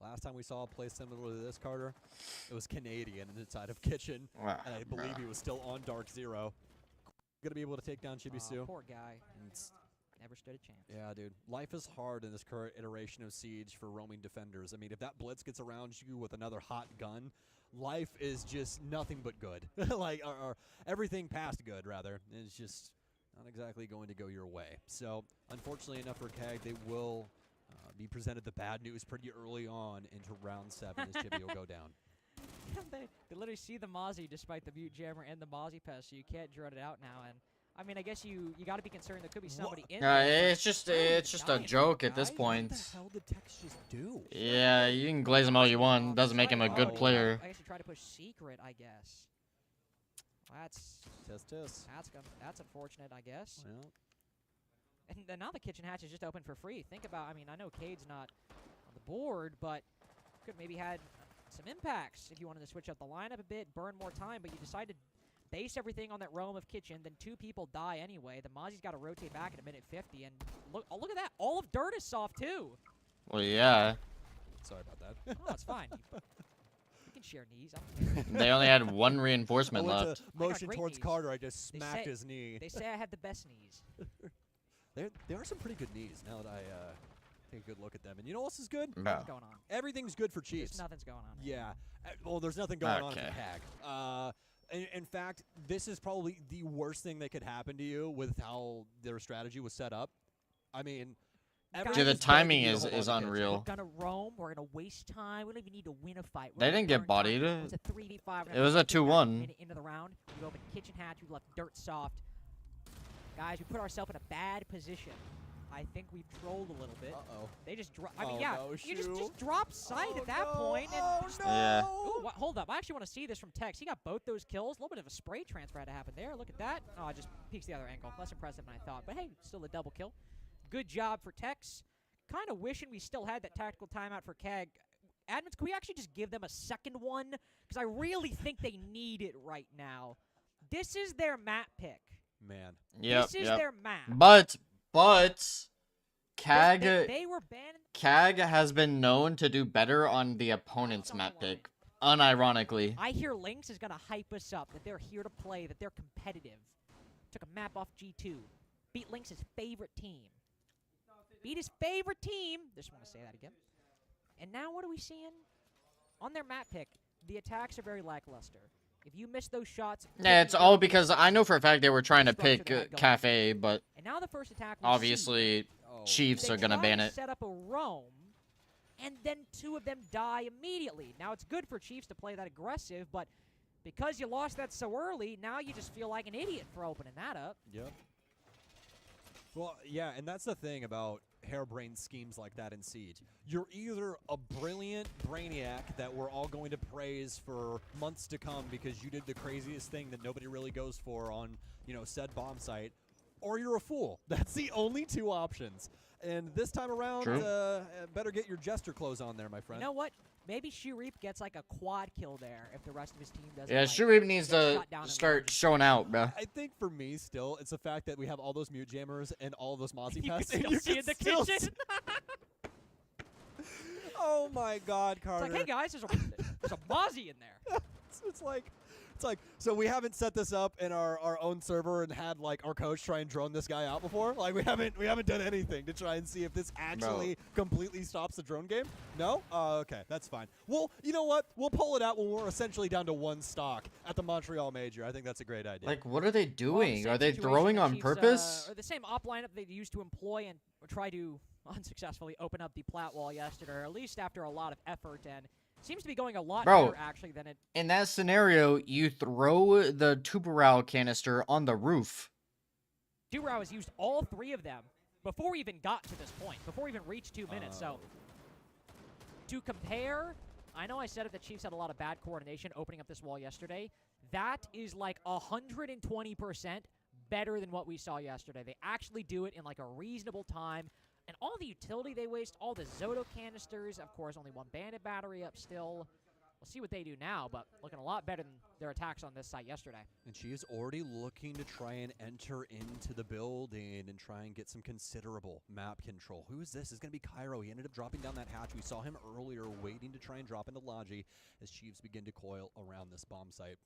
Last time we saw a play similar to this, Carter, it was Canadian inside of Kitchen, and I believe he was still on Dark Zero. Gonna be able to take down Chibisu. Poor guy. It's, Never stood a chance. yeah, dude. Life is hard in this current iteration of Siege for roaming defenders. I mean, if that Blitz gets around you with another hot gun, life is just nothing but good. Like, or everything past good, rather. It's just not exactly going to go your way. So, unfortunately enough for CAG, they will be presented the bad news pretty early on into round 7 as Chibi will go down. they literally see the Mozzie despite the Mute Jammer and the Mozzie Pest, so you can't dread it out now. And I mean, I guess you got to be concerned there could be somebody in there. but It's just how are you a dying, joke at this guys? point. What the hell did Tex just do? Yeah, you can glaze him all you want. Doesn't make him a good Oh, player. I guess you try to push secret, I guess. That's that's unfortunate, I guess. Well, And then now the kitchen hatch is just open for free. Think about, I mean, I know Cade's not on the board, but could maybe had some impacts if you wanted to switch up the lineup a bit, burn more time, but you decided to base everything on that realm of kitchen, then 2 people die anyway. The Mozzie's got to rotate back at a minute 50, and look at that. All of Dirt is soft, too. Well, yeah. sorry about that. Oh, it's fine. You can share knees. They only had 1 I reinforcement went left. to motion great towards knees. Carter. I just They smacked say- his knee. They say I had the best knees. They are some pretty good knees now that I take a good look at them. And you know what else is good? Bro. What's going on? Everything's good for Chiefs. There's nothing's going on. Yeah. Well, there's nothing going on for Okay. CAG. In fact, this is probably the worst thing that could happen to you with how their strategy was set up. I mean, Dude, the everyone's timing begging you to is hold on to the unreal. We're gonna roam. We're gonna waste time. We don't even need to win a fight. They didn't get bodied. It was a 3v5. It was a 2-1. Minute into the round, we opened kitchen hatch. We left dirt soft. Guys, we put ourselves in a bad position. I think we've trolled a little bit. Uh-oh. They just drop. I mean, Oh, yeah, no, you Shoo. just drop sight at that no. point. And Oh, no. Yeah. Ooh, hold up. I actually want to see this from Tex. He got both those kills. A little bit of a spray transfer had to happen there. Look at that. Oh, it just peeks the other angle. Less impressive than I thought. But hey, still a double kill. Good job for Tex. Kind of wishing we still had that tactical timeout for CAG. Admins, can we actually just give them a second one? Because I really think they need it right now. This is their map pick. Man. Yep, This is yep. their map. But CAG They were banned. CAG has been known to do better on the opponent's map pick, unironically. I hear Lynx is going to hype us up, that they're here to play, that they're competitive. Took a map off G2. Beat Lynx's favorite team. Beat his favorite team. Just want to say that again. And now what are we seeing? On their map pick, the attacks are very lackluster. If you miss those shots... Yeah, it's all because I know for a fact they were trying to Structure pick that going. Cafe, but And now the first attack we obviously Oh. Chiefs they are gonna try ban to it. set up a roam, and then two of them die immediately. Now, it's good for Chiefs to play that aggressive, but because you lost that so early, now you just feel like an idiot for opening that up. Yep. Well, yeah, and that's the thing about harebrained schemes like that in Siege. You're either a brilliant brainiac that we're all going to praise for months to come because you did the craziest thing that nobody really goes for on, said bomb site, or you're a fool. That's the only two options. And this time around, True. better get your jester clothes on there, my friend. You know what? Maybe Shurip gets like a quad kill there if the rest of his team doesn't. Yeah, like, Shurip needs get to shut down and start run. showing out, bro. I think for me, still, it's the fact that we have all those mute jammers and all those Mozzie You can pests. and still you see can in the still kitchen. Oh my God, It's Carter! like, hey guys, there's a Mozzie in there. it's like, so we haven't set this up in our own server and had like our coach try and drone this guy out before. Like we haven't done anything to try and see if this actually completely stops the drone game. No? Okay, that's fine. Well, you know what? We'll pull it out when we're essentially down to one stock at the Montreal Major. I think that's a great idea. Like, what are they Well, doing? same Are they situation throwing that on Chiefs, purpose? Or the same op lineup they used to employ and try to unsuccessfully open up the plat wall yesterday, or at least after a lot of effort, and seems to be going a lot Bro. better actually than it. In that scenario, you throw the Tuberau canister on the roof. Durao has used all three of them before we even got to this point, before we even reached 2 minutes. So to compare, I know I said it, the Chiefs had a lot of bad coordination opening up this wall yesterday. That is like 120% better than what we saw yesterday. They actually do it in like a reasonable time. And all the utility they waste, all the Zoto canisters, of course, only one bandit battery up still. We'll see what they do now, but looking a lot better than their attacks on this site yesterday. And she is already looking to try and enter into the building and try and get some considerable map control. Who is this? It's going to be Cairo. He ended up dropping down that hatch. We saw him earlier waiting to try and drop into Logi as Chiefs begin to coil around this bomb site.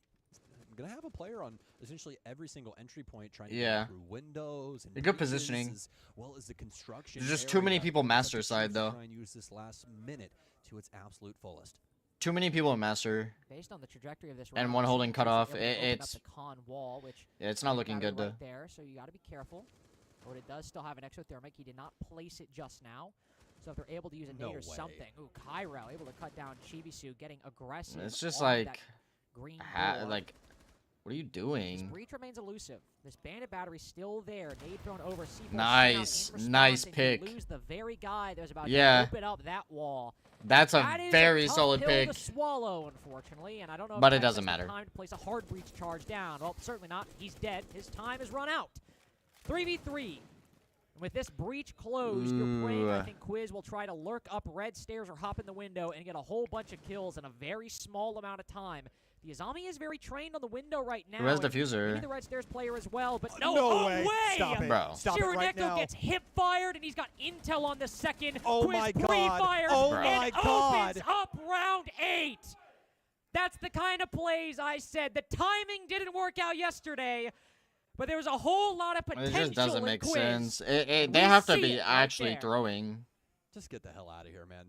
I'm going to have a player on essentially every single entry point trying to get through windows and Good breaches positioning. as well as the construction. There's just too many area. people But the master Chiefs side, though. Try and use this last minute to its absolute fullest. Too many people in Master. Based on the trajectory of this And round, one holding Chiefs cut are off. able to open up It's the con wall, which it's not looking battery good. right there, so you got to be careful. But it does still have an exothermic. He did not place it just now. So if they're able to use a No nade or way. something. Ooh, Cairo able to cut down Chibisu, getting aggressive. It's just on like, that green door. what are you This doing? breach remains elusive. This bandit battery still there. Nade thrown over. C4 Nice, sent out in nice response, and you pick. lose the very guy that was about Yeah. to open up that wall. That's a That is very tough solid pill pick. to swallow, unfortunately, and I don't know. But if it Tex doesn't has the matter. Time to place a hard breach charge down. Well, certainly not. He's dead. His time has run out. 3v3. And with this breach closed, you're praying. I Ooh. think Quiz will try to lurk up red stairs or hop in the window and get a whole bunch of kills in a very small amount of time. The Azami is very trained on the window right now. Who has and diffuser? Maybe the red stairs player as well, but no, No way! Stop it. Bro. Stop it right Sireneko now. gets hip fired, and he's got intel on the second. Oh Quiz my God. pre-fires Oh Bro. and my God. opens up round 8. That's the kind of plays I said. The timing didn't work out yesterday, But there was a whole lot of It potential. just doesn't in make Quiz. sense. They We have to see be it right actually there. throwing. Just get the hell out of here, man.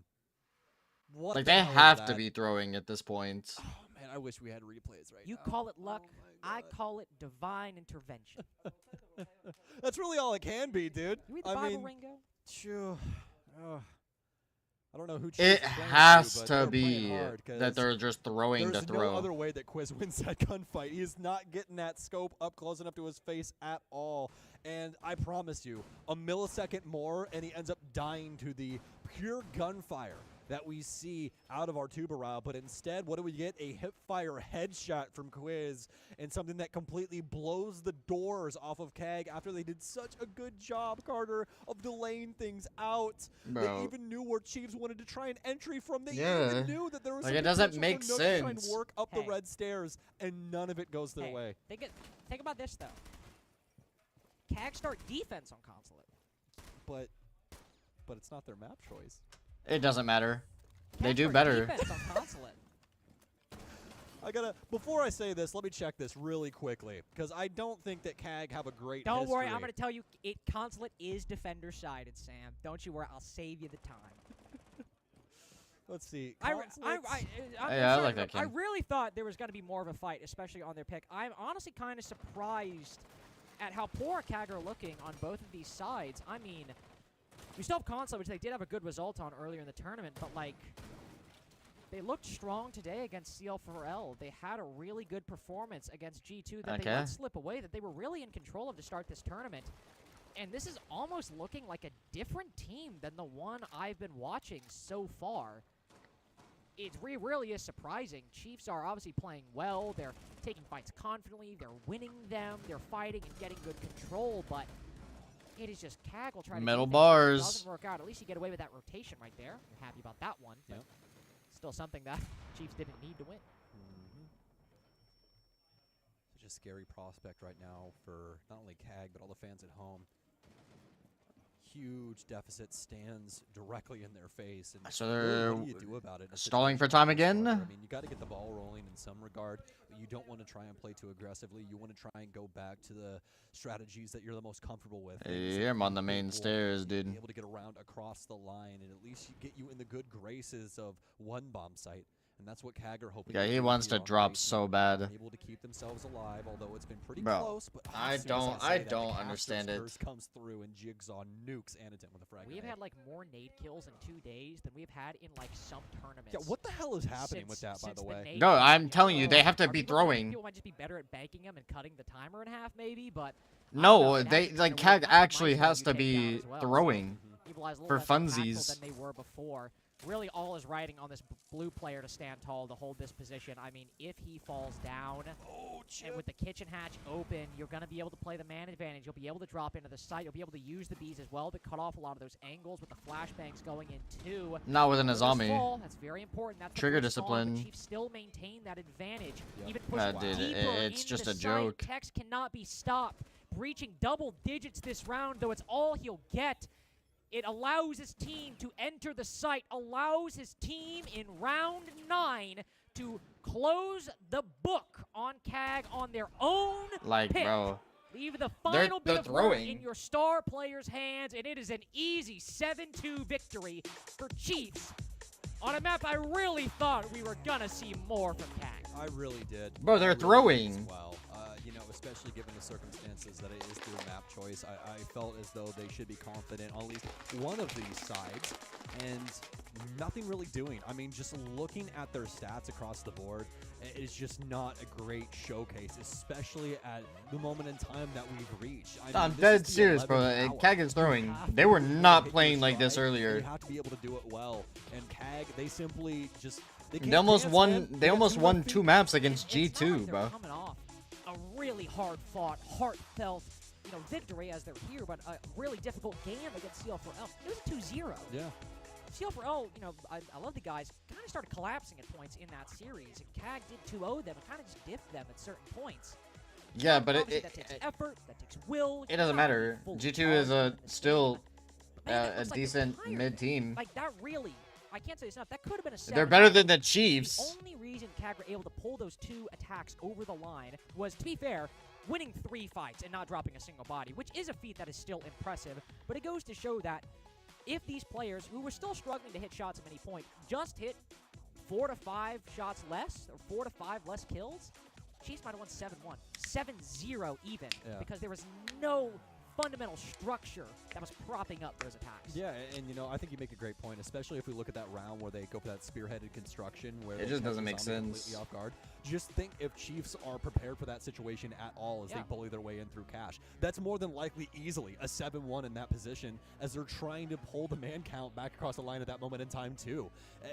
What Like the they hell is have to that? be throwing at this point. Oh man, I wish we had replays right You now. call it luck. Oh my I God. call it divine intervention. That's really all it can be, dude. You read the I Bible, mean, Ringo? Phew. I don't know who It Chiefs are playing has but to they're playing be hard 'cause that they're just throwing to there's throw. no other way that Quiz wins that gunfight. He is not getting that scope up close enough to his face at all. And I promise you, a millisecond more, and he ends up dying to the pure gunfire that we see out of our Tuberal. But instead, what do we get? A hipfire headshot from Quiz, and something that completely blows the doors off of CAG after they did such a good job, Carter, of delaying things out. Bro. They even knew where Chiefs wanted to try an entry from. They Yeah. even knew that there was Like, some it doesn't potential make for Nook to try sense. and work up the Hey. red stairs, and none of it goes their Hey, way. think about this, though. CAG start defense on Consulate. But it's not their map choice. It doesn't matter. They CAG do start better. Defense on Consulate. Before I say this, let me check this really quickly, because I don't think that CAG have a great Don't worry, history. I'm going to tell you, Consulate is defender-sided, Sam. Don't you worry, I'll save you the time. Let's see. I'm Hey, I sorry, like that I king. really thought there was going to be more of a fight, especially on their pick. I'm honestly kind of surprised at how poor CAG are looking on both of these sides. I mean, we still have Consulate, which they did have a good result on earlier in the tournament, but, like, they looked strong today against CL4L. They had a really good performance against G2 that they Okay. let slip away, that they were really in control of to start this tournament. And this is almost looking like a different team than the one I've been watching so far. It really is surprising. Chiefs are obviously playing well. They're taking fights confidently. They're winning them. They're fighting and getting good control, but it is just CAG will try to Metal do things. If it bars. doesn't work out. At least you get away with that rotation right there. You're happy about that one. but Yep. Still something that Chiefs didn't need to win. Such a scary prospect right now for not only CAG, but all the fans at home. Huge deficit stands directly in their face. And So really, they're what do you do about it? in a stalling for situation time like this, again? Carter? I mean, you got to get the ball rolling in some regard, but you don't want to try and play too aggressively. You want to try and go back to the strategies that you're the most comfortable with. things that Yeah, I'm on the you main will stairs, dude. Be able to get around across the line and at least get you in the good graces of one bomb site. And that's what CAG are hoping. Yeah, to he do wants here to on drop race so night. bad. Able to keep themselves alive, although it's been pretty Bro, close. But I as soon as don't- say I that, the don't Castro's understand it. curse comes through and Jigsaw nukes Anakin with a frag. We have grenade. had like more nade kills in 2 days than we've had in like some tournaments. Yeah, what the hell is happening with since- that, by since the way? nade No, kills I'm began. telling you, they have to Are be people thinking throwing. People might just be better at banking them and cutting the timer in half, maybe, but I don't No, know, it they hasn't like kinda worked CAG out. Might actually as well has you to take down be as well, so throwing. Evil Eye's a for little less impactful funsies. than they were before. Really, all is riding on this blue player to stand tall to hold this position. I mean, if he falls down, and with the kitchen hatch open, you're going to be able to play the man advantage. You'll be able to drop into the site. You'll be able to use the bees as well to cut off a lot of those angles with the flashbangs going in too. Not with an First Azami. fall, that's very important. That's the Trigger first fall, discipline. but Chiefs still maintain that advantage. Yep. Even Nah, pushing dude, deeper it's into just the a site. joke. Tex cannot be stopped. Breaching double digits this round, though it's all he'll get. It allows his team to enter the site, allows his team in round 9 to close the book on CAG on their own Like, pick. bro. Leave the final they're bit of work throwing. in your star player's hands, and it is an easy 7-2 victory for Chiefs on a map I really thought we were gonna see more from CAG. I really did. Bro, they're I really did throwing. as well. You know, especially given the circumstances that it is through map choice, I felt as though they should be confident on at least one of these sides, and nothing really doing. I mean, just looking at their stats across the board, it is just not a great showcase, especially at the moment in time that we've reached. I I'm mean, this dead is the serious, bro. 11th hour. CAG is throwing. You have They to were be able to not hit your playing like this stride, and earlier. You have to be able to do it well, and CAG, they simply just... They They can't almost dance, won. man. They got almost two won left 2 feet. maps against It's not like G2, they're bro. coming off a really hard-fought, heartfelt, victory as they're here, but a really difficult game against CL4L. It was a 2-0. Yeah. CL4L, I love the guys, kind of started collapsing at points in that series, and CAG did 2-0 them and kind of just diffed them at certain points. Yeah, but Obviously, it that takes effort, that takes will. it doesn't You're not matter. fully G2 is charged in this still game, but man, that a looks like they're decent tired. mid team. Like, that really, I can't say this enough, that could have been a 7. They're better than the The Chiefs. only reason CAG were able to pull those 2 attacks over the line was, to be fair, winning 3 fights and not dropping a single body, which is a feat that is still impressive, but it goes to show that if these players, who were still struggling to hit shots at any point, just hit 4 to 5 shots less, or 4 to 5 less kills, Chiefs might have won 7-1. 7-0 even, because there was no fundamental structure that was propping up those attacks. Yeah, and you know, I think you make a great point, especially if we look at that round where they go for that spearheaded construction where it just doesn't make sense. Completely off guard. Just think if Chiefs are prepared for that situation at all as they bully their way in through cash. That's more than likely easily a 7-1 in that position as they're trying to pull the man count back across the line at that moment in time too.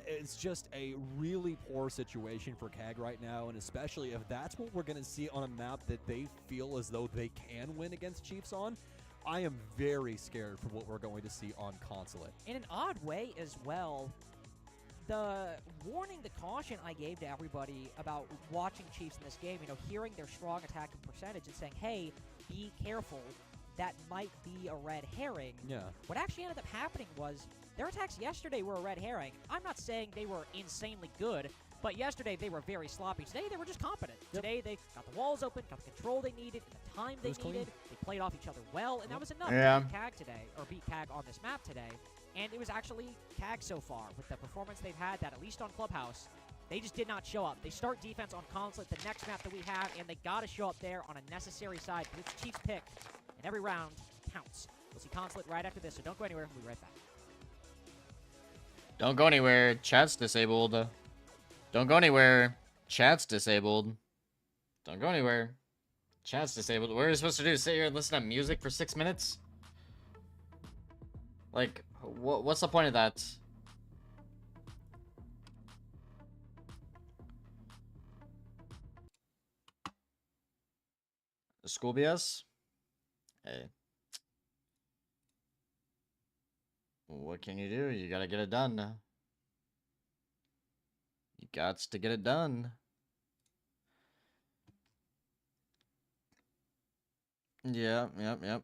It's just a really poor situation for CAG right now, and especially if that's what we're going to see on a map that they feel as though they can win against Chiefs on. I am very scared for what we're going to see on Consulate. In an odd way as well, the warning, the caution I gave to everybody about watching Chiefs in this game, you know, hearing their strong attacking percentage and saying, hey, be careful, that might be a red herring. Yeah. What actually ended up happening was their attacks yesterday were a red herring. I'm not saying they were insanely good, but yesterday they were very sloppy. Today they were just competent. Today they got the walls open, got the control they needed, the time they needed. They played off each other well, and that was enough to beat CAG today, or beat CAG on this map today. And it was actually CAG so far with the performance they've had, that at least on Clubhouse, they just did not show up. They start defense on Consulate, the next map that we have, and they got to show up there on a necessary side. But it's Chiefs' pick, and every round counts. We'll see Consulate right after this, so don't go anywhere. We'll be right back. Don't go anywhere. Chat's disabled. Don't go anywhere. Chat's disabled. Don't go anywhere. Chat's disabled. What are we supposed to do? Sit here and listen to music for 6 minutes? Like, what's the point of that? School BS? Hey. What can you do? You gotta get it done. You gots to get it done. Yeah, yep.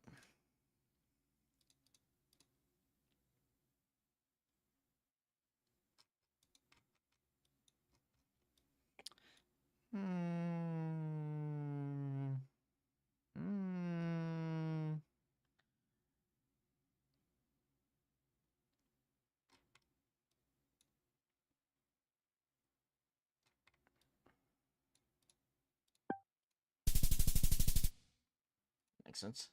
Makes sense.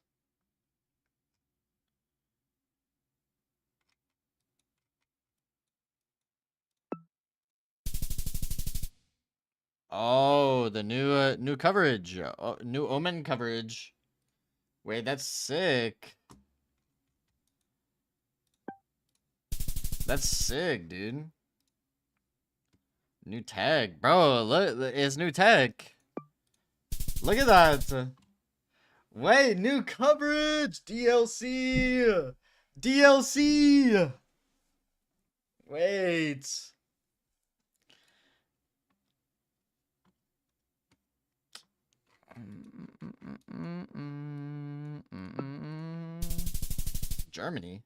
Oh, the new coverage, new Omen coverage. Wait, that's sick. That's sick, dude. New tag, bro. Look, it's new tag. Look at that. Wait, new coverage, DLC. Wait. Germany.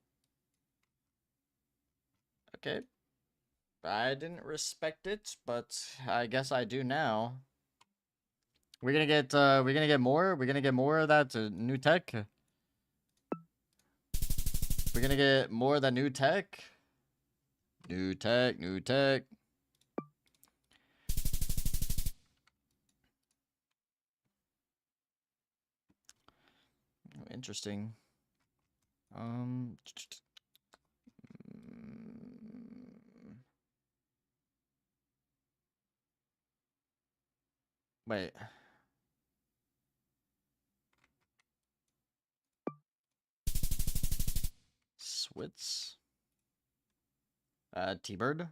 Okay. I didn't respect it, but I guess I do now. We're gonna get more. We're gonna get more of that new tech. We're gonna get more of that new tech. New tech. Interesting. Wait. Switz. T-Bird.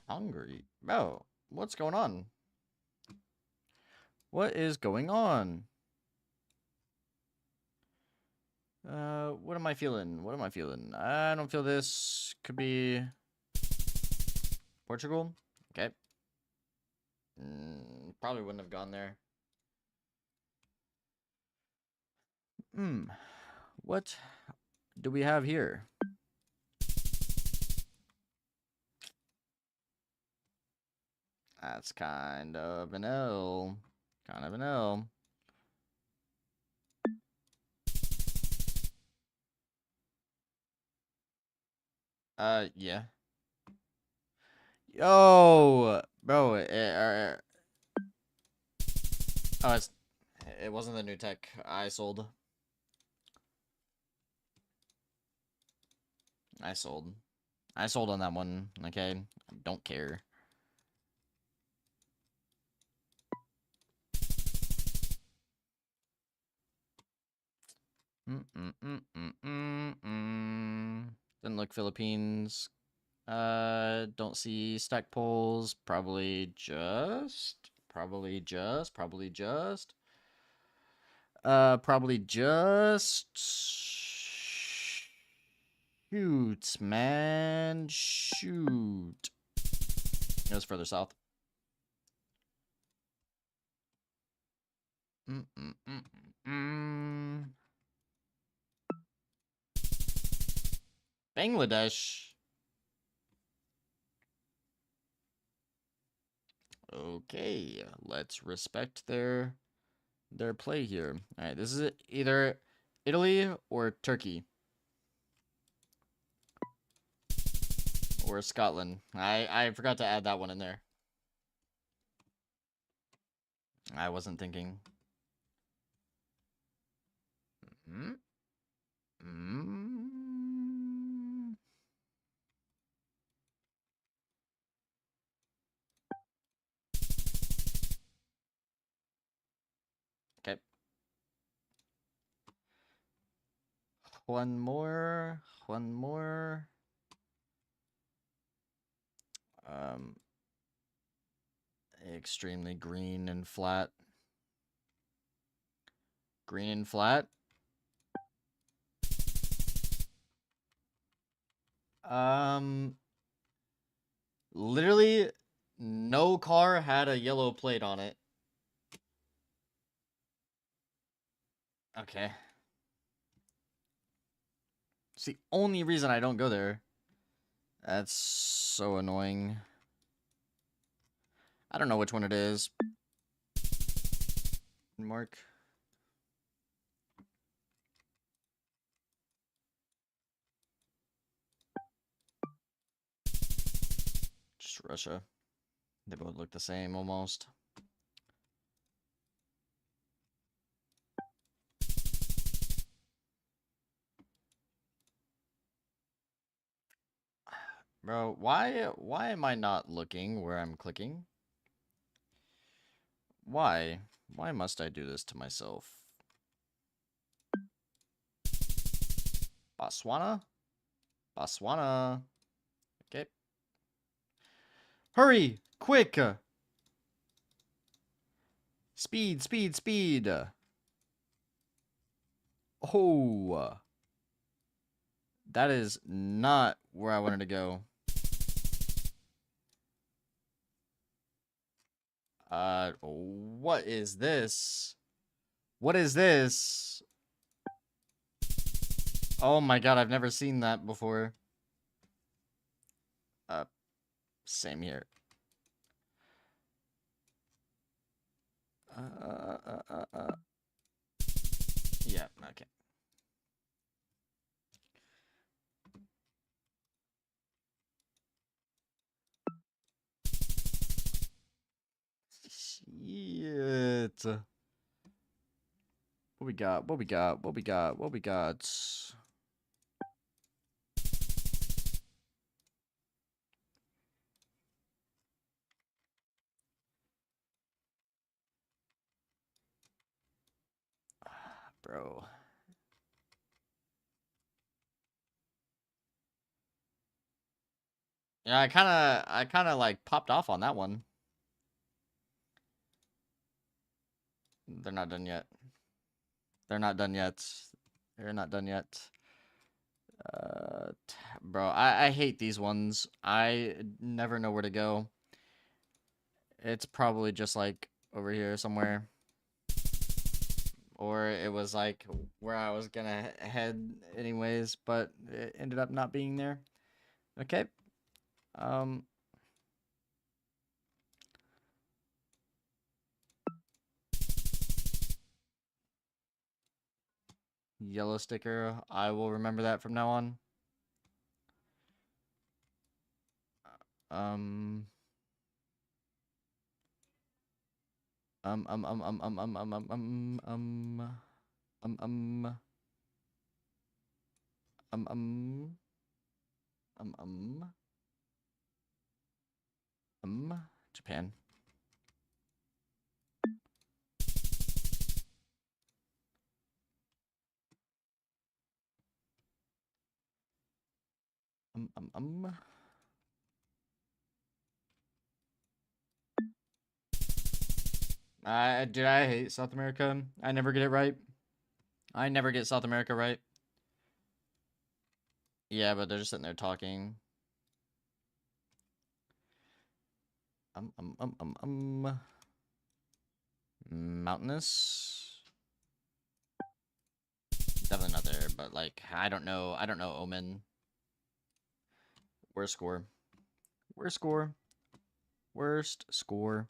Hungry. Oh, what's going on? What is going on? What am I feeling? I don't feel this. Could be Portugal. Okay. Probably wouldn't have gone there. What do we have here? That's kind of an L. Kind of an L. Yeah. Yo, bro. Oh, it wasn't the new tech. I sold. I sold. I sold on that one. Okay, I don't care. Didn't look Philippines. Don't see stack pulls. Probably just. Probably just. Shoot, man. Shoot. It was further south. Bangladesh. Okay, let's respect their play here. All right, this is either Italy or Turkey. Or Scotland. I forgot to add that one in there. I wasn't thinking. Okay. One more. Extremely green and flat. Green and flat. Literally no car had a yellow plate on it. Okay. It's the only reason I don't go there. That's so annoying. I don't know which one it is. Mark. Just Russia. They both look the same almost. Bro, why am I not looking where I'm clicking? Why? Why must I do this to myself? Botswana? Botswana. Okay. Hurry! Quick! Speed, speed, speed! Oh! That is not where I wanted to go. What is this? What is this? Oh my god, I've never seen that before. Same here. Yeah, okay. Shit. What we got? What we got? What we got? What we got? Bro. Yeah, I kind of like popped off on that one. They're not done yet. They're not done yet. They're not done yet. Bro, I hate these ones. I never know where to go. It's probably just like over here somewhere. Or it was like where I was gonna head anyways, but it ended up not being there. Okay. Yellow sticker. I will remember that from now on. Um. Um. Um. Um. Um. Um. Um. Um. Um. Um. Um. Japan. Dude, I hate South America. I never get it right. I never get South America right. Yeah, but they're just sitting there talking. Mountainous. Definitely not there, but like I don't know. I don't know Omen. Worst score. Worst score. Worst score.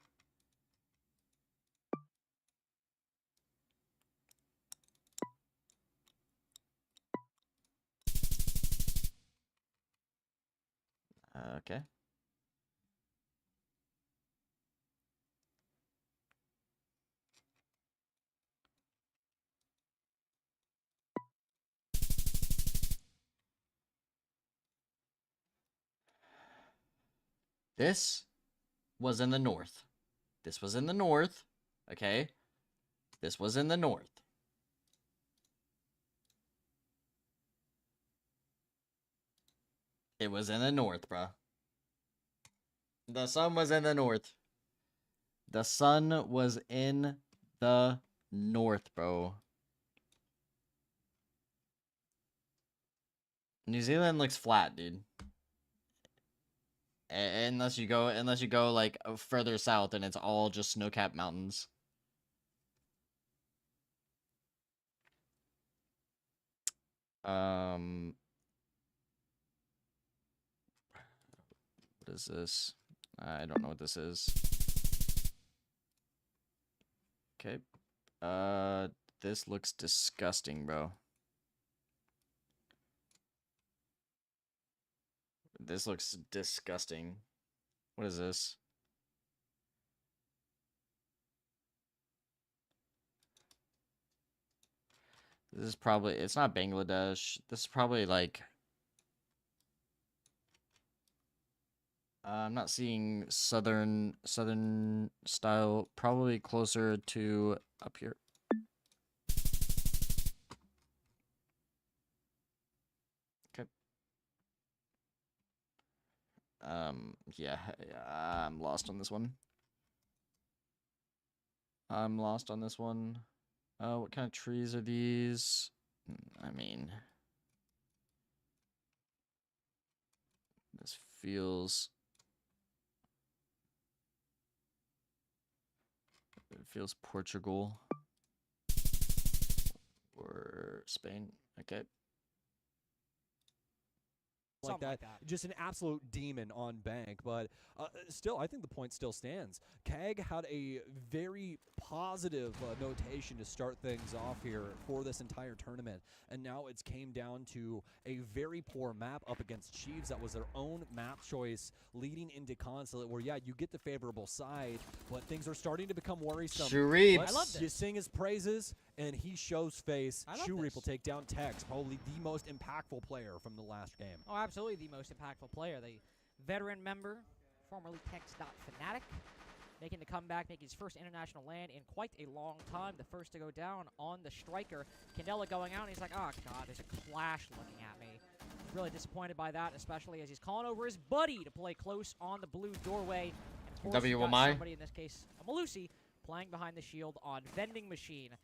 Okay. This was in the north. This was in the north. Okay. This was in the north. It was in the north, bruh. The sun was in the north. The sun was in the north, bro. New Zealand looks flat, dude. Unless you go like further south and it's all just snow-capped mountains. What is this? I don't know what this is. Okay. This looks disgusting, bro. This looks disgusting. What is this? This is probably, it's not Bangladesh. This is probably like, I'm not seeing southern style, probably closer to up here. Okay. Yeah, I'm lost on this one. I'm lost on this one. What kind of trees are these? I mean, this feels, it feels Portugal or Spain. Okay. Like that. Just an absolute demon on bank, but still, I think the point still stands. Keg had a very positive notation to start things off here for this entire tournament, and now it's came down to a very poor map up against Chiefs that was their own map choice leading into Consulate, where, yeah, you get the favorable side, but things are starting to become worrisome. Shreeps. I love this. You sing his praises, and he shows face. Shreep will take down Tex, probably the most impactful player from the last game. Oh, absolutely the most impactful player. The veteran member, formerly Tex.Fnatic, making the comeback, making his first international land in quite a long time. The first to go down on the striker. Candela going out, and he's like, oh, God, there's a Clash looking at me. He's really disappointed by that, especially as he's calling over his buddy to play close on the blue doorway. And of course, somebody, in this case, a Malusi, playing behind the shield on Vending Machine.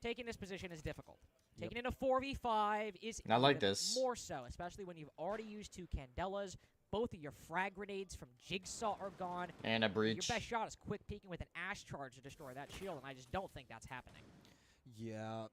Taking this position is difficult. Taking it a 4v5 is I like this. more so, especially when you've already used 2 Candelas. Both of your frag grenades from Jigsaw are gone. And a breach. Your best shot is quick peeking with an Ash Charge to destroy that shield, and I just don't think that's happening. Yeah.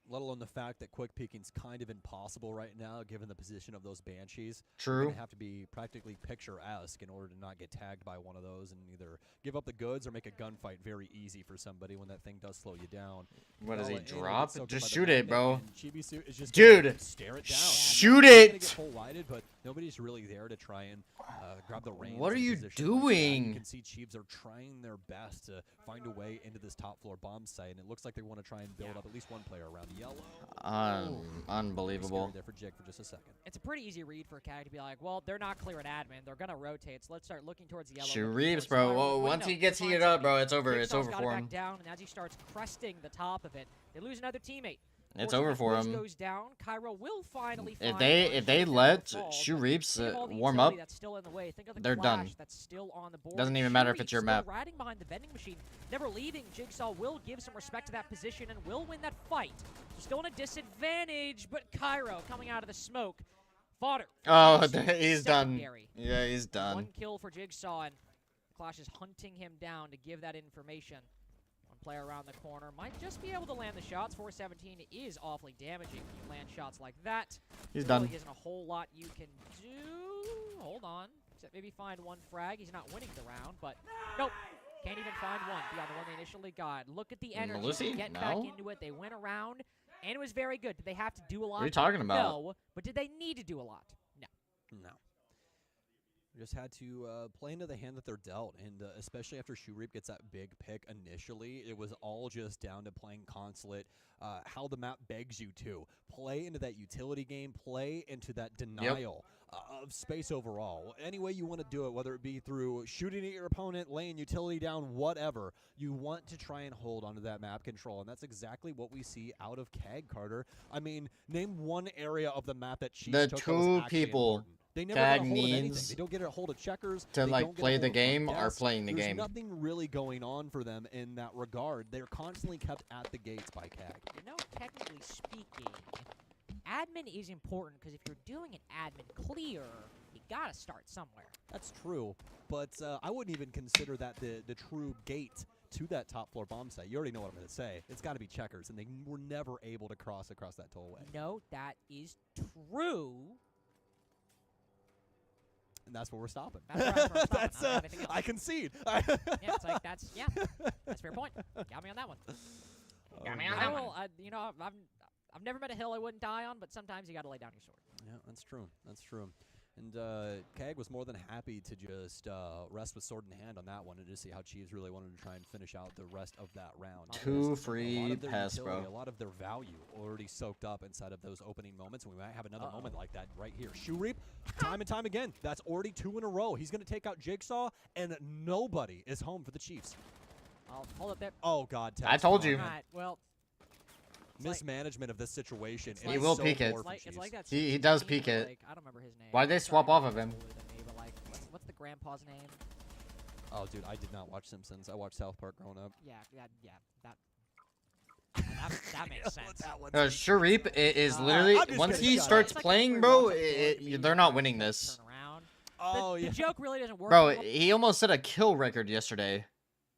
let alone the fact that quick peeking's kind of impossible right now, given the position of those Banshees. True. You're gonna have to be practically picturesque in order to not get tagged by one of those and either give up the goods or make a gunfight very easy for somebody when that thing does slow you down. What does he And drop? soaked up Just by the shoot it, magnet, bro. and Chibisu is just Dude, gonna stare it down. shoot He's gonna it! get full-wide, but nobody's really there to try and grab the reins. What are in you position like that. doing? You can see Chiefs are trying their best to find a way into this top floor bomb site, and it looks like they want to try and build up at least one player around yellow. Unbelievable. There for Jig for just a second. It's a pretty easy read for CAG to be like, well, they're not clear at admin. They're going to rotate, so let's start looking towards yellow. Shoot looking Reeves, towards bro. Spyro. Well, But once no, he gets finds heated up, somebody. bro, it's over. It's Jigsaw's over got it for back him. down, and as he starts cresting the top of it, they lose another teammate. It's Forcing over that for push him. Goes down. Cairo will finally If find they one. if they Never let falls, Shoe but Reeps think of all the warm utility up, that's still in the way. Think of the they're clash done. That's still on the board. Doesn't even Shoe matter if Reeps it's your still map. riding behind the vending machine, never leaving. Jigsaw will give some respect to that position and will win that fight. So still in a disadvantage, but Cairo coming out of the smoke. Fodder. Oh, he's done. Secondary. Yeah, he's done. One kill for Jigsaw, and Clash is hunting him down to give that information. One player around the corner might just be able to land the shots. 417 is awfully damaging when you land shots like that. He's There done. really isn't a whole lot you can do. Hold on. Except maybe find one frag. He's not winning the round, but nope. Can't even find one beyond the one they initially got. Look at the energy. Malusi? To get back No? into it. They went around, and it was very good. Did they have to do a lot? What are you talking about? No. But did they need to do a lot? No. No. Just had to play into the hand that they're dealt, and especially after Shoe Reap gets that big pick initially, it was all just down to playing Consulate, how the map begs you to. Play into that utility game, play into that denial of space overall. Any way you want to do it, whether it be through shooting at your opponent, laying utility down, whatever, you want to try and hold onto that map control, and that's exactly what we see out of CAG, Carter. I mean, name one area of the map that Chiefs The took that two was actually people important. They never CAG get a hold of anything. needs They don't get a hold of checkers. to they like don't get a play hold the of game front are desk. playing the There's game. nothing really going on for them in that regard. They're constantly kept at the gates by CAG. You know, technically speaking, admin is important because if you're doing an admin clear, you gotta start somewhere. That's true, but I wouldn't even consider that the true gate to that top floor bomb site. You already know what I'm going to say. It's got to be checkers, and they were never able to cross across that tollway. No, that is true. And that's where we're stopping. That's where I'm stopping. That's, I don't have anything else. I concede. Yeah, it's like that's a fair point. Got me on that one. Got me on I that will, you know, I've never met a hill I wouldn't die on, but sometimes you got to lay down your sword. Yeah, that's true. That's true. And CAG was more than happy to just rest with sword in hand on that one and just see how Chiefs really wanted to try and finish out the rest of that round. Two A lot free of their pass, utility, bro. A lot of their value already soaked up inside of those opening moments, and we might have another moment like that right here. Shoe Reap, time and time again. That's already 2 in a row. He's going to take out Jigsaw, and nobody is home for the Chiefs. I'll hold up there. Oh, God. I Tex, told come you. on. All right, well, it's like- Mismanagement of this situation. He is will so peek it. poor it's for like, it's Chiefs. like that. He does scene peek where, it. like, I don't remember his name. Why'd they I'm swap sorry, off of he's him? older than me, but, like, what's the grandpa's name? Oh, dude, I did not watch Simpsons. I watched South Park growing up. Yeah, that makes sense. Sharif is Uh, literally I'm just once gonna he shut starts up. It's like playing, if bro. we're watching a movie, They're not you winning know, this, turn around. Oh, The joke really doesn't work. bro. well. He almost set a kill record yesterday.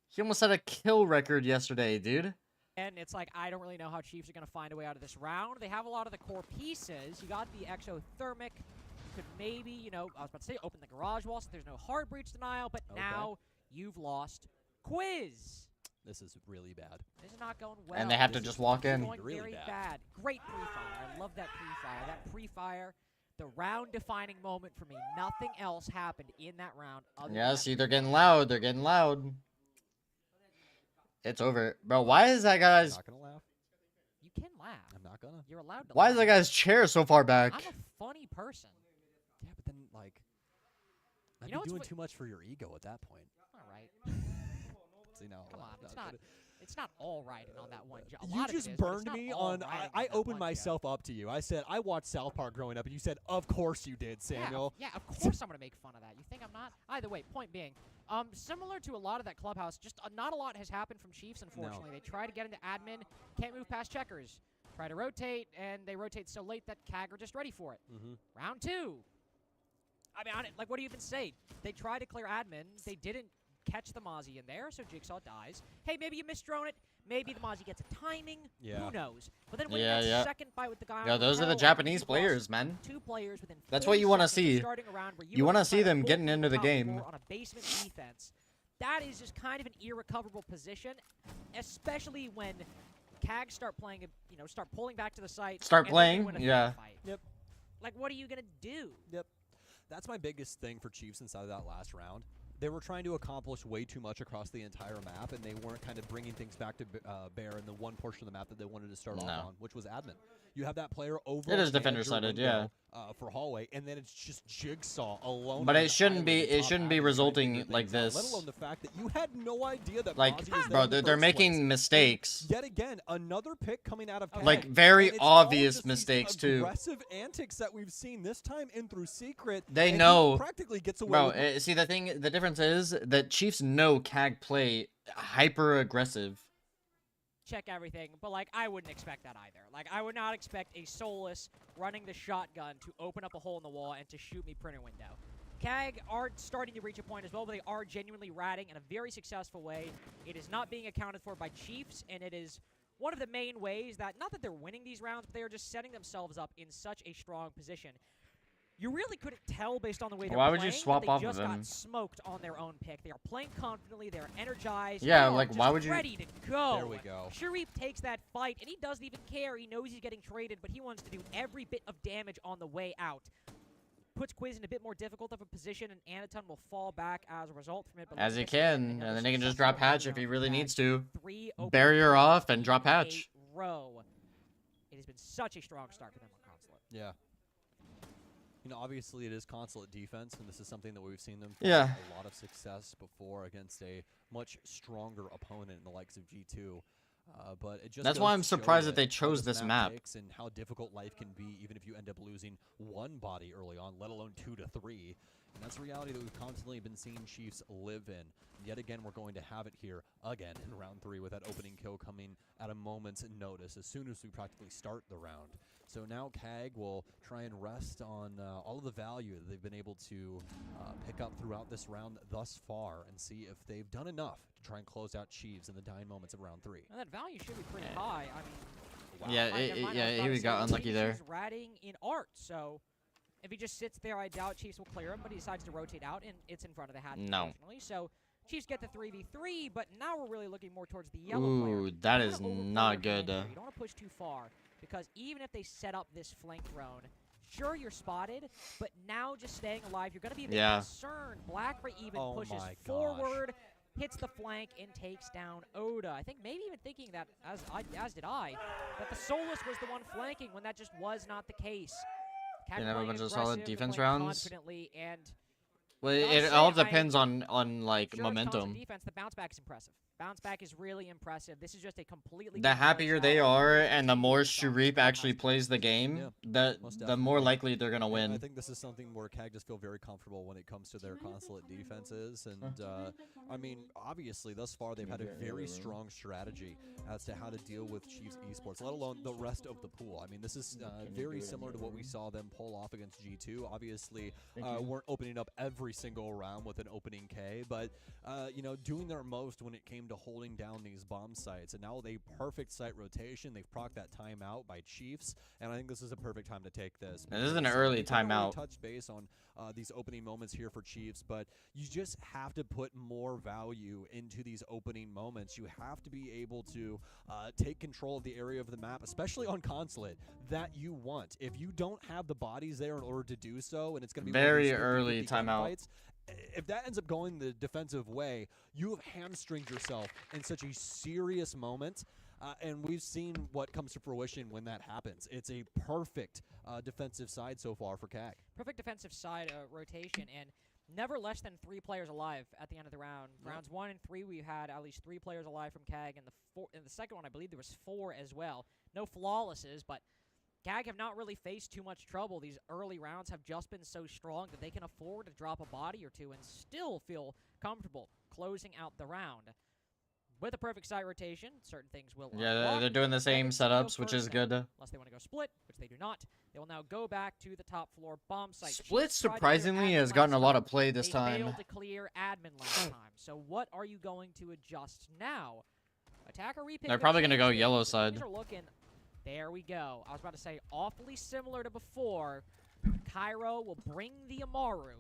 He almost set a kill record yesterday, dude. And it's like, I don't really know how Chiefs are going to find a way out of this round. They have a lot of the core pieces. You got the exothermic. You could maybe, you know, I was about to say open the garage wall so there's no hard breach denial, but Okay. now you've lost Quiz. This is really bad. This is not going well. And they have to This just is walk in. Going Really very bad. bad. Great pre-fire. I love that pre-fire. That pre-fire, the round-defining moment for me. Nothing else happened in that round. Other Yeah, than see, that they're getting pre-fire. loud. They're getting loud. It's over, bro. Why is that I'm guy's? not gonna laugh. You can laugh. I'm not gonna. You're allowed to Why is laugh. that guy's chair so far back? I'm a funny person. Yeah, but then like, I'd You know be what's doing fu- too much for your ego at that point. All right. See now, Come on, no, it's no, not. but It's not all right and on that one. A You lot of just it is, but it's burned not me all on. right I on that opened one, Joe. myself up to you. I said I watched South Park growing up, and you said, "Of course you did, Samuel." Yeah, of course I'm gonna make fun of that. You think I'm not? Either way, point being, similar to a lot of that clubhouse, just not a lot has happened from Chiefs. Unfortunately, they try to get into admin, can't move past checkers. Try to rotate, and they rotate so late that CAG are just ready for it. Round 2. I mean, like, what do you even say? They tried to clear admin. They didn't catch the Mozzie in there, so Jigsaw dies. Hey, maybe you misdrone it. Maybe the Mozzie gets a timing. Yeah. Who knows? But then when Yeah, that yeah. second fight with the guy Yeah, on those are the Repel, Japanese you've lost players, man. 2 players within That's 40 what you wanna seconds of see. starting a round where You wanna have to see try to them pull getting through into the top game. 4 on a basement defense. That is just kind of an irrecoverable position, especially when CAG start playing, start pulling back to the site. Start and playing? win a Yeah. fight. Yep. Like, what are you gonna do? Yep. That's my biggest thing for Chiefs inside of that last round. They were trying to accomplish way too much across the entire map, and they weren't kind of bringing things back to bear in the one portion of the map that they wanted to start off on, which was admin. You have that player over. It is on the defender edge or sided, window, for hallway, and then it's just Jigsaw alone. But on it an shouldn't be. island It top shouldn't be admin trying to resulting figure like things out, this. Let alone the fact that you had no idea that Like, Mozzie was there bro, in the they're first making place. mistakes. Yet again, another pick coming out of Like, CAG. very And it's all obvious just these mistakes, too. Aggressive antics that we've seen this time in through secret. They and he know. practically gets away Bro, with see, the difference is that Chiefs know CAG play hyper aggressive. Check everything, but like I wouldn't expect that either. Like I would not expect a Soulless running the shotgun to open up a hole in the wall and to shoot me printer window. CAG are starting to reach a point as well, but they are genuinely ratting in a very successful way. It is not being accounted for by Chiefs, and it is one of the main ways that, not that they're winning these rounds, but they are just setting themselves up in such a strong position. You really couldn't tell based on the way they're Why playing. would you swap that off they of just him? got smoked on their own pick. They are playing confidently. They are energized. Yeah, they are like, just why would you- ready to go. There we go. Sharif takes that fight, and he doesn't even care. He knows he's getting traded, but he wants to do every bit of damage on the way out. Puts Quiz in a bit more difficult of a position, and Anaton will fall back as a result from it. But As he like I said, can, another and then he can just successful drop hatch if round he for really CAG. needs to. 3 open Barrier rounds off and drop in a hatch. row. It has been such a strong start for them on Consulate. Yeah. You know, obviously it is consulate defense, and this is something that we've seen them Yeah. a lot of success before against a much stronger opponent in the likes of G2. But it just That's goes why I'm to show surprised you that they how chose this map. takes and how difficult life can be, even if you end up losing one body early on, let alone 2 to 3. And that's a reality that we've constantly been seeing Chiefs live in. And yet again, we're going to have it here again in round 3 with that opening kill coming at a moment's notice as soon as we practically start the round. So now CAG will try and rest on all of the value that they've been able to pick up throughout this round thus far and see if they've done enough to try and close out Chiefs in the dying moments of round 3. And that value should be pretty high. I mean, Yeah, never mind, I was yeah, about he to say, got unlucky Chiefs there. is ratting in art, so if he just sits there, I doubt Chiefs will clear him, but he decides to rotate out, and it's in front of the hatch. No. Unfortunately. So Chiefs get the 3v3, but now we're really looking more towards the yellow player. Ooh, that You is wanna overplay not your good. hand here. You don't want to push too far, because even if they set up this flank drone, sure, you're spotted, but now just staying alive, you're going to be a bit Yeah. concerned. Blackberry even Oh pushes my gosh. forward, hits the flank, and takes down Oda. I think maybe even thinking that, as did I, that the Solus was the one flanking when that just was not the case. Cat Didn't have a playing bunch of solid aggressive, they're defense playing rounds. confidently, and Well, I'll it say all I- depends on like sure, it's constant momentum. defense, the bounce back is impressive. Bounce back is really impressive. This is just a completely The different happier they playstyle. are, and the Team more is strong. Sharif actually Has to. plays the game, Yeah, the most the more definitely. likely they're gonna I win. think this is something where CAG just feel very comfortable when it comes to their consulate defenses. And, I mean, obviously, thus far, they've had a very strong strategy as to how to deal with Chiefs esports, let alone the rest of the pool. I mean, this is very similar to what we saw them pull off against G2. Obviously, weren't opening up every single round with an opening K, but, you know, doing their most when it came to holding down these bomb sites. And now with a perfect site rotation, they've procced that timeout by Chiefs, and I think this is a perfect time to take this. And this is an because early we can't really timeout. touch base on these opening moments here for Chiefs, but you just have to put more value into these opening moments. You have to be able to take control of the area of the map, especially on consulate, that you want. If you don't have the bodies there in order to do so, and it's going to be one of Very these 50-50 early timeout. gunfights, if that ends up going the defensive way, you have hamstringed yourself in such a serious moment. And we've seen what comes to fruition when that happens. It's a perfect defensive side so far for CAG. Perfect defensive side rotation, and never less than 3 players alive at the end of the round. Yep. Rounds 1 and 3, we had at least 3 players alive from CAG, and in the second one, I believe there was 4 as well. No flawlesses, but CAG have not really faced too much trouble. These early rounds have just been so strong that they can afford to drop a body or two and still feel comfortable closing out the round. with a perfect site rotation, certain things will Yeah, unlock. they're doing the same Dragons will go setups, which is first, and good. unless they want to go split, which they do not. They will now go back to the top floor bomb site. Split Chiefs tried to clear surprisingly admin has gotten a last lot time. of play this They time. failed to clear admin last time. So what are you going to adjust now? Attacker repick. They're probably gonna go yellow side. These are looking. There we go. I was about to say awfully similar to before. Cairo will bring the Amaru.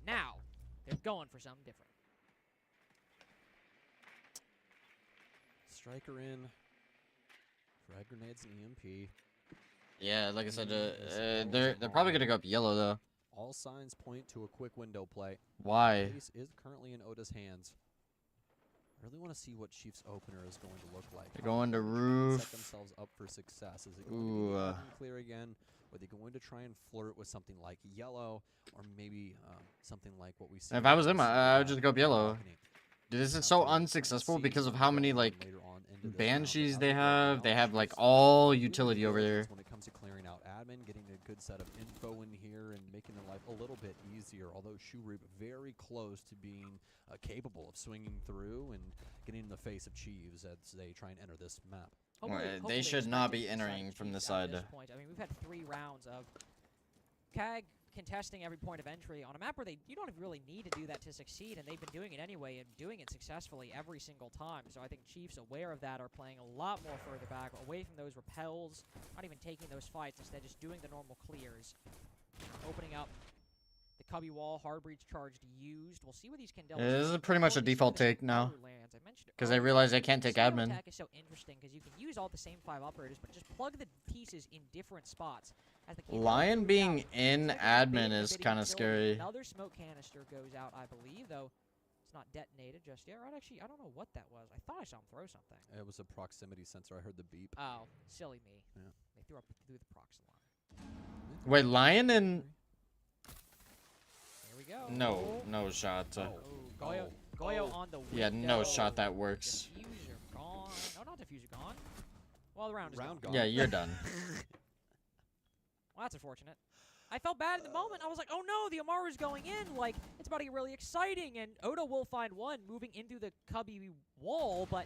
Now they're going for something different. Striker in. Frag grenades and EMP. Yeah, like I said, they're probably gonna go up yellow though. All signs point to a quick window play. Why? Ace is currently in Oda's hands. I really want to see what Chiefs opener is going to look like. They're going to How are they trying roof. Set themselves up for success. Is it going Ooh, to be open clear again? Or are they going to try and flirt with something like yellow, or maybe something like what we see? If I was them, I would just go up yellow. balcony? Dude, this is Now so to unsuccessful see because of what's how going many on like later on into this round, but banshees as they of right have. now, They have like Chiefs all really utility over there. diligence when it comes to clearing out admin, getting a good set of info in here, and making their life a little bit easier. Although Shurib very close to being capable of swinging through and getting in the face of Chiefs as they try and enter this map. They should not be expected entering inside from Chiefs this at side. this point. I mean, we've had 3 rounds of CAG contesting every point of entry on a map where you don't really need to do that to succeed, and they've been doing it anyway and doing it successfully every single time. So I think Chiefs, aware of that, are playing a lot more further back, away from those repels, not even taking those fights, instead just doing the normal clears. Opening up the cubby wall, hard breach charged, used. We'll see what these can do. Yeah, this is pretty much a default take now. Because they realize they can't take admin. Attack is so interesting because you can use all the same 5 operators, but just plug the pieces in different spots. As the Lion goes being out, in it's like a admin big is bitty kind of utility. scary. Another smoke canister goes out, I believe, though it's not detonated just yet. Right? Actually, I don't know what that was. I thought I saw him throw something. It was a proximity sensor. I heard the beep. Oh, silly me. Yeah. They threw the prox alarm. Wait, Lion and There we go. no shot. Oh, Goyo, Goyo on the window. Yeah, no shot that works. Diffuser gone. No, not diffuser gone. Well, the round is gone. Yeah, you're done. Well, that's unfortunate. I felt bad in the moment. I was like, oh no, the Amaru's going in. Like, it's about to get really exciting. And Oda will find one moving into the cubby wall, but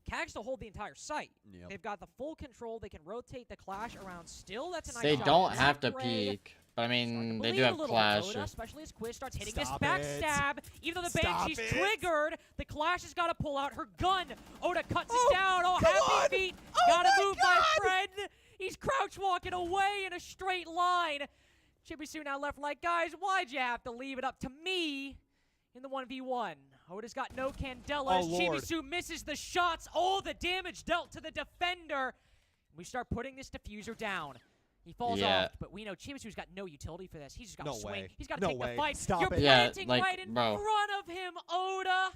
CAG still hold the entire site. Yep. They've got the full control. They can rotate the Clash around still. That's a nice They shot. don't have to Gray. peek. But I mean, Starting to they do bleed a have little Clash. Oda, especially as Quiz starts hitting Stop this it. backstab. Even though the Stop Banshee's it. triggered, the Clash has got to pull out her gun. Oda cuts Oh, it down. Oh, come happy on. feet. Oh Gotta my move, God. my friend. He's crouch walking away in a straight line. Chibisu now left like, guys, why'd you have to leave it up to me in the 1v1? Oda's got no Candela as Lord. Chibisu misses the shots. All the damage dealt to the defender. We start putting this diffuser down. He falls off, but we know Chibisu's got no utility for this. He's just got to No swing. way. He's got to No take way. the fight. Stop You're it. Yeah, planting like, right in bro. front of him, Oda.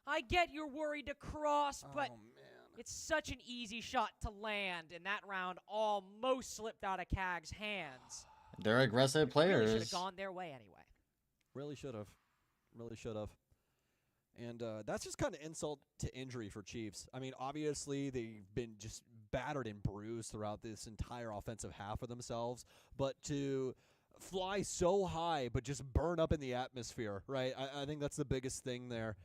I get you're worried to cross, but Oh, man. it's such an easy shot to land, and that round almost slipped out of CAG's hands. They're aggressive Really should players. have gone their way anyway. Really should have. Really should have. And that's just kind of insult to injury for Chiefs. I mean, obviously, they've been just battered and bruised throughout this entire offensive half of themselves. But to fly so high but just burn up in the atmosphere, right? I think that's the biggest thing there.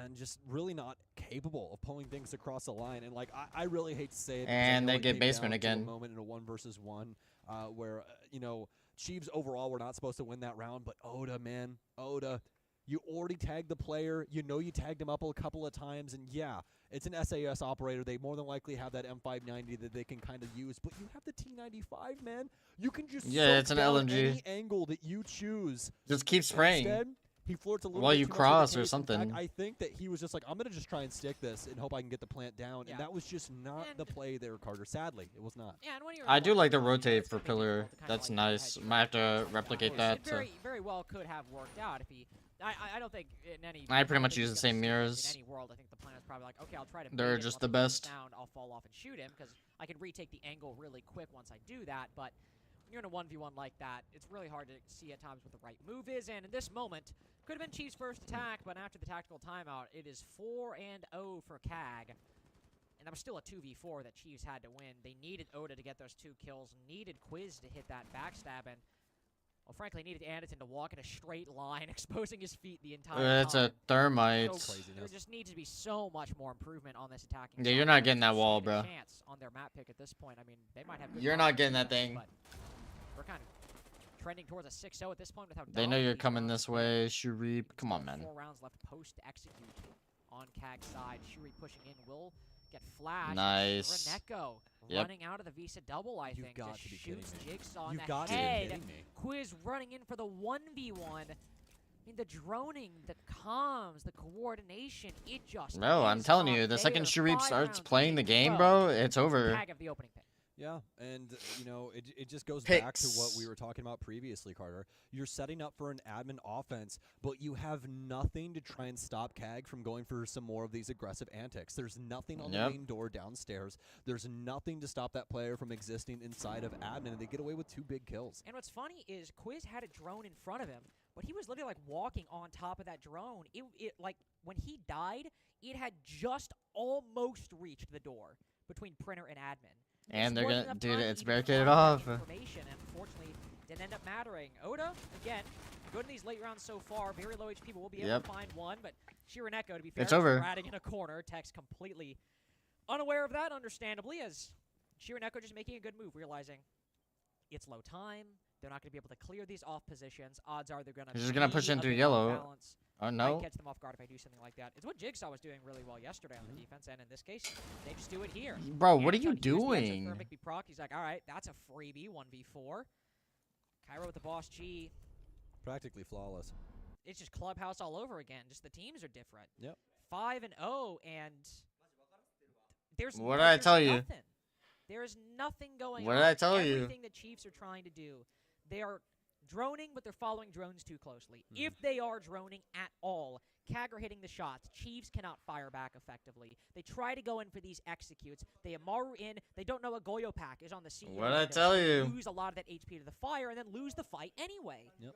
And just really not capable of pulling things across the line. And, like, I really hate to say it. because I And know they it get came basement down to a again. moment in a 1-versus-1 where, you know, Chiefs overall were not supposed to win that round. But Oda, man, Oda. You already tagged the player. You know you tagged him up a couple of times. And, yeah, it's an SAS operator. They more than likely have that M590 that they can kind of use. But you have the T95, man. You can just Yeah, soak it's an down LMG. any angle that you choose. Just keep spraying. Instead, he flirts a little While bit you too much with the cross or case. In something. fact, I think that he was just like, I'm going to just try and stick this and hope I can get the plant down. Yeah. And that was just not And- the play there, Carter. Sadly, it was not. Yeah, and when you're I do like the 1v1, rotate it's for gonna be pillar. difficult to kinda, That's like, nice. hedge Might have to your replicate it that. very well could have worked out if he. I don't think in any. I pretty don't much think use he's the gonna same stick this mirrors. In any world, I think the plan is probably like, okay, I'll try to. They're bait it, just once the it goes best. Down, I'll fall off and shoot him because I can retake the angle really quick once I do that. But when you're in a 1v1 like that, it's really hard to see at times what the right move is. And in this moment, could have been Chiefs' first attack, but after the tactical timeout, it is 4-0 for CAG. And that was still a 2v4 that Chiefs had to win. They needed Oda to get those 2 kills, needed Quiz to hit that backstab, and Well, frankly, needed Anderson to walk in a straight line, exposing his feet the entire That's time. a thermite. So there just needs to be so much more improvement on this attacking. Yeah, you're side. not getting that They wall, stand a bro. chance on their map pick at this point. I mean, they might have. Good You're not marks getting that defense, thing. but we're kind of trending towards a 6-0 at this point with how They know dominant you're these coming rounds this have been. way, Sharif. Come on, Still man. 4 rounds left post execute on Kag's side. Shuri pushing in will get flashed. Nice. Reneko Yep. running out of the Visa double, I You've think. got Just to be kidding shoots me. Jigsaw in You've the got to be head. kidding me. Quiz running in for the 1v1. I mean, the droning, the comms, the coordination, it just No, I'm is telling not you, the second there. Sharif 5 starts rounds playing the in a game, row. bro, it's over. Kag have the opening pick. Yeah, and you know, it just goes back to what we Picks. were talking about previously, Carter. You're setting up for an admin offense, but you have nothing to try and stop Kag from going for some more of these aggressive antics. There's nothing on the Yep. main door downstairs. There's nothing to stop that player from existing inside of admin, and they get away with 2 big kills. And what's funny is Quiz had a drone in front of him, but he was literally like walking on top of that drone. It like when he died, it had just almost reached the door between printer and admin. And Just they're wasn't gonna, enough dude, time to it's even barricaded find that off. Information, and unfortunately, didn't end up mattering. Oda, again, good in these late rounds so far. Very low HP, but we'll be able Yep. to find one. But Shiraneko, to be fair, It's is over. ratting in a corner. Tex completely unaware of that, understandably, as Shiraneko just making a good move, realizing it's low time. They're not going to be able to clear these off positions. Odds are they're going to. He's just gonna push in through yellow. Balance. Oh, Might no. catch them off guard if I do something like that. It's what Jigsaw was doing really well yesterday on the defense, and in this case, they just do it here. Bro, what are Anderson you used the doing? exothermic be proc. He's like, all right, that's a freebie, 1v4. Cairo with the boss G. Practically flawless. It's just clubhouse all over again. Just the teams are different. Yep. 5-0, and there's What did I tell you? nothing. There is nothing going What on. did I tell you? Everything the Chiefs are trying to do, they are droning, but they're following drones too closely. If they are droning at all, Kag are hitting the shots. Chiefs cannot fire back effectively. They try to go in for these executes. They Amaru in. They don't know a Goyo pack is on the CEO. What'd I window, tell so they you? Lose a lot of that HP to the fire and then lose the fight anyway. Yep.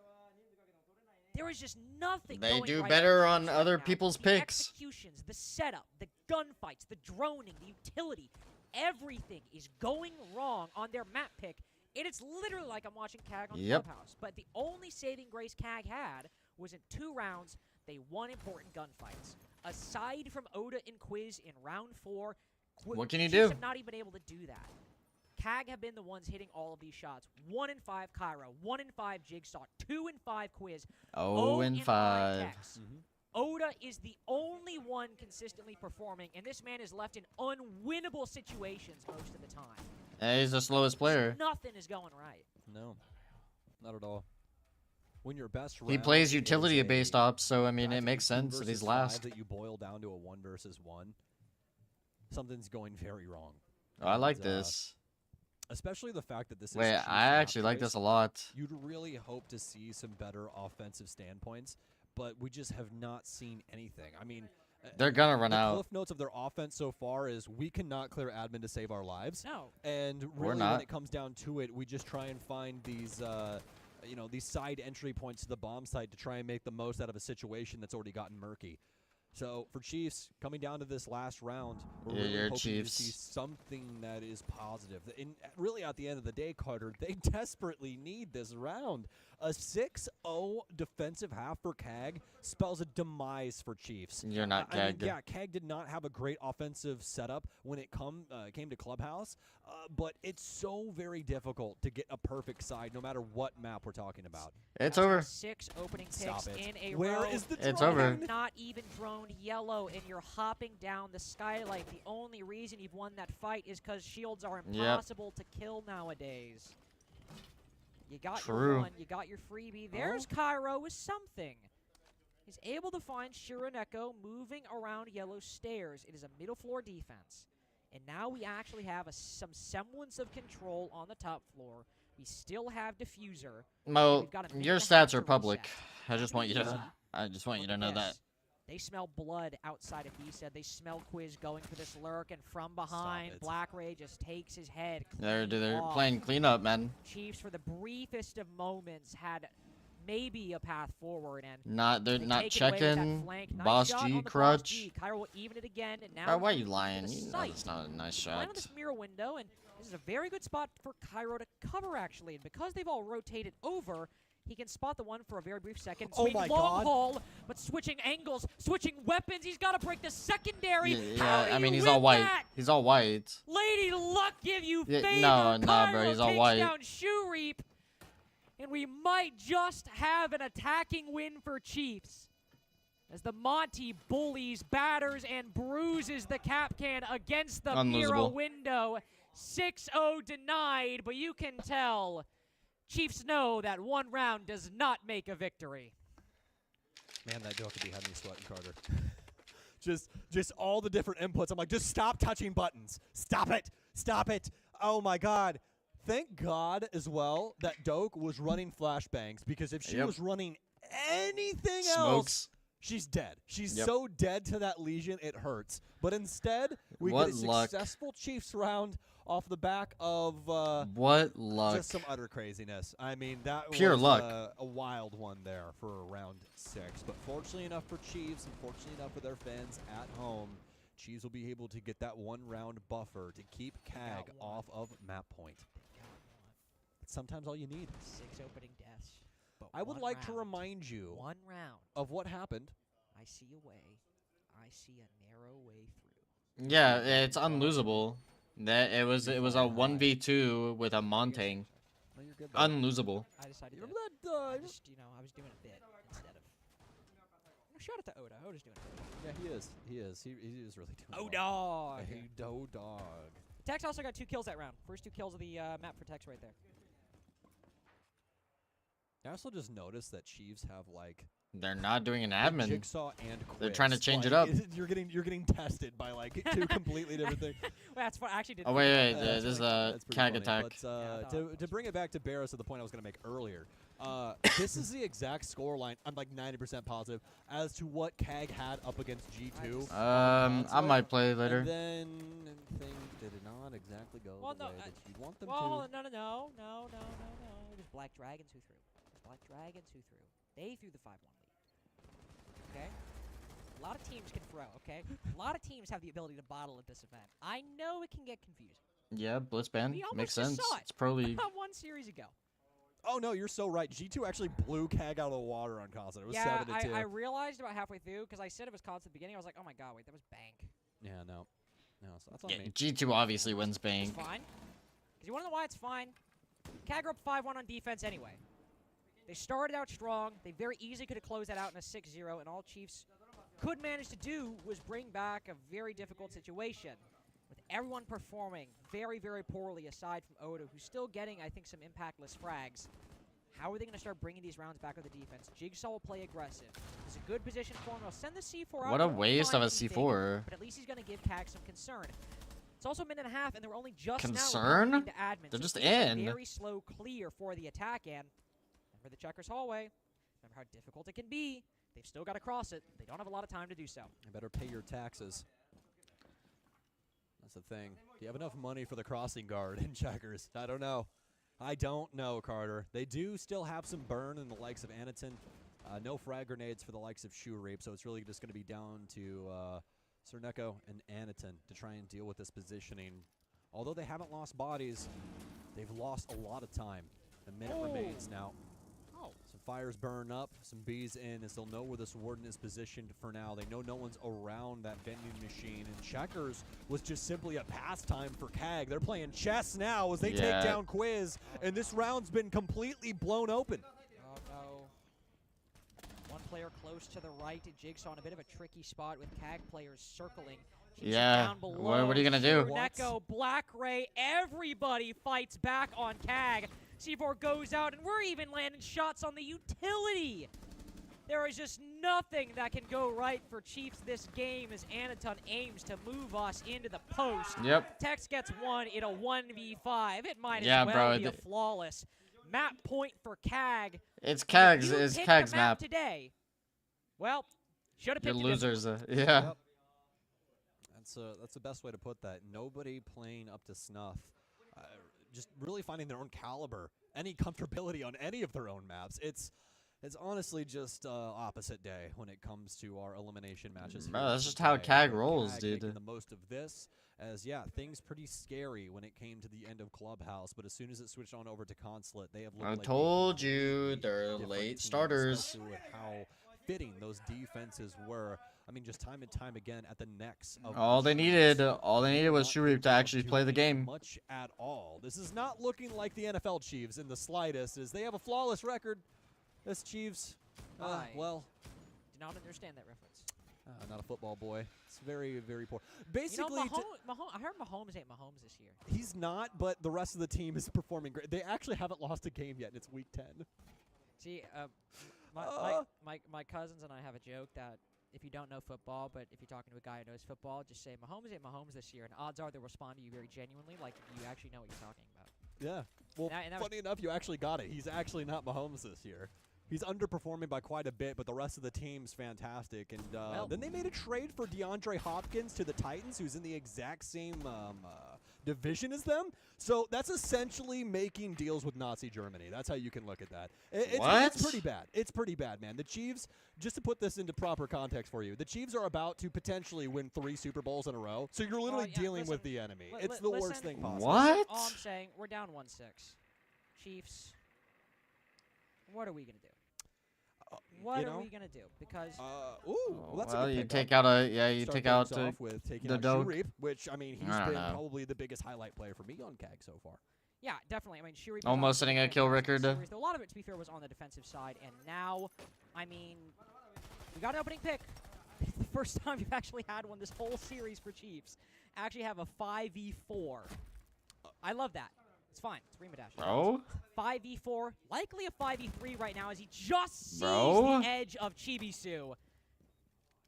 There is just nothing. They going do right better for the on Chiefs right other now. people's The picks. Executions, the setup, the gunfights, the droning, the utility, everything is going wrong on their map pick. And it's literally like I'm watching Kag on Yep. Clubhouse. But the only saving grace Kag had was in 2 rounds, they won important gunfights. Aside from Oda and Quiz in round 4, What can you Chiefs do? have not even been able to do that. Kag have been the ones hitting all of these shots. 1 in 5 Cairo, 1 in 5 Jigsaw, 2 in 5 Quiz, 0 and 5. Tex. Oda is the only one consistently performing, and this man is left in unwinnable situations most of the time. Yeah, he's the slowest player. Nothing is going right. No, not at all. When your best He round plays is utility-based a ops, so I mean, it practically makes 2 sense that he's versus 5 last. that you boil down to a 1 versus 1, something's going very wrong. Oh, I like And, this. Especially the fact that this is Wait, Chiefs I map actually like choice. this a lot. You'd really hope to see some better offensive standpoints, but we just have not seen anything. I mean, They're gonna run the out. cliff notes of their offense so far is we cannot clear admin to save our lives. No. And We're really, not. when it comes down to it, we just try and find these, these side entry points to the bomb site to try and make the most out of a situation that's already gotten murky. So for Chiefs, coming down to this last round, we're Yeah, really you're hoping Chiefs. to see something that is positive. And really, at the end of the day, Carter, they desperately need this round. A 6-0 defensive half for Kag spells a demise for Chiefs. You're not I mean, Kag. yeah, Kag did not have a great offensive setup when it came to Clubhouse, but it's so very difficult to get a perfect side no matter what map we're talking about. It's That's now over. 6 opening Stop picks it. in a Where row. is the It's drone? over. Not even droned yellow, and you're hopping down the skylight. The only reason you've won that fight is because shields are Yep. impossible to kill nowadays. You got True. your one, you got your freebie. There's Cairo with something. He's able to find Shiraneko moving around yellow stairs. It is a middle floor defense. And now we actually have some semblance of control on the top floor. We still have diffuser. Mo, We've got a minute your and a half stats to are public. reset. I just want you to. Look know at that. this. They smell blood outside of VSAID. They smell Quiz going for this lurk, and from behind, it. Black Ray just takes his head. They're clean off. playing cleanup, man. Chiefs, for the briefest of moments, had maybe a path forward, and They're they not take it away with that checking. flank. Nice Boss shot on G the Boss crutch. G. Cairo will even it again, and now Bro, why are he's you into lying? the You know sight. that's not a nice Land on shot. this mirror window, and this is a very good spot for Cairo to cover, actually. And because they've all rotated over, He can spot the one for a very brief second. Oh Swing my long God. haul, but switching angles, switching weapons. He's got to break the secondary. Yeah, I mean, he's win all white. that? He's all white. Lady Luck give you Yeah, favor. no, nah, bro, Pyro he's all takes white. down Shoe Reap. And we might just have an attacking win for Chiefs. As the Monty bullies, batters, and bruises the cap can against the Miro Unlosable. window. 6-0 denied, but you can tell Chiefs know that one round does not make a victory. Man, that Dokkaebi had me sweating, Carter. just all the different inputs. I'm like, just stop touching buttons. Stop it. Stop it. Oh, my God. Thank God, as well, that Doke was running flashbangs, because if she Yep. was running anything else, Smokes. she's dead. She's Yep. so dead to that lesion, it hurts. But instead, we What get a luck. successful Chiefs round off the back of What luck. just some utter craziness. I mean, that Pure was luck. A wild one there for round 6. But fortunately enough for Chiefs, and fortunately enough for their fans at home, Chiefs will be able to get that 1-round buffer to keep CAG off of map point. It's sometimes all you need. 6 opening deaths. But I would one like to round. remind you One round. of what happened. I see a way. I see a narrow way through. Yeah, it's unlosable. That it was a 1v2 with a Montang. No, you're good. though. Unlosable. I decided You to, remember that? I just, I was doing a bit instead of. Shout out to Oda. Oda's doing it. Yeah, he is. He is. He is really doing well. Dog. Hey, dog. Tex also got 2 kills that round. First 2 kills of the map for Tex right there. I also just noticed that Chiefs have like They're not doing an like admin. Jigsaw and They're trying to Quiz. change it Like, up. You're getting tested by like 2 completely different things. Well, that's fun. I actually did. Oh wait, That's this is pretty- a that's pretty CAG funny. attack. But, Yeah, to bring it back to Barris to the point I was going to make earlier, this is the exact score line, I'm like 90% positive, as to what CAG had up against G2. I might play later. And then things did not exactly go Well, the no, way that you want them Well, to. no. It was Black Dragons who threw. It was Black Dragons who threw. They threw the 5-1 lead. Okay? A lot of teams can throw, okay? A lot of teams have the ability to bottle at this event. I know it can get confusing. Yeah, Blitzband We almost makes just sense. saw it. It's pro league. Not one series ago. Oh, no, you're so right. G2 actually blew CAG out of the water on constant. It was Yeah, 7-2. I realized about halfway through, because I said it was constant at the beginning. I was like, oh my god, wait, that was Bank. Yeah, no. No, so that's on Yeah, me. G2 obviously wins It's Bank. fine. Because you want to know why it's fine? CAG are up 5-1 on defense anyway. They started out strong. They very easily could have closed that out in a 6-0, and all Chiefs could manage to do was bring back a very difficult situation with everyone performing very, very poorly aside from Oda, who's still getting, I think, some impactless frags. How are they going to start bringing these rounds back with the defense? Jigsaw will play aggressive. It's a good position for him. He'll send the C4 out. What a Won't waste find of a anything, C4. But at least he's going to give CAG some concern. It's also a minute and a half, and they're only just Concern? now into admin. They're so just it's a in. very slow clear for the attack end. Remember the checkers hallway. Remember how difficult it can be. They've still got to cross it. They don't have a lot of time to do so. You better pay your taxes. That's the thing. Do you have enough money for the crossing guard in checkers? I don't know. I don't know, Carter. They do still have some burn in the likes of Anaton. No frag grenades for the likes of Shoe Reap, so it's really just going to be down to Cerneko and Anaton to try and deal with this positioning. Although they haven't lost bodies, they've lost a lot of time. A minute remains now. Some fires burn up, some bees in, as they'll know where this warden is positioned for now. They know no one's around that vending machine, and checkers was just simply a pastime for CAG. They're playing chess now as they take down Quiz, and this round's been completely blown open. Oh, no. One player close to the right. Jigsaw in a bit of a tricky spot with CAG players circling. Keeps him down below. What are you going to do? Neko, Black Ray, everybody fights back on CAG. C4 goes out, and we're even landing shots on the utility. There is just nothing that can go right for Chiefs this game as Anaton aims to move us into the post. Yep. Tex gets one in a 1v5. It might Yeah, as well bro, be a flawless map point for CAG. It's If CAG's. you It's pick CAG's the map. today. Well, should have You're picked a different losers. Yeah. Yep. That's the best way to put that. Nobody playing up to snuff. Just really finding their own caliber, any comfortability on any of their own maps. It's It's honestly just opposite day when it comes to our elimination matches. Bro, here that's just how today. CAG But rolls, CAG dude. making the most of this, as yeah, things pretty scary when it came to the end of Clubhouse. But as soon as it switched on over to Consulate, they have looked I like a told you, completely they're different late team, starters. especially with how fitting those defenses were. I mean, just time and time again at the necks of All the they Chiefs. needed was Not Shurip able to actually play the do game. much at all. This is not looking like the NFL Chiefs in the slightest, as they have a flawless record. This Chiefs, well, do not understand that reference. not a football boy. It's very, very poor. You Basically, know, I heard Mahomes ain't Mahomes this year. he's not, but the rest of the team is performing great. They actually haven't lost a game yet, and it's week 10. See, my cousins and I have a joke that if you don't know football, but if you're talking to a guy who knows football, just say Mahomes ain't Mahomes this year, and odds are they'll respond to you very genuinely, like you actually know what you're talking about. Yeah. Well, And that funny enough, you actually got it. He's actually not Mahomes this year. He's underperforming by quite a bit, but the rest of the team's fantastic. And then they made a trade for DeAndre Hopkins to the Titans, who's in the exact same division as them. So that's essentially making deals with Nazi Germany. That's how you can look at that. It's pretty bad. It's pretty bad, man. The Chiefs, just to put this into proper context for you, the Chiefs are about to potentially win 3 Super Bowls in a row. So you're literally dealing with the enemy. It's the worst thing possible. What? All I'm saying, we're down 1-6. Chiefs, what are we going to do? What are we gonna do? Because well, that's a well, good you pickup. take out a Start take out things off with taking the out dog. Shurip, which I mean he's I don't been know. probably the biggest highlight player for me on CAG so far. yeah, definitely. I mean, Shuri Almost setting a kill record. A lot of it, to be fair, was on the defensive side, and now, I mean, we got an opening pick. It's the first time we've actually had one this whole series for Chiefs. Actually have a 5v4. I love that. It's fine. It's Remadash. Bro? 5v4, likely a 5v3 right now as he just sees Bro? the edge of Chibisu.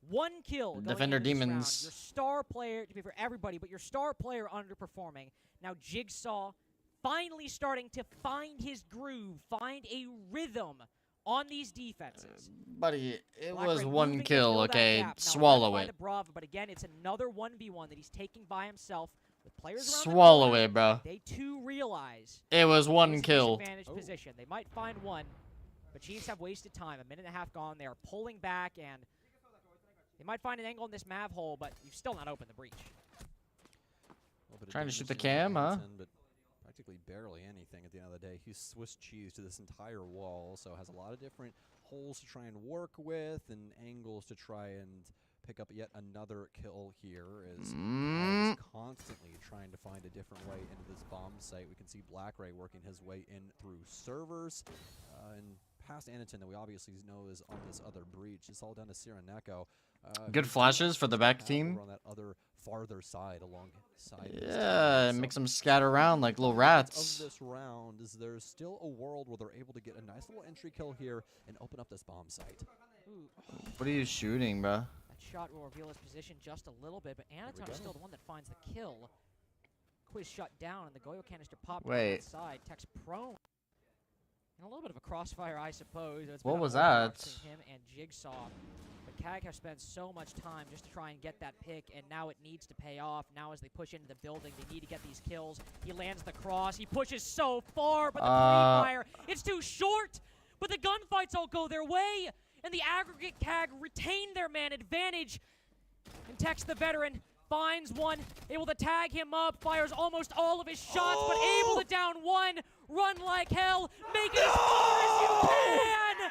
1 kill going Defender into this round. demons. Your star player, to be for everybody, but your star player underperforming. Now Jigsaw finally starting to find his groove, find a rhythm on these defenses. Buddy, it Black was Ray 1 moving to kill, fill that okay? gap. Now, Swallow led by it. the Bravo, but again, it's another 1v1 that he's taking by himself with players around the Swallow corner. it, bro. They too realize It was 1 this is a kill. disadvantaged position. They might find one, but Chiefs have wasted time. 1.5 minutes gone. They are pulling back, and they might find an angle in this Mav hole, but you've still not opened the breach. Trying to shoot the cam, huh? But practically barely anything at the end of the day. He's Swiss cheese to this entire wall, so has a lot of different holes to try and work with and angles to try and pick up yet another kill here as CAG is constantly trying to find a different way into this bomb site. We can see Black Ray working his way in through servers and past Anaton that we obviously know is on this other breach. It's all down to Sireneko. Good flashes for the back team. On that other farther side alongside. Yeah, makes them scatter around like little rats. Of this round is there's still a world where they're able to get a nice little entry kill here and open up this bomb site. Ooh, What are you shooting, bro? that shot will reveal his position just a little bit, but Anaton is still the one that finds the kill. Quiz shut down, and the Goyo canister popped on Wait. that side. Tex prone. And a little bit of a crossfire, I suppose. It's What been a was hard that? between him and Jigsaw. But CAG have spent so much time just to try and get that pick, and now it needs to pay off. Now as they push into the building, they need to get these kills. He lands the cross. He pushes so far, but the pre-fire, it's too short. But the gunfights all go their way, and the aggregate CAG retain their man advantage. And Tex, the veteran, finds one, able to tag him up, fires almost all of his shots, but able to down one, run like hell, make it as far as you can!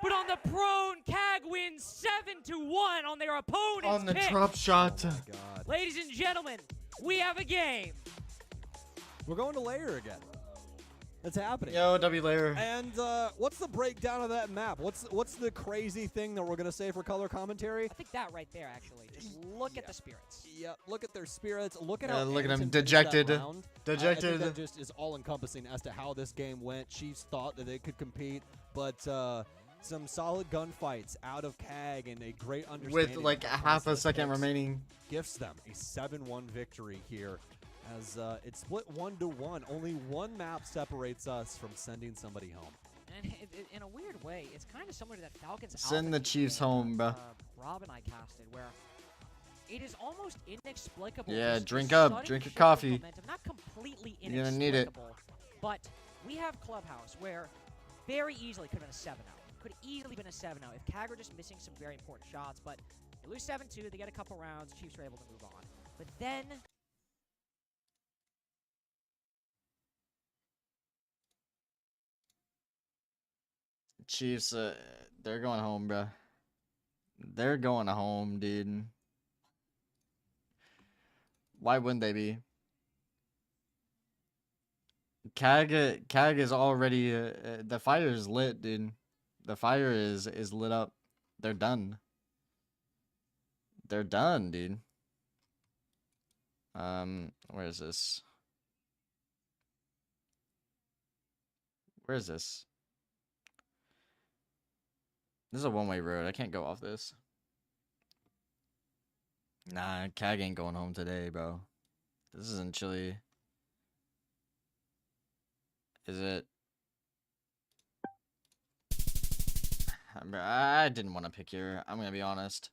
But on the prone, CAG wins 7-1 on their opponent's On the pick. drop shot. Oh my god. Ladies and gentlemen, we have a game. We're going to layer again. It's happening. Yo, W layer. And what's the breakdown of that map? What's the crazy thing that we're gonna say for color commentary? I think that right there, actually. Just look at the spirits. Yeah, look at their spirits. Look at how look at 'em, Anaton finished dejected. that round. I Dejected. think that just is all-encompassing as to how this game went. Chiefs thought that they could compete, but some solid gunfights out of CAG and a great understanding. With like of a how half a concept second picks remaining. gifts them a 7-1 victory here. As it's split 1-1. Only one map separates us from sending somebody home. And in a weird way, it's kind of similar to that Falcons Send Alpha the Chiefs game home, that, bro. Rob and I casted, where it is almost inexplicable. Yeah, this drink sudden up, drink your shift in coffee. momentum. Not completely You're gonna inexplicable, need it. but we have Clubhouse, where very easily could have been a 7-0. could easily been a 7-0 if CAG are just missing some very important shots, but they lose 7-2, they get a couple rounds, Chiefs are able to move on. But then... Chiefs, they're going home, bro. They're going home, dude. Why wouldn't they be? CAG is already the fire is lit, dude. The fire is lit up. They're done. They're done, dude. Where is this? Where is this? This is a one-way road. I can't go off this. Nah, CAG ain't going home today, bro. This isn't Chile. Is it? I didn't want to pick here. I'm gonna be honest.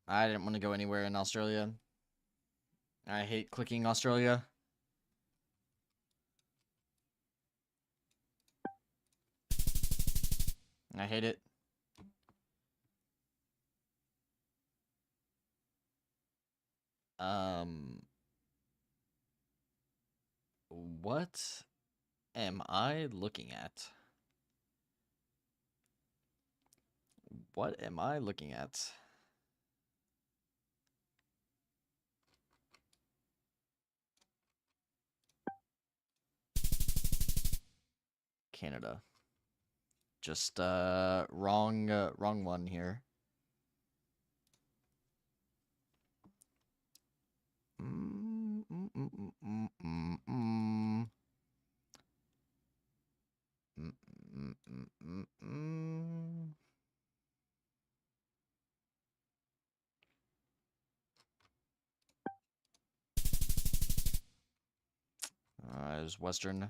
I didn't want to go anywhere in Australia. I hate clicking Australia. I hate it. What am I looking at? What am I looking at? Canada. Just wrong one here. There's Western.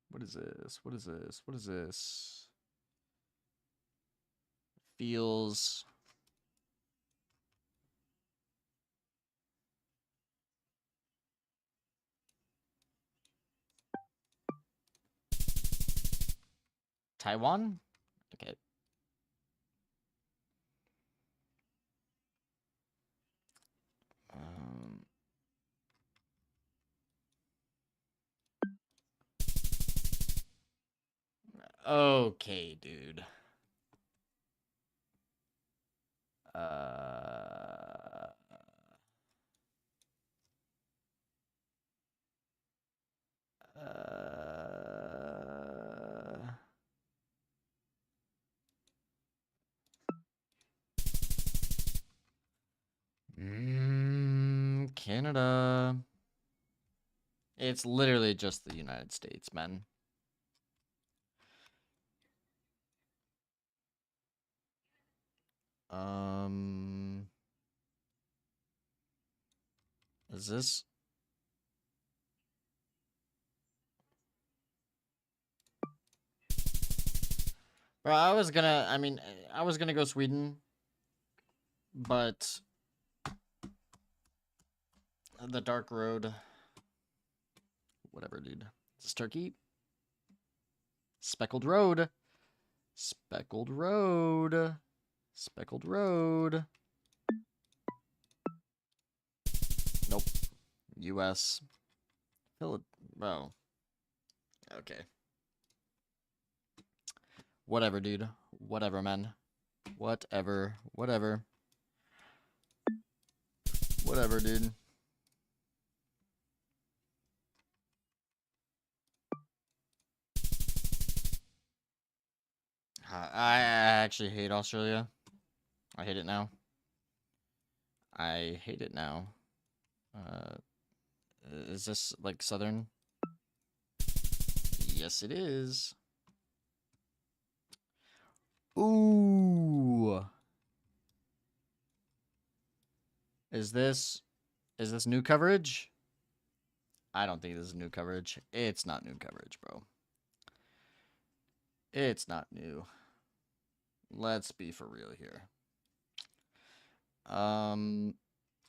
What is this? What is this? What is this? Feels. Taiwan? Okay. Okay, dude. Canada. It's literally just the United States, man. Is this? Bro, I was gonna go Sweden, but the dark road. Whatever, dude. Is this Turkey? Speckled road. Speckled road. Speckled road. Nope. U.S. Bro. Okay. Whatever, dude. Whatever, man. Whatever. Whatever. Whatever, dude. I actually hate Australia. I hate it now. I hate it now. Is this like southern? Yes, it is. Ooh. Is this new coverage? I don't think this is new coverage. It's not new coverage, bro. It's not new. Let's be for real here.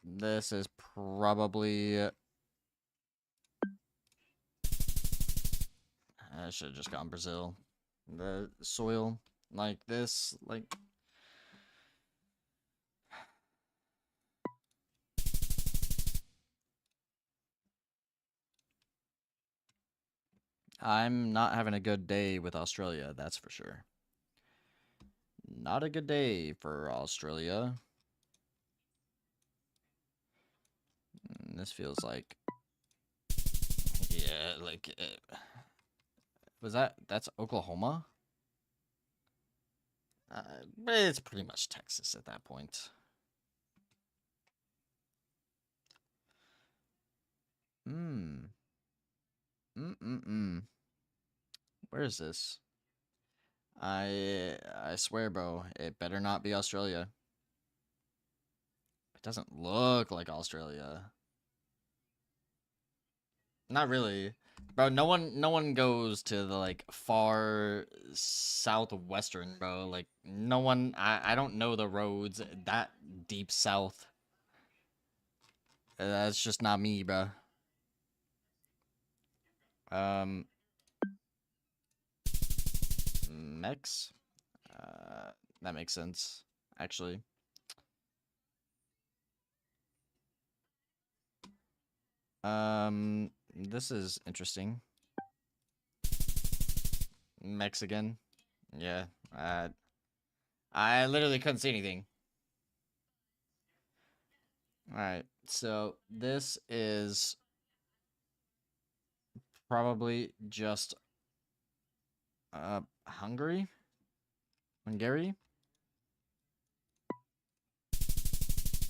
This is probably... I should have just gone Brazil. The soil, like this, like... I'm not having a good day with Australia, that's for sure. Not a good day for Australia. This feels like... Yeah, like... That's Oklahoma? It's pretty much Texas at that point. Where is this? I swear, bro, it better not be Australia. It doesn't look like Australia. Not really. Bro, no one goes to the like far southwestern, bro. Like no one I don't know the roads that deep south. That's just not me, bro. Mex? That makes sense, actually. This is interesting. Mexican. Yeah. I literally couldn't see anything. Alright, so this is probably just Hungary?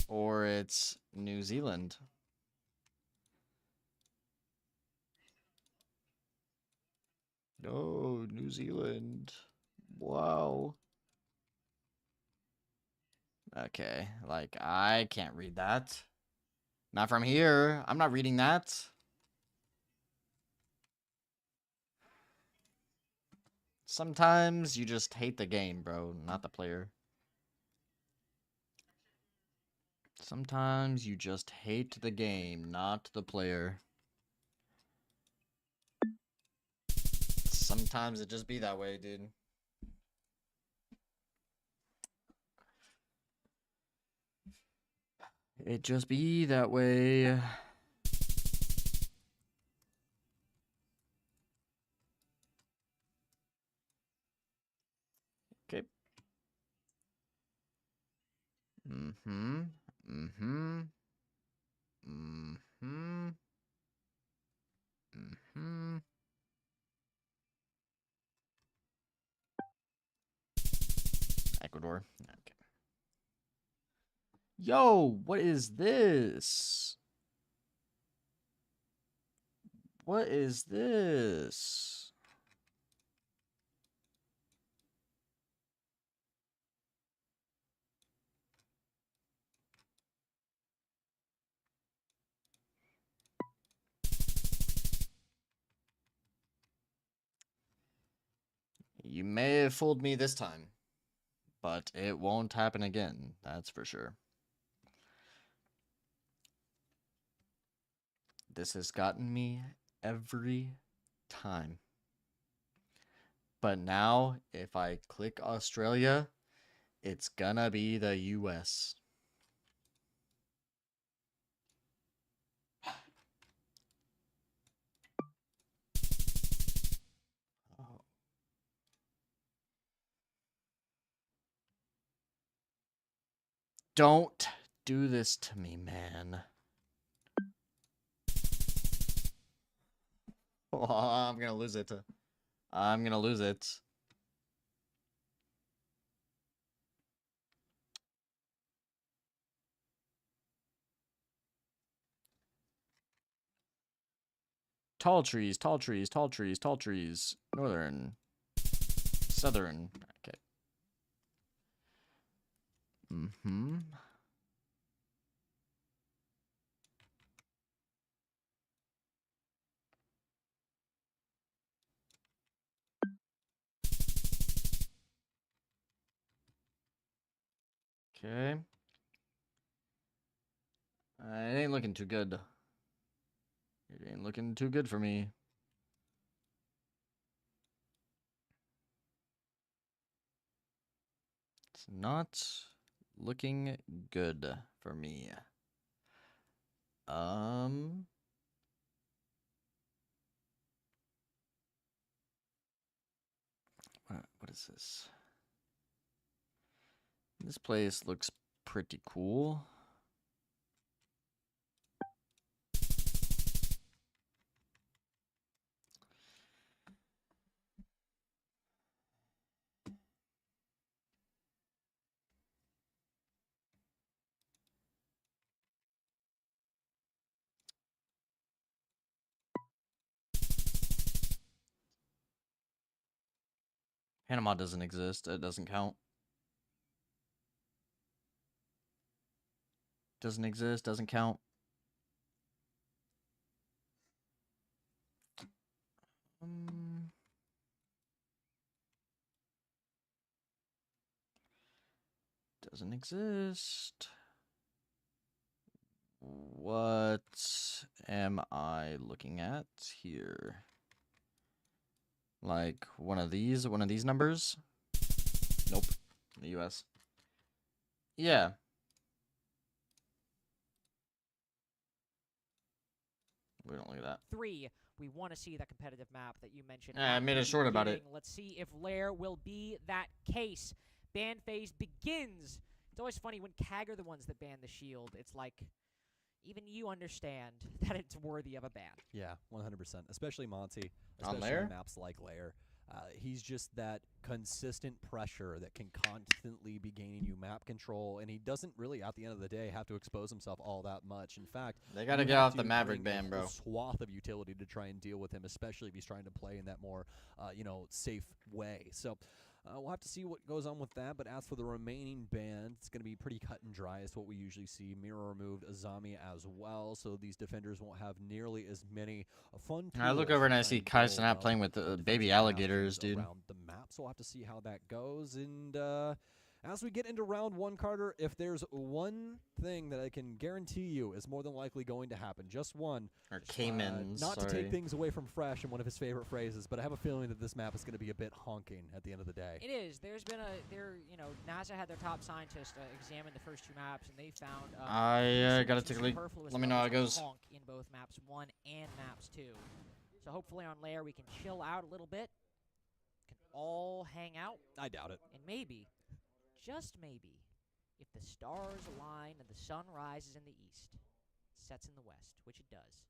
Or it's New Zealand. Oh, New Zealand. Wow. Okay, like, I can't read that. Not from here. I'm not reading that. Sometimes you just hate the game, bro, not the player. Sometimes you just hate the game, not the player. Sometimes it just be that way, dude. It just be that way. Okay. Ecuador. Okay. Yo, what is this? What is this? You may have fooled me this time, but it won't happen again, that's for sure. This has gotten me every time. But now, if I click Australia, it's gonna be the US. Oh. Don't do this to me, man. Oh, I'm gonna lose it. I'm gonna lose it. Tall trees, tall trees, tall trees, tall trees. Northern. Southern. Okay. Okay. It ain't looking too good. It ain't looking too good for me. It's not looking good for me. What is this? This place looks pretty cool. Panama doesn't exist. It doesn't count. Doesn't exist. Doesn't count. Doesn't exist. What am I looking at here? Like one of these numbers? Nope. The US. Yeah. We don't look at that. 3, we want to see that competitive map that you mentioned. Yeah, I made a short about it. Let's see if Lair will be that case. Ban phase begins. It's always funny when CAG are the ones that ban the shield. It's like, even you understand that it's worthy of a ban. Yeah, 100%. Especially Monty. On Especially Lair? on maps like Lair. He's just that consistent pressure that can constantly be gaining you map control, and he doesn't really, at the end of the day, have to expose himself all that much. In fact, They gotta you get have off the to Maverick bring a ban, bro. whole swath of utility to try and deal with him, especially if he's trying to play in that more, safe way. So we'll have to see what goes on with that, but as for the remaining band, it's going to be pretty cut and dry as to what we usually see. Mirror removed, Azami as well, so these defenders won't have nearly as many fun tools. I look over and I to try see and Kai build Sinat up playing with the defensive baby boundaries alligators, dude. around the map, so we'll have to see how that goes. And as we get into round 1, Carter, if there's one thing that I can guarantee you is more than likely going to happen, just one. Or Caymans, Not to sorry. take things away from Fresh and one of his favorite phrases, but I have a feeling that this map is going to be a bit honking at the end of the day. It is. There's been NASA had their top scientists examine the first 2 maps, and they found. I gotta take a look. Let me know how it goes. Honk in both maps 1 and maps 2. So hopefully on Lair we can chill out a little bit, can all hang out, I doubt it. and maybe, just maybe, if the stars align and the sun rises in the east, sets in the west, which it does.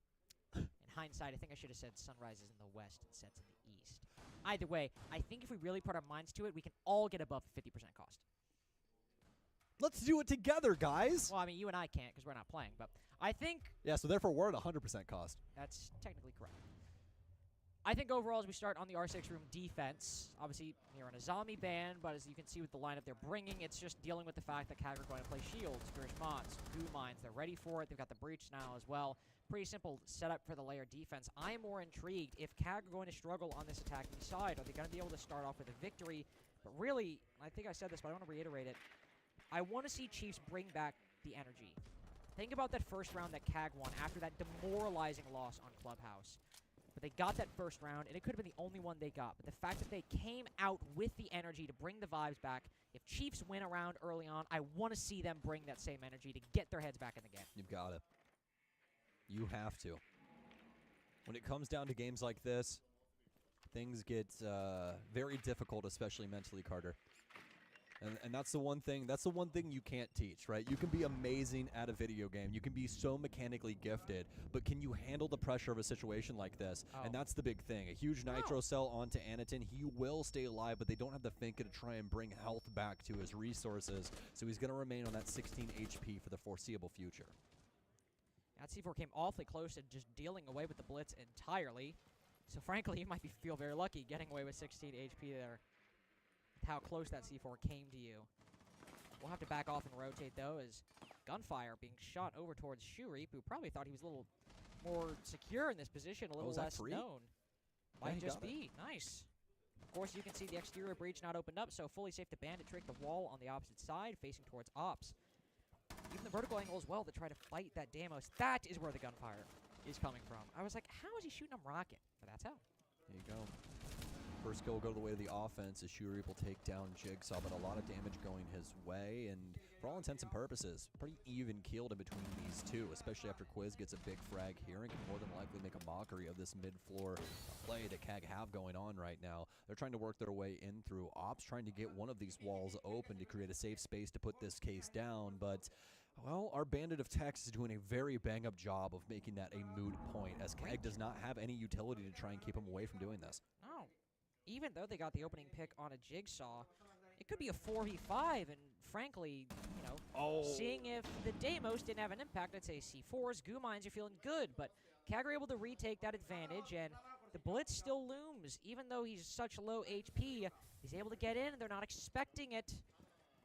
In hindsight, I think I should have said sun rises in the west and sets in the east. Either way, I think if we really put our minds to it, we can all get above 50% cost. Let's do it together, guys. Well, I mean, you and I can't because we're not playing, but I think Yeah, so therefore we're at 100% cost. that's technically correct. I think overall, as we start on the R6 room defense, obviously you're in a zombie ban, but as you can see with the lineup they're bringing, it's just dealing with the fact that CAG are going to play shields, Fierce Mods, Goo Mines. They're ready for it. They've got the breach now as well. Pretty simple setup for the Lair defense. I'm more intrigued if CAG are going to struggle on this attacking side. Are they going to be able to start off with a victory? But really, I think I said this, but I want to reiterate it. I want to see Chiefs bring back the energy. Think about that first round that CAG won after that demoralizing loss on Clubhouse. But they got that first round, and it could have been the only one they got. But the fact that they came out with the energy to bring the vibes back, if Chiefs win a round early on, I want to see them bring that same energy to get their heads back in the game. You've got it. You have to. When it comes down to games like this, things get very difficult, especially mentally, Carter. And that's the one thing you can't teach, right? You can be amazing at a video game. You can be so mechanically gifted, but can you handle the pressure of a situation like this? Oh. And that's the big thing. A huge nitro cell onto Anakin. He will stay alive, but they don't have the Finka to try and bring health back to his resources. So he's going to remain on that 16 HP for the foreseeable future. That C4 came awfully close to just dealing away with the Blitz entirely. So frankly, you might feel very lucky getting away with 16 HP there. How close that C4 came to you. We'll have to back off and rotate, though, as gunfire being shot over towards Shurip, who probably thought he was a little more secure in this position, a little less known. Might just be. Nice. Of course, you can see the exterior breach not opened up, so fully safe to Bandit trick the wall on the opposite side, facing towards Ops. Even the vertical angle as well to try to fight that Deimos. That is where the gunfire is coming from. I was like, how is he shooting him rocket? But that's how. There you go. First kill will go the way of the offense as Shuri will take down Jigsaw, but a lot of damage going his way, and for all intents and purposes, pretty even keeled in between these two, especially after Quiz gets a big frag here and can more than likely make a mockery of this mid-floor play that CAG have going on right now. They're trying to work their way in through Ops, trying to get one of these walls open to create a safe space to put this case down, but well, our Bandit of Tex is doing a very bang-up job of making that a moot point, as CAG does not have any utility to try and keep him away from doing this. No. Even though they got the opening pick on a Jigsaw, it could be a 4v5, and frankly, you know, seeing if the Deimos didn't have an impact, I'd say C4s, goo mines are feeling good, but CAG are able to retake that advantage, and the Blitz still looms. Even though he's such low HP, he's able to get in, and they're not expecting it.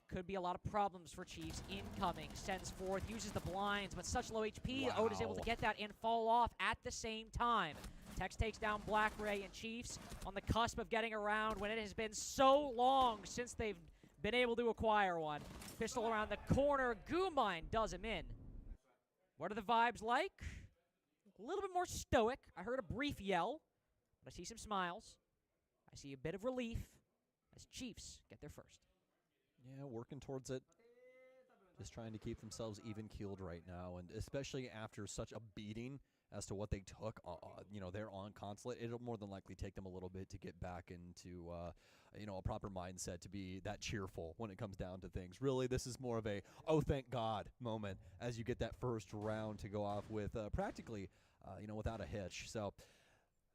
Could be a lot of problems for Chiefs incoming. Sends forth, uses the blinds, but such low HP, Wow. Oda is able to get that and fall off at the same time. Tex takes down Black Ray, and Chiefs on the cusp of getting around when it has been so long since they've been able to acquire one. Pistol around the corner, goo mine does him in. What are the vibes like? A little bit more stoic. I heard a brief yell, but I see some smiles. I see a bit of relief as Chiefs get their first. Yeah, working towards it. Just trying to keep themselves even-keeled right now, and especially after such a beating as to what they took, you know, they're on Consulate. It'll more than likely take them a little bit to get back into, you know, a proper mindset to be that cheerful when it comes down to things. Really, this is more of a, oh, thank God moment as you get that first round to go off with practically, you know, without a hitch. So,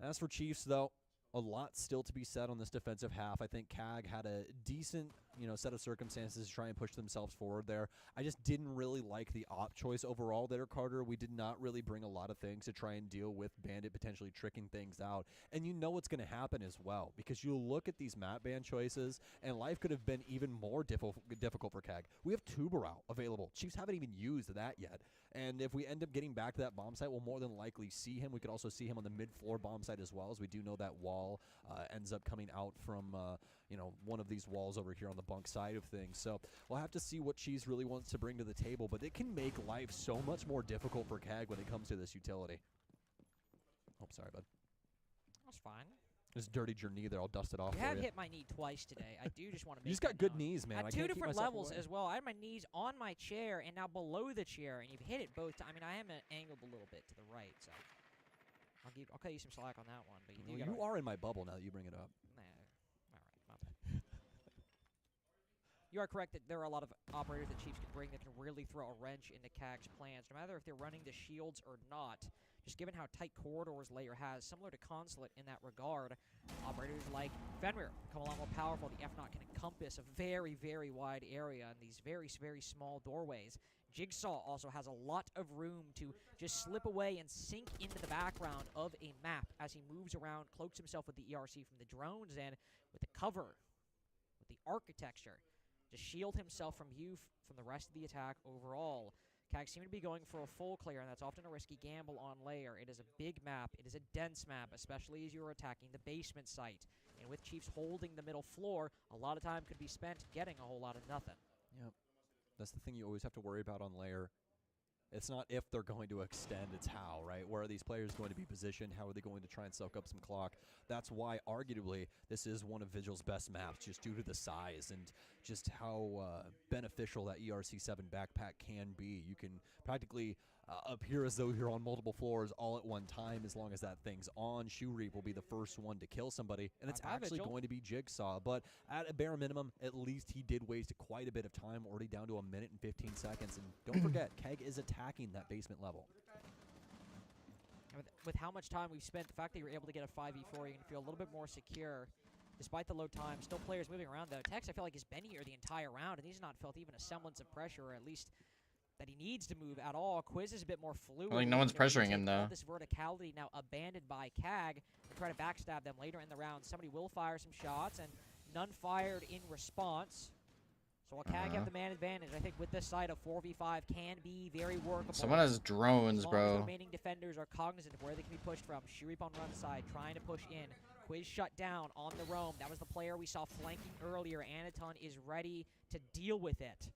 as for Chiefs, though, a lot still to be said on this defensive half. I think CAG had a decent, you know, set of circumstances to try and push themselves forward there. I just didn't really like the op choice overall there, Carter. We did not really bring a lot of things to try and deal with Bandit potentially tricking things out. And you know what's going to happen as well, because you look at these map ban choices, and life could have been even more difficult for CAG. We have Tubarao available. Chiefs haven't even used that yet. And if we end up getting back to that bomb site, we'll more than likely see him. We could also see him on the mid-floor bomb site as well, as we do know that wall ends up coming out from, you know, one of these walls over here on the bunk side of things. So we'll have to see what Cheese really wants to bring to the table, but it can make life so much more difficult for CAG when it comes to this utility. Oh, sorry, bud. That's fine. This dirty your knee there. I'll dust it off You for have you. hit my knee twice today. I do just want to make You just got good known. knees, man. At I two can't keep different myself levels away. as well. I had my knees on my chair and now below the chair, and you've hit it both times. I mean, I am angled a little bit to the right, so I'll cut you some slack on that one. But Well, you are in my bubble now that you bring it up. Nah, all right, my bad. You are correct that there are a lot of operators that Chiefs can bring that can really throw a wrench into CAG's plans, no matter if they're running the shields or not. Just given how tight corridors Layer has, similar to Consulate in that regard, operators like Fenrir become a lot more powerful. The F-Naught can encompass a very, very wide area in these very, very small doorways. Jigsaw also has a lot of room to just slip away and sink into the background of a map as he moves around, cloaks himself with the ERC from the drones, and with the cover, with the architecture, to shield himself from view from the rest of the attack overall. CAG seem to be going for a full clear, and that's often a risky gamble on Layer. It is a big map. It is a dense map, especially as you're attacking the basement site. And with Chiefs holding the middle floor, a lot of time could be spent getting a whole lot of nothing. Yep. That's the thing you always have to worry about on Layer. It's not if they're going to extend, it's how, right? Where are these players going to be positioned? How are they going to try and soak up some clock? That's why, arguably, this is one of Vigil's best maps, just due to the size and just how beneficial that ERC-7 backpack can be. You can practically appear as though you're on multiple floors all at one time as long as that thing's on. Shoe Reap will be the first one to kill somebody, and it's actually going to be Jigsaw. But at a bare minimum, at least he did waste quite a bit of time, already down to 1 minute and 15 seconds. And don't forget, Keg is attacking that basement level. With how much time we've spent, the fact that you're able to get a 5v4, you can feel a little bit more secure. Despite the low time, still players moving around though. Tex, I feel like, has been here the entire round, and he's not felt even a semblance of pressure, or at least that he needs to move at all. Quiz is a bit more fluid. Like, no one's pressuring him, though. This verticality now abandoned by CAG to try to backstab them later in the round. Somebody will fire some shots, and none fired in response. So while CAG have the man advantage, I think with this side of 4v5 can be very workable. Someone has drones, as long as bro. the remaining defenders are cognizant of where they can be pushed from. Shurip on run side, trying to push in. Quiz shut down on the roam. That was the player we saw flanking earlier. Anaton is ready to deal with it.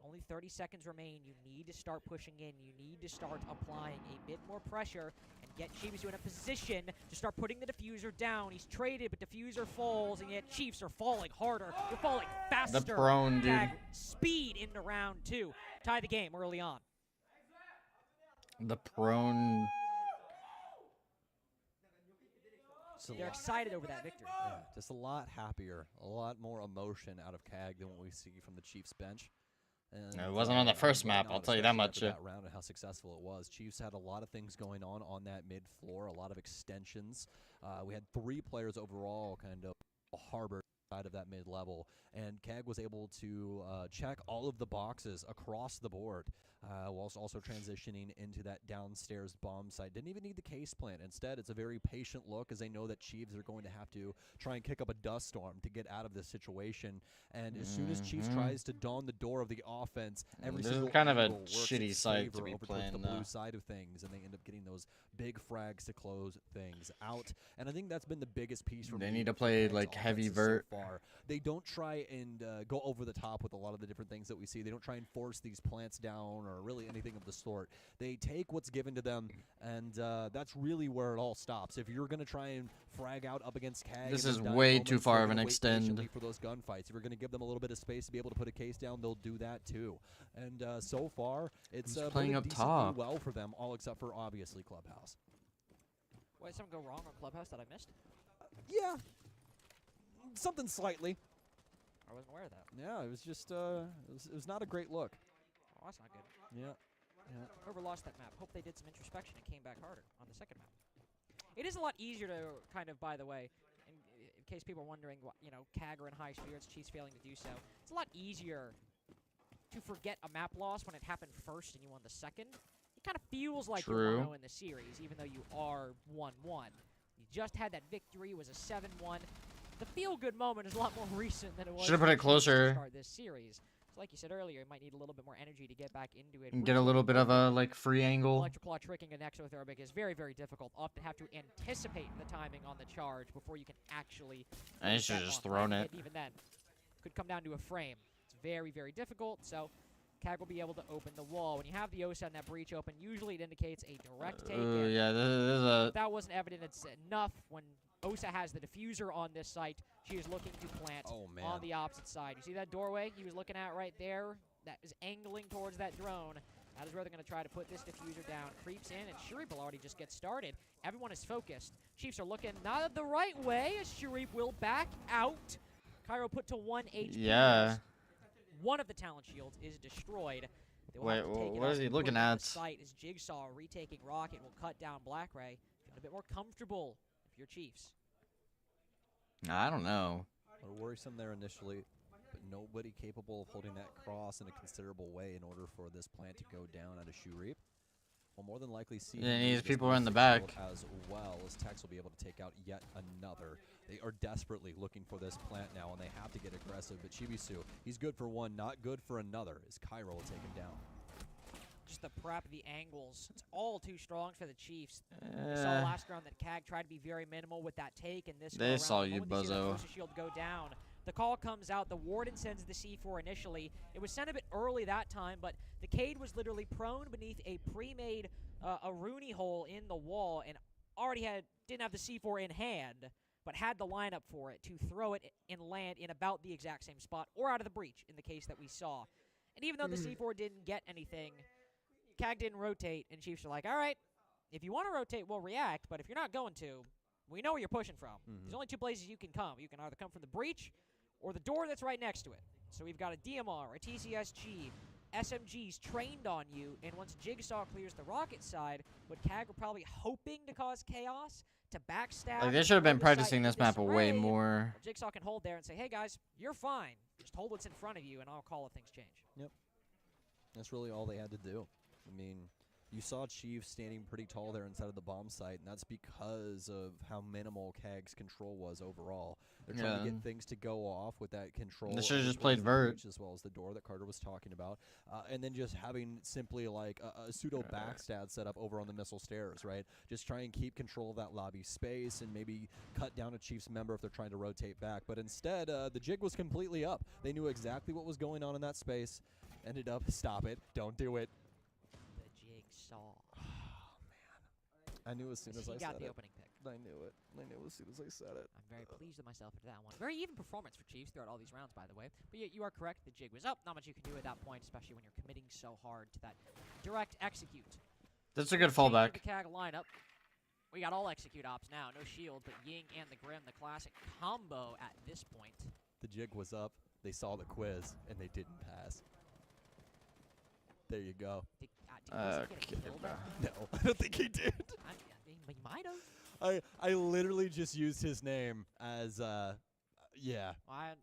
Only 30 seconds remain. You need to start pushing in. You need to start applying a bit more pressure and get Chiefs in a position to start putting the diffuser down. He's traded, but diffuser falls, and yet Chiefs are falling harder. They're falling faster. The prone, dude. Tag speed into round 2. Tie the game early on. The prone. They're excited over that victory. Yeah, just a lot happier, a lot more emotion out of CAG than what we see from the Chiefs bench. And, It wasn't on the first map, I'll tell you that much. That round and how successful it was. Chiefs had a lot of things going on that mid floor, a lot of extensions. We had 3 players overall kind of harbor side of that mid level, and CAG was able to check all of the boxes across the board. Whilst also transitioning into that downstairs bomb site. Didn't even need the case plant. Instead, it's a very patient look as they know that Chiefs are going to have to try and kick up a dust storm to get out of this situation. And as soon as Chiefs tries to dawn the door of the offense, every This single is kind of a angle works shitty its site to favor be over towards playing, the though. blue side of things, and they end up getting those big frags to close things out. And I think that's been the biggest piece for They me need to for play, CAG's like, heavy offenses so vert. far. They don't try and go over the top with a lot of the different things that we see. They don't try and force these plants down or really anything of the sort. They take what's given to them, and that's really where it all stops. If you're going to try and frag out up against CAG, This in is those dying way moments, too far they're of an gonna wait extend. patiently for those gunfights. If you're going to give them a little bit of space to be able to put a case down, they'll do that too. And so far, it's Who's playing playing up decently top? well for them, all except for obviously Clubhouse. Why did something go wrong on Clubhouse that I missed? Yeah, something slightly. I wasn't aware of that. Yeah, it was just it was not a great look. Oh, that's not good. Yeah. Whoever lost that map, hope they did some introspection and came back harder on the second map. It is a lot easier to kind of, by the way, in case people are wondering, you know, CAG are in high spirits, Chiefs failing to do so. It's a lot easier to forget a map loss when it happened first and you won the second. It kind of feels like True. you're 1-0 in the series, even though you are 1-1. You just had that victory, it was a 7-1. The feel-good moment is a lot more recent than it was. Should've put it for the Chiefs to closer. start this series. So like you said earlier, you might need a little bit more energy to get back into it. And get a little bit of a, like, free angle. Electric tricking an exothermic is very, very difficult. Often have to anticipate the timing on the charge before you can actually. I get should have that just off. thrown And it. even then, could come down to a frame. It's very, very difficult. So, CAG will be able to open the wall. When you have the OSA and that breach open, usually it indicates a direct take. Yeah, this is a... If that wasn't evident, it's enough. When OSA has the diffuser on this site, she is looking to plant on the opposite side. You see that doorway he was looking at right there? That is angling towards that drone. That is where they're going to try to put this diffuser down. Creeps in, and Sharif will already just get started. Everyone is focused. Chiefs are looking not the right way, as Sharif will back out. Cairo put to 1 HP. Yeah. One of the talent shields is destroyed. They will Wait, have to take it what out is he and put looking it on at? the site as Jigsaw retaking Rocket will cut down Black Ray. Feeling a bit more comfortable if you're Chiefs. I don't know. A little worrisome there initially, but nobody capable of holding that cross in a considerable way in order for this plant to go down at a shoe reap. We'll more than likely see Yeah, him these use this people are in the ballistic back. shield as well, as Tex will be able to take out yet another. They are desperately looking for this plant now, and they have to get aggressive. But Chibisu, he's good for one, not good for another, as Cairo will take him down. Just the prep, the angles, it's all too strong for the Chiefs. We saw last round that CAG tried to be very minimal with that take, and this They go-around, saw the you, moment they see that Buzzo. Versus shield go down. The call comes out. The Warden sends the C4 initially. It was sent a bit early that time, but the Cade was literally prone beneath a pre-made a Rooney hole in the wall, and already didn't have the C4 in hand, but had the lineup for it to throw it and land in about the exact same spot, or out of the breach in the case that we saw. And even though the C4 didn't get anything, CAG didn't rotate, and Chiefs are like, all right, if you want to rotate, we'll react, but if you're not going to, we know where you're pushing from. There's only 2 places you can come. You can either come from the breach or the door that's right next to it. So we've got a DMR, a TCSG, SMGs trained on you, and once Jigsaw clears the rocket side, what CAG were probably hoping to cause chaos, to backstab. Like, they should have been throw the site practicing into this map way disarray, more. well, Jigsaw can hold there and say, hey guys, you're fine. Just hold what's in front of you, and I'll call if things change. That's really all they had to do. I mean, You saw Chief standing pretty tall there inside of the bomb site, and that's because of how minimal Kag's control was overall. They're trying to get things to go off with that control. They should have just towards played the vert. breach, as well as the door that Carter was talking about, and then just having simply like a pseudo backstab set up over on the missile stairs, right? Just try and keep control of that lobby space and maybe cut down a Chiefs member if they're trying to rotate back. But instead, the jig was completely up. They knew exactly what was going on in that space. Ended up, stop it, don't do it. The jigsaw. I knew as soon as I got said the it. opening pick. I knew it. I knew as soon as I said it. I'm very pleased with myself after that one. Very even performance for Chiefs throughout all these rounds, by the way. But yeah, you are correct. The jig was up. Not much you can do at that point, especially when you're committing so hard to that direct execute. That's a good The fallback. CAG lineup. We got all execute ops now. No shield, but Ying and the Grim, the classic combo at this point. The jig was up. They saw the quiz, and they didn't pass. There you go. Did Quiz get a kill there? No, I don't think he did. I mean, he might have. I literally just used his name as, yeah. Mine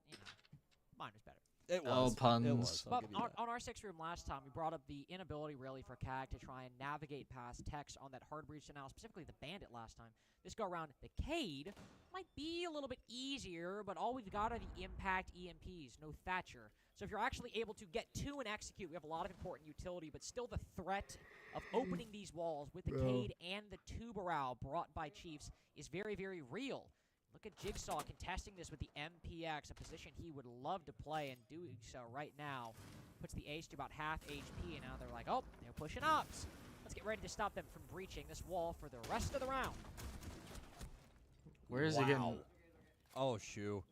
was better. It was. Oh, puns. It was. I'll But give you that. on our 6-room last time, we brought up the inability, really, for CAG to try and navigate past techs on that hard breach now, specifically the Bandit last time. This go-around, the Cade might be a little bit easier, but all we've got are the Impact EMPs, no Thatcher. So if you're actually able to get to and execute, we have a lot of important utility, but still the threat of opening these walls with the Cade and the Tubarao brought by Chiefs is very, very real. Look at Jigsaw contesting this with the MPX, a position he would love to play, and doing so right now puts the ace to about half HP, and now they're like, oh, they're pushing ops. Let's get ready to stop them from breaching this wall for the rest of the round. Where is he getting? Oh, shoo.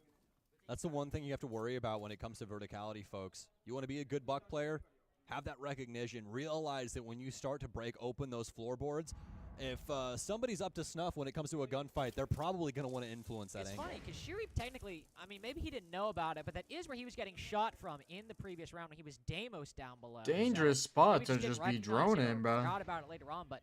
That's the one thing you have to worry about when it comes to verticality, folks. You want to be a good Buck player? Have that recognition. Realize that when you start to break open those floorboards, if somebody's up to snuff when it comes to a gunfight, they're probably going to want to influence that angle. It's funny, because Shiri technically, I mean, maybe he didn't know about it, but that is where he was getting shot from in the previous round when he was Deimos down below. Dangerous So spot maybe to didn't just be recognize it or droning, bro. Forgot about it later on, but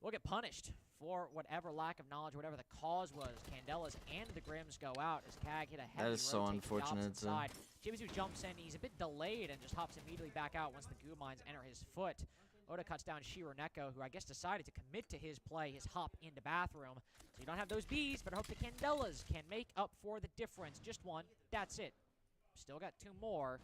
we'll get punished for whatever lack of knowledge, whatever the cause was. Candelas and the Grims go out as CAG hit a heavy That is so rotate to the unfortunate, opposite side. Chibizu jumps in. He's a bit delayed and just hops immediately back out once the goo mines enter his foot. Oda cuts down Shironeko, who I guess decided to commit to his play, his hop into bathroom. So you don't have those bees, but I hope the Candelas can make up for the difference. Just one. That's it. Still got two more.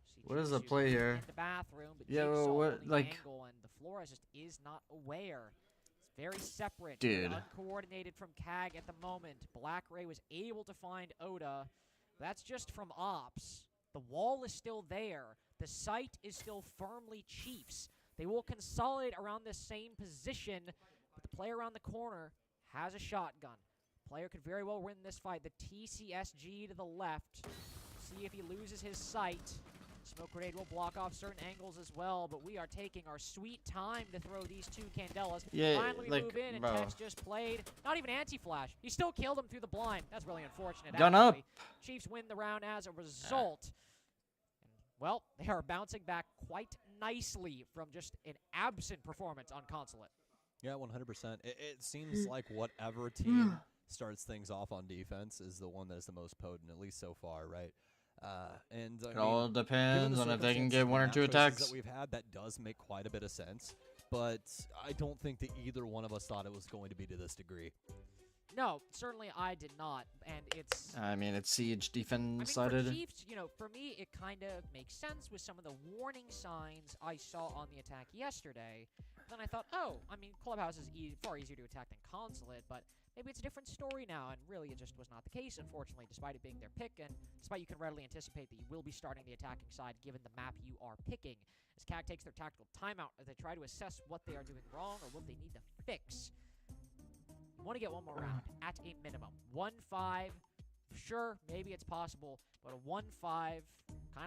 See What is the Chibizu play here? in the bathroom, but Yeah, Jigsaw what, on the like- angle, and the Flores just is not aware. It's very separate, Dude. very uncoordinated from CAG at the moment. Black Ray was able to find Oda. That's just from ops. The wall is still there. The site is still firmly Chiefs. They will consolidate around this same position, but the player around the corner has a shotgun. Player could very well win this fight. The TCSG to the left. See if he loses his sight. Smoke grenade will block off certain angles as well, but we are taking our sweet time to throw these two Candelas. Yeah, Finally, we like, move in, and bro. Tex just played. Not even anti-flash. He still killed him through the blind. That's really unfortunate. Gun up. actually. Chiefs win the round as a result. Well, they are bouncing back quite nicely from just an absent performance on Consulate. Yeah, 100%. It seems like whatever team starts things off on defense is the one that is the most potent, at least so far, right? And It all given the depends on if they can circumstances get and one or map two choices attacks. that we've had, that does make quite a bit of sense. But I don't think that either one of us thought it was going to be to this degree. No, certainly I did not, and it's... I mean, it's siege I mean, defense for sided. Chiefs, you know, for me, it kind of makes sense with some of the warning signs I saw on the attack yesterday. Then I thought, oh, I mean, Clubhouse is far easier to attack than Consulate, but maybe it's a different story now, and really it just was not the case, unfortunately, despite it being their pick, and despite you can readily anticipate that you will be starting the attacking side given the map you are picking. As CAG takes their tactical timeout as they try to assess what they are doing wrong or what they need to fix. Want to get one more round at a minimum. 1-5, sure, maybe it's possible, but a 1-5, kind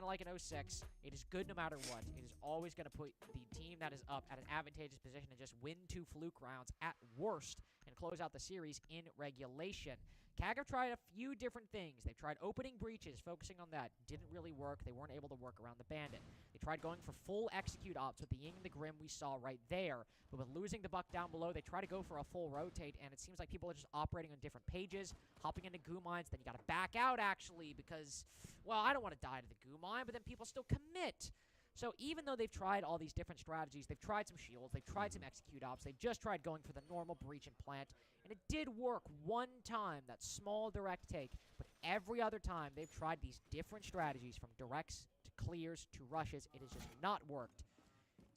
of like an 06, it is good no matter what. It is always going to put the team that is up at an advantageous position and just win 2 fluke rounds at worst and close out the series in regulation. CAG have tried a few different things. They've tried opening breaches, focusing on that. Didn't really work. They weren't able to work around the Bandit. They tried going for full execute ops with the Ying and the Grim we saw right there. But with losing the Buck down below, they try to go for a full rotate, and it seems like people are just operating on different pages, hopping into goo mines. Then you got to back out, actually, because, well, I don't want to die to the goo mine, but then people still commit. So even though they've tried all these different strategies, they've tried some shields, they've tried some execute ops, they've just tried going for the normal breach and plant, and it did work one time, that small direct take, but every other time they've tried these different strategies from directs to clears to rushes. It has just not worked.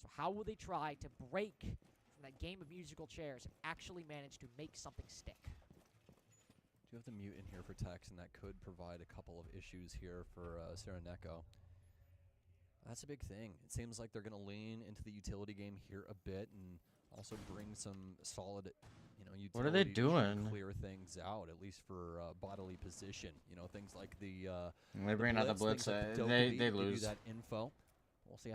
So how will they try to break from that game of musical chairs and actually manage to make something stick? Do have the mute in here for Tex, and that could provide a couple of issues here for Sereneko. That's a big thing. It seems like they're going to lean into the utility game here a bit and also bring some solid, utility What are they to doing? clear things out, at least for bodily position. Things like the They bring out the blitz. They lose. That info. We'll see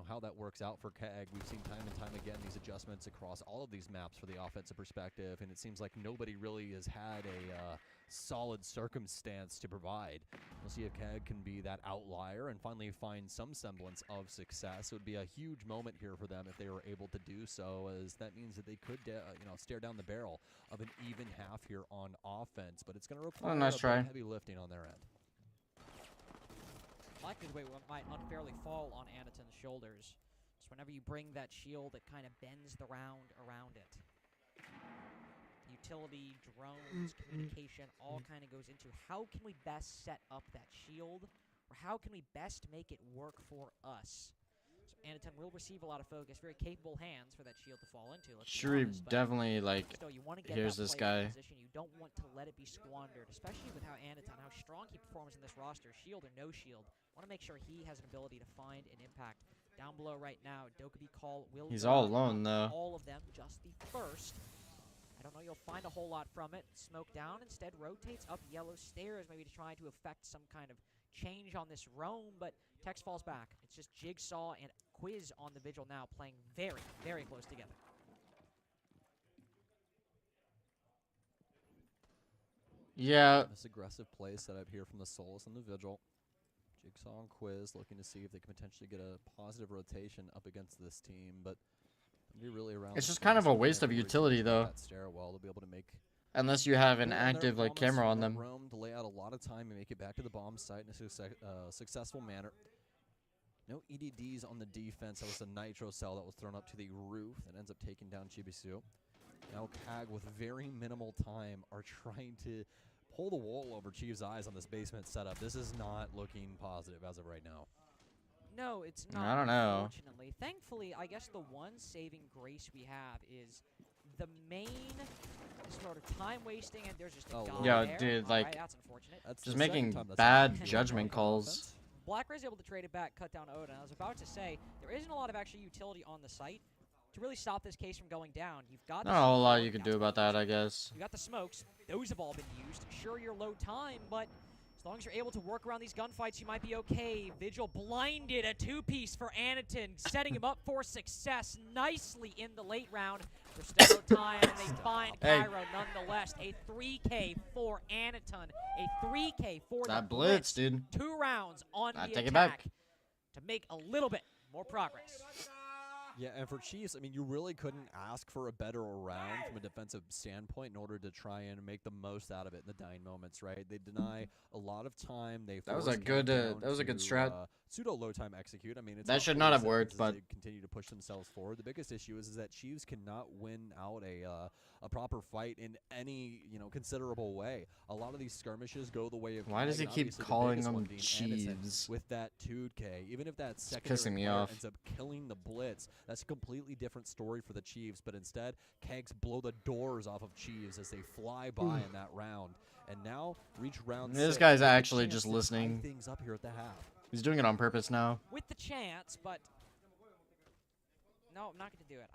how that works out for KEG. We've seen time and time again these adjustments across all of these maps for the offensive perspective, and it seems like nobody really has had a solid circumstance to provide. We'll see if KEG can be that outlier and finally find some semblance of success. It would be a huge moment here for them if they were able to do so, as that means that they could stare down the barrel of an even half here on offense, but it's going to require nice try. heavy lifting on their end. Likely the way it might unfairly fall on Anaton's shoulders. Just whenever you bring that shield, it kind of bends the round around it. Utility, drones, communication, all kind of goes into how can we best set up that shield, or how can we best make it work for us. So Anaton will receive a lot of focus, very capable hands for that shield to fall into. Shuri definitely, like, still, you want to get here's that this player in guy. position. You don't want to let it be squandered, especially with how Anaton, how strong he performs in this roster, shield or no shield. Want to make sure he has an ability to find an impact. Down below right now, Dokkaebi Call will He's drop all alone, though. all of them, just the first. I don't know you'll find a whole lot from it. Smoke down, instead rotates up yellow stairs, maybe to try to affect some kind of change on this roam, but Tex falls back. It's just Jigsaw and Quiz on the Vigil now, playing very, very close together. Yeah. This aggressive play set up here from the Solus and the Vigil. Jigsaw and Quiz looking to see if they can potentially get a positive rotation up against this team, but they'll be really around. It's just kind of a waste of utility, though. That stairwell to be able to make. Unless you have an Put it on their active, like, almost camera on front them. room to lay out a lot of time and make it back to the bomb site in a successful manner. No EDDs on the defense. That was a nitro cell that was thrown up to the roof that ends up taking down Chibisu. Now KAG, with very minimal time, are trying to pull the wool over Chief's eyes on this basement setup. This is not looking positive as of right now. No, it's not. I don't know. Unfortunately, thankfully, I guess the one saving grace we have is the main sort of time wasting, and there's just a guy Yeah, there. dude, All like, right, that's unfortunate. That's Just the second making time that's bad happened. judgment On calls. offense. Black Ray's able to trade it back, cut down Odin. I was about to say, there isn't a lot of actually utility on the site to really stop this case from going down. You've got Not a whole lot you can do about that, I guess. You got the smokes. Those have all been used. Sure, you're low time, but as long as you're able to work around these gunfights, you might be okay. Vigil blinded, a two-piece for Anaton, setting him up for success nicely in the late round. There's still no time, and they find Cairo nonetheless. A 3K for Anaton. A 3K for That the blitz, dude. 2 rounds on I the take it attack back. to make a little bit more progress. Yeah, and for Chiefs, I mean, you really couldn't ask for a better round from a defensive standpoint in order to try and make the most out of it in the dying moments, right? They deny a lot of time. They That was a force good, Kang that was a down good to, strat. Pseudo low time execute. I mean, it's That should not have 40 worked, seconds but as they continue to push themselves forward. The biggest issue is that Chiefs cannot win out a proper fight in any considerable way. A lot of these skirmishes go the way of. Why does he Kang, keep obviously the calling biggest one them being Anderson Chiefs? with that 2K? Even if that secondary pissing me player off. ends up killing the blitz, that's a completely different story for the Chiefs. But instead, Kegs blow the doors off of Chiefs as they fly by in that round. And now reach round This 6 guy's with a actually chance just to tie listening. things up here at the half. He's doing it on purpose now. With the chance, but no, I'm not going to do it.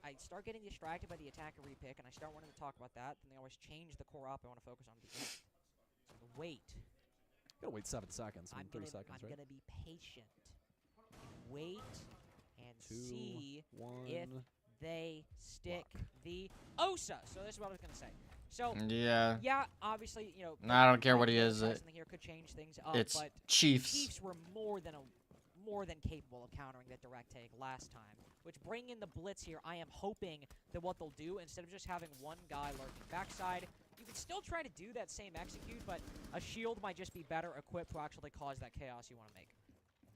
I start getting distracted by the attacker repick, and I start wanting to talk about that, and they always change the core op I want to focus on. So wait. Gotta wait 7 seconds. I mean, 30 seconds, I'm right? gonna be patient. Wait and 2, see 1. if they stick the OSA. So this is what I was gonna say. So Yeah. obviously, I don't care what he is. Something here could change things up, It's but Chiefs. Chiefs were more than capable of countering that direct take last time. Which, bring in the blitz here, I am hoping that what they'll do, instead of just having one guy lurking backside, you can still try to do that same execute, but a shield might just be better equipped to actually cause that chaos you want to make.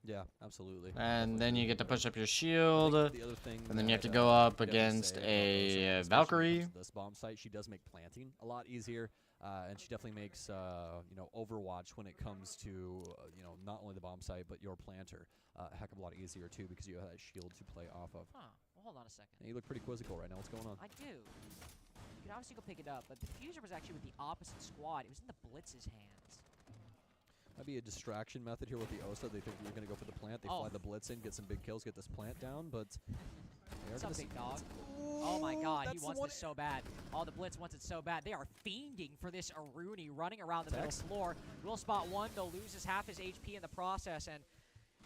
Yeah, absolutely. And Definitely then you agree get to with that. push up your I think shield. the other thing And then you have to that, go up we definitely against say about Rosa, a especially when it Valkyrie. comes to this bomb site, she does make planting a lot easier, and she definitely makes you know, Overwatch when it comes to you know, not only the bomb site but your planter a heck of a lot easier too, because you have that shield to play off of. Huh. Well, hold on a second. And you look pretty quizzical right now. What's going on? I do. You can obviously go pick it up, but the diffuser was actually with the opposite squad. It was in the Blitz's hands. Might be a distraction method here with the Osa. They think you're going to go for the plant. They fly the Blitz in, get some big kills, get this plant down, but... What's up, big dog? Oh my god, he that's the wants one- this so bad. Oh, the Blitz wants it so bad. They are fiending for this Aruni running around the middle Tex. floor. Will spot one, they'll lose his half his HP in the process, and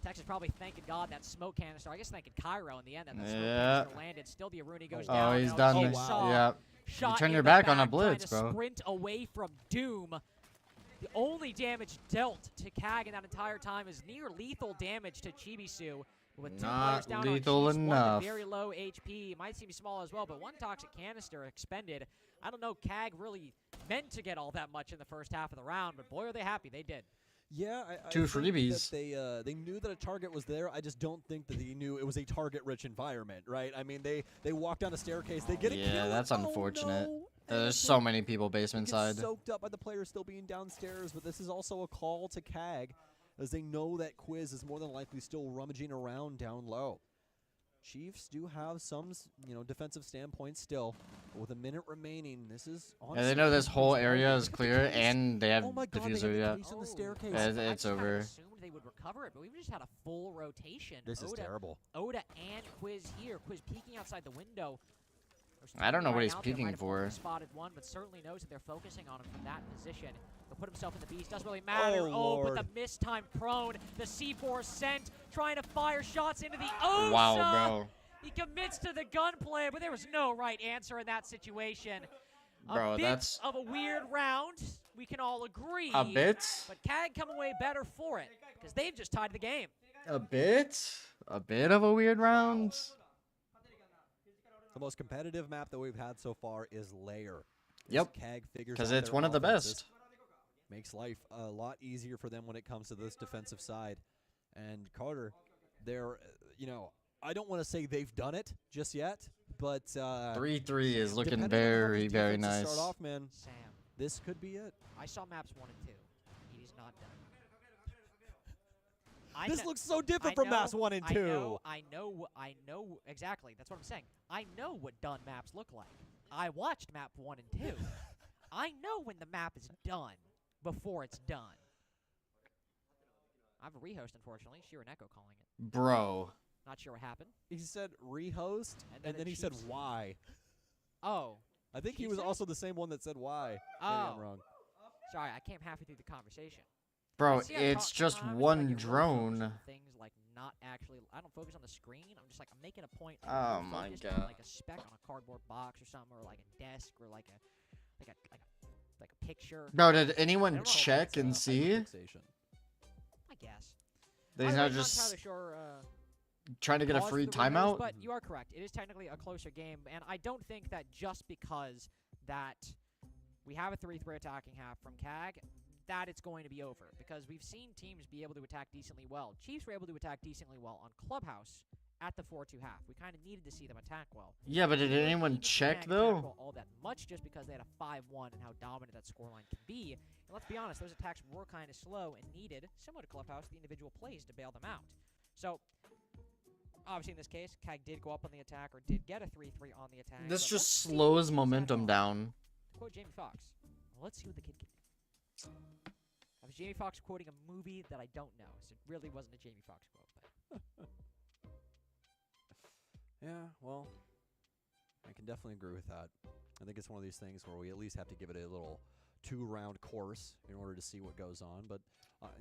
Tex is probably thanking God that smoke canister. I guess thanking Cairo in the end that the smoke canister landed. Still the Aruni goes down. Oh, he's and done. you saw Yeah. shot You turn in your the back on a back, Blitz, trying to bro. sprint away from Doom. The only damage dealt to Kag in that entire time is near lethal damage to Chibisu. With two Not players down lethal on Chiefs, one enough. with very low HP. Might seem small as well, but one toxic canister expended. I don't know, Kag really meant to get all that much in the first half of the round, but boy, are they happy. They did. Yeah, I Two think freebies. that they knew that a target was there. I just don't think that they knew it was a target-rich environment, right? I mean, they walk down the staircase, they get a kill. Yeah, that's and unfortunate. Oh, no. There's And so many people basement Gets side. soaked up by the players still being downstairs, but this is also a call to Kag, as they know that Quiz is more than likely still rummaging around down low. Chiefs do have some, you know, defensive standpoints still, but with a minute remaining, this is honestly... Yeah, they know this whole area is Look at the clear, case. and they have Oh my God, they have diffuser. the Yeah. case on the staircase. Yeah, I it's just kind of over. assumed they would recover it, but we've just had a full rotation. This is Oda, terrible. Oda and Quiz here. Quiz peeking outside the window. There's I don't know two what right he's out there, peeking might have for. only spotted one, but certainly knows that they're focusing on him from that position. He'll put himself in the beast. Doesn't really matter. Oh, but Lord. the mistimed prone, the C4 sent, trying to fire shots into the Osa. Wow, bro. He commits to the gunplay, but there was no right answer in that situation. Bro, a bit that's of a weird round. We can all agree. a bit. But Kag come away better for it, because they've just tied the game. A bit. A bit of a weird round. The most competitive map that we've had so far is Lair. Yep. Kag figures Because out it's their one of the offenses. best. Makes life a lot easier for them when it comes to this defensive side. And Carter, they're, you know, I don't want to say they've done it just yet, but 3-3 is looking depending on how very, these very defenses nice. Start off, man. Sam, This could be it. I saw maps 1 and 2. He is not done. This looks so different from maps 1 and 2. I know exactly. That's what I'm saying. I know what done maps look like. I watched map 1 and 2. I know when the map is done before it's done. I have a rehost, unfortunately. Sheer and Echo calling it. Bro. Not sure what happened. He said rehost, and then he said Chiefs- why. Oh. I think he Chiefs was said? also the same one that said why. Maybe Oh. I'm wrong. Sorry, I came halfway through the conversation. Bro, See, I it's talk just sometimes, one like, it really focuses drone. on things like not actually. I don't focus on the screen. I'm just like I'm making a point. To Oh be my focused on, God. like a speck on a cardboard box or something, or like a desk, or like a picture. Bro, did I anyone don't know if check It's, and see? hyperfixation. I guess. He's I'm not not just entirely sure. trying to get a cause free for the rehost, timeout? But you are correct. It is technically a closer game, and I don't think that just because that we have a 3-3 attacking half from Kag, that it's going to be over. Because we've seen teams be able to attack decently well. Chiefs were able to attack decently well on Clubhouse at the 4-2 half. We kind of needed to see them attack well. Yeah, but did We didn't anyone need to see check Kag attack though? well all that much just because they had a 5-1 and how dominant that scoreline can be. And let's be honest, those attacks were kind of slow and needed, similar to Clubhouse, the individual plays to bail them out. So, obviously in this case, Kag did go up on the attack, or did get a 3-3 on the attack. This but just let's see slows what's momentum on. down. To quote Jamie Foxx, let's see what the kid can do. That was Jamie Foxx quoting a movie that I don't know, so it really wasn't a Jamie Foxx quote. But Yeah, well, I can definitely agree with that. I think it's one of these things where we at least have to give it a little 2-round course in order to see what goes on. But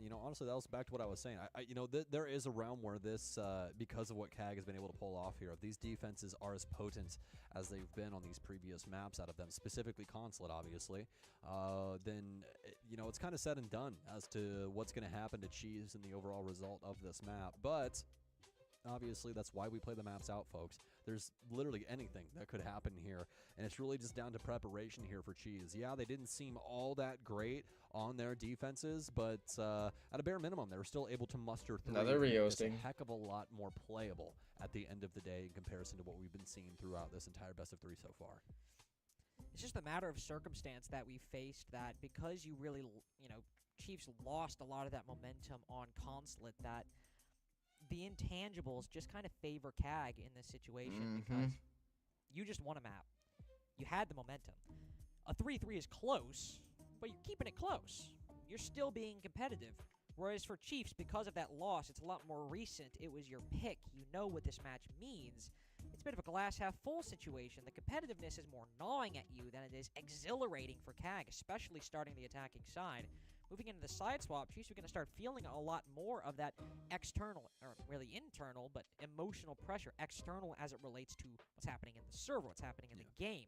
you know, honestly, that was back to what I was saying. You know, there is a realm where this, because of what Kag has been able to pull off here, if these defenses are as potent as they've been on these previous maps out of them, specifically Consulate, obviously, then you know it's kind of said and done as to what's going to happen to Chiefs and the overall result of this map. But obviously that's why we play the maps out, folks. There's literally anything that could happen here, and it's really just down to preparation here for Cheese. Yeah, they didn't seem all that great on their defenses, but at a bare minimum, they were still able to muster through. Another It's a rehosting. heck of a lot more playable at the end of the day in comparison to what we've been seeing throughout this entire best of 3 so far. It's just a matter of circumstance that we faced that because you really, Chiefs lost a lot of that momentum on Consulate, that the intangibles just kind of favor CAG in this situation because you just won a map. You had the momentum. A 3-3 is close, but you're keeping it close. You're still being competitive. Whereas for Chiefs, because of that loss, it's a lot more recent. It was your pick. You know what this match means. It's a bit of a glass-half-full situation. The competitiveness is more gnawing at you than it is exhilarating for CAG, especially starting the attacking side. Moving into the side swap, Chiefs are going to start feeling a lot more of that external, or really internal, but emotional pressure. External as it relates to what's happening in the server, what's happening in the game.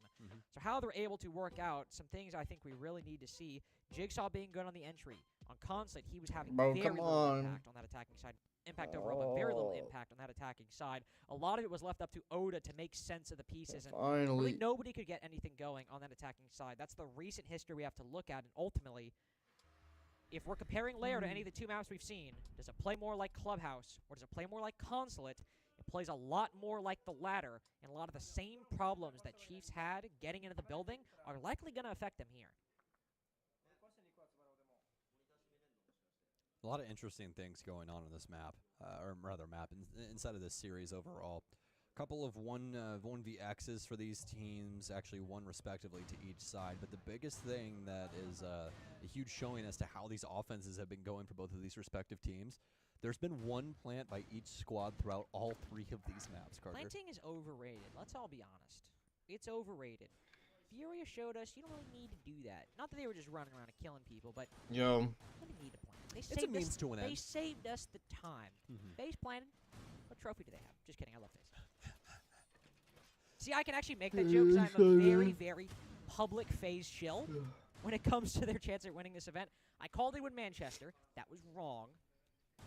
So how they're able to work out some things I think we really need to see. Jigsaw being good on the entry. On Consulate, he was having very little impact on that attacking side. Impact overall, but very little impact on that attacking side. A lot of it was left up to Oda to make sense of the pieces, and really nobody could get anything going on that attacking side. That's the recent history we have to look at, and ultimately, if we're comparing Lair to any of the 2 maps we've seen, does it play more like Clubhouse, or does it play more like Consulate? It plays a lot more like the latter, and a lot of the same problems that Chiefs had getting into the building are likely going to affect them here. A lot of interesting things going on in this map, or rather inside of this series overall. A couple of 1vx's for these teams, actually 1 respectively to each side. But the biggest thing that is a huge showing as to how these offenses have been going for both of these respective teams, there's been 1 plant by each squad throughout all 3 of these maps, Carter. Planting is overrated. Let's all be honest. It's overrated. Furia showed us you don't really need to do that. Not that they were just running around and killing people, but you don't need to plant. It's a means to an end. They saved us the time. Base planted. What trophy do they have? Just kidding. I love FaZe. See, I can actually make that joke because I'm a very, very public FaZe shill when it comes to their chance at winning this event. I called it win Manchester. That was wrong.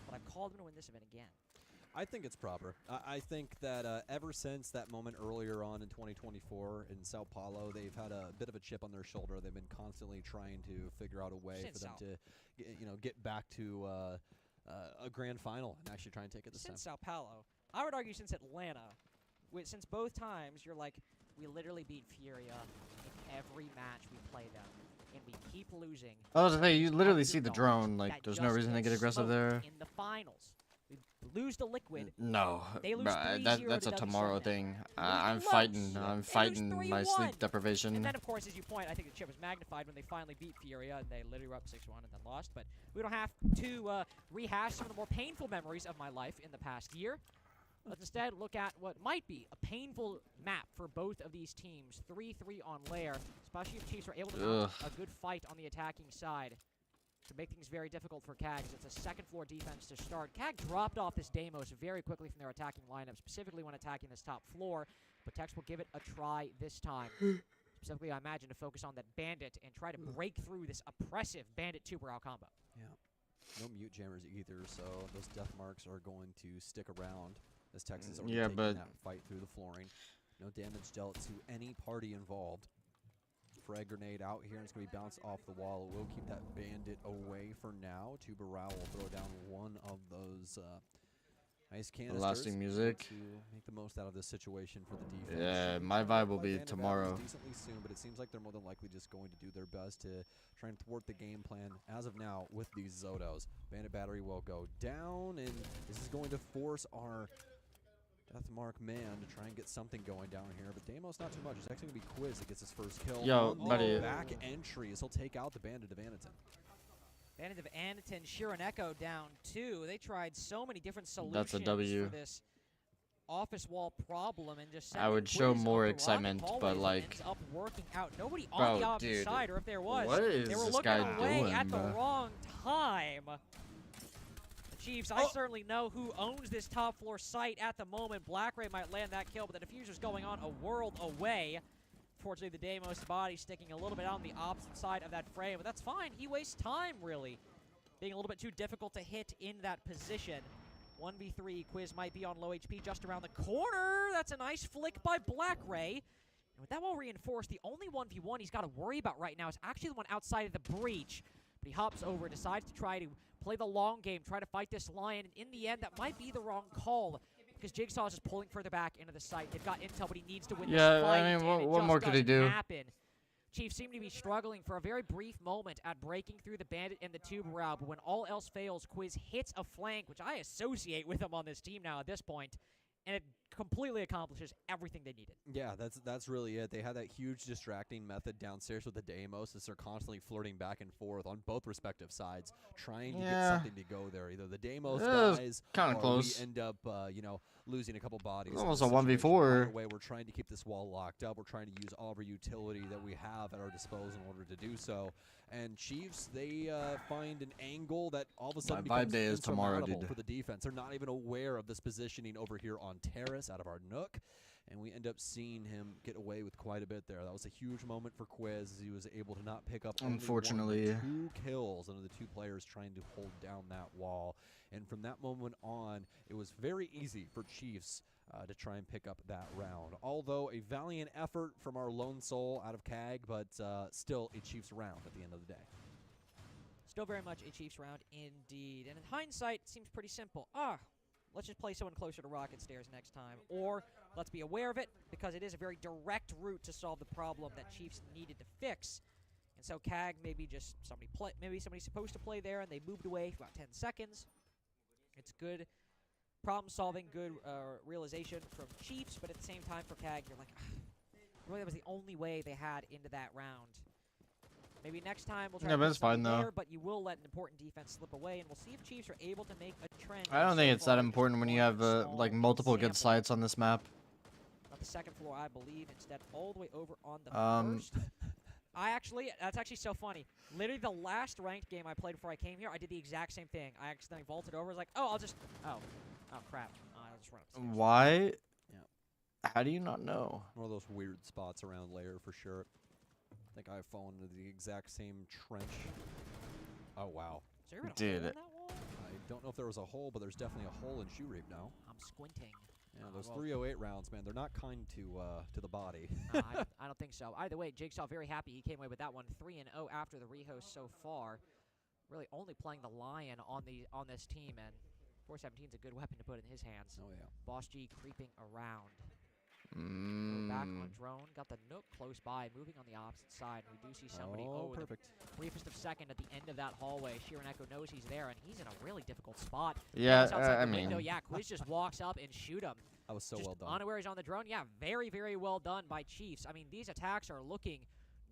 But I've called them to win this event again. I think it's proper. I think that ever since that moment earlier on in 2024 in Sao Paulo, they've had a bit of a chip on their shoulder. They've been constantly trying to figure out a way for them to, get back to a grand final and actually try and take it this time. Since Sao Paulo, I would argue since Atlanta, since both times you're like, we literally beat Furia in every match we play them, and we keep losing. I was gonna say, you literally see the drone. Like, there's no reason to get aggressive there. In the finals. We lose to Liquid. No, they lose that's a tomorrow thing. I'm fighting my sleep deprivation. And then, of course, as you point, I think the chip was magnified when they finally beat Furia, and they literally were up 6-1 and then lost. But we don't have to rehash some of the more painful memories of my life in the past year. Let's instead look at what might be a painful map for both of these teams. 3-3 on Lair, especially if Chiefs are able to mount a good fight on the attacking side. To make things very difficult for CAG, it's a second floor defense to start. CAG dropped off this Deimos very quickly from their attacking lineup, specifically when attacking this top floor, but Tex will give it a try this time. Specifically, I imagine, to focus on that Bandit and try to break through this oppressive Bandit 2 Brow combo. Yeah. No mute jammers either, so those death marks are going to stick around as Tex is already taking that fight through the flooring. No damage dealt to any party involved. Frag grenade out here, and it's going to be bounced off the wall. It will keep that Bandit away for now. Tubarao will throw down 1 of those ice canisters. Lasting music. To make the most out of this situation for the defense. Yeah, my vibe will be tomorrow. Decently soon, but it seems like they're more than likely just going to do their best to try and thwart the game plan as of now with these Zotos. Bandit battery will go down, and this is going to force our Deathmark man to try and get something going down here, but Deimos not too much. It's actually going to be Quiz that gets his first kill. Yo, buddy. Back entry as he'll take out the Bandit of Aniton. Bandit of Aniton, Shironeko down 2. They tried so many different solutions That's a W. for this office wall problem, and just I would show more excitement, but like, ends up working out. Nobody on the opposite side, or if there was, what is they were this looking guy away doing, at the bro? wrong time. Chiefs, I certainly know who owns this top floor site at the moment. Black Ray might land that kill, but the diffuser's going on a world away. Fortunately, the Deimos body sticking a little bit on the opposite side of that frame, but that's fine. He wastes time, really, being a little bit too difficult to hit in that position. 1v3, Quiz might be on low HP just around the corner. That's a nice flick by Black Ray. And with that well reinforced, the only 1v1 he's got to worry about right now is actually the one outside of the breach. But he hops over, decides to try to play the long game, try to fight this Lion. And in the end, that might be the wrong call, because Jigsaw is just pulling further back into the site. They've got intel, but he needs to win this fight. I mean, and what more could he do? Happen. Chiefs seem to be struggling for a very brief moment at breaking through the Bandit and the Tube route, but when all else fails, Quiz hits a flank, which I associate with him on this team now at this point, and it completely accomplishes everything they needed. Yeah, that's really it. They had that huge distracting method downstairs with the Deimos as they're constantly flirting back and forth on both respective sides, trying to get something to go there. Either the Deimos dies, kind of or close. we end up, losing a couple bodies. Almost in a this situation. 1v4. Either way, we're trying to keep this wall locked up. We're trying to use all of our utility that we have at our disposal in order to do so. And Chiefs, they find an angle that all of a sudden My vibe becomes day is tomorrow, insurmountable dude. for the defense. They're not even aware of this positioning over here on Terrace out of our Nook. And we end up seeing him get away with quite a bit there. That was a huge moment for Quiz, as he was able to not pick up only Unfortunately. one, but 2 kills under the 2 players trying to hold down that wall. And from that moment on, it was very easy for Chiefs to try and pick up that round. Although a valiant effort from our lone soul out of CAG, but still a Chiefs round at the end of the day. Still very much a Chiefs round indeed. And in hindsight, it seems pretty simple. Let's just play someone closer to Rocket Stairs next time. Or let's be aware of it, because it is a very direct route to solve the problem that Chiefs needed to fix. And so CAG maybe just maybe somebody's supposed to play there and they moved away for about 10 seconds. It's good problem solving, good realization from Chiefs, but at the same time for CAG, you're like, really that was the only way they had into that round. Maybe next time we'll try to but put it's fine, something though. there, but you will let an important defense slip away, and we'll see if Chiefs are able to make a trend. I don't think it's that So far, important when you have small like multiple good sample. sites on this map. Not the second floor, I believe. Instead, all the way over on the first. That's actually so funny. Literally, the last ranked game I played before I came here, I did the exact same thing. I accidentally vaulted over. I was like, oh, oh, crap. I'll just run upstairs. Why? Yeah. How do you not know? One of those weird spots around layer for sure. I think I've fallen into the exact same trench. Oh, wow. Is there even a Dude. hole in that wall? I don't know if there was a hole, but there's definitely a hole in Shoe Reap now. I'm squinting. Yeah, those well- 308 rounds, man, they're not kind to the body. No, I don't think so. Either way, Jigsaw very happy he came away with that one. 3-0 after the rehost so far. Really only playing the Lion on this team, and 417 is a good weapon to put in his hands. Oh, yeah. Boss G creeping around. We're back on drone. Got the Nook close by, moving on the opposite side. We do see somebody. Oh, The perfect. briefest of second at the end of that hallway. Sheeran Echo knows he's there, and he's in a really difficult spot. Yeah, Looks outside I the window. mean, Yeah, Quiz just walks up and shoot him. That was so Just well done. unaware he's on the drone. Yeah, very, very well done by Chiefs. I mean, these attacks are looking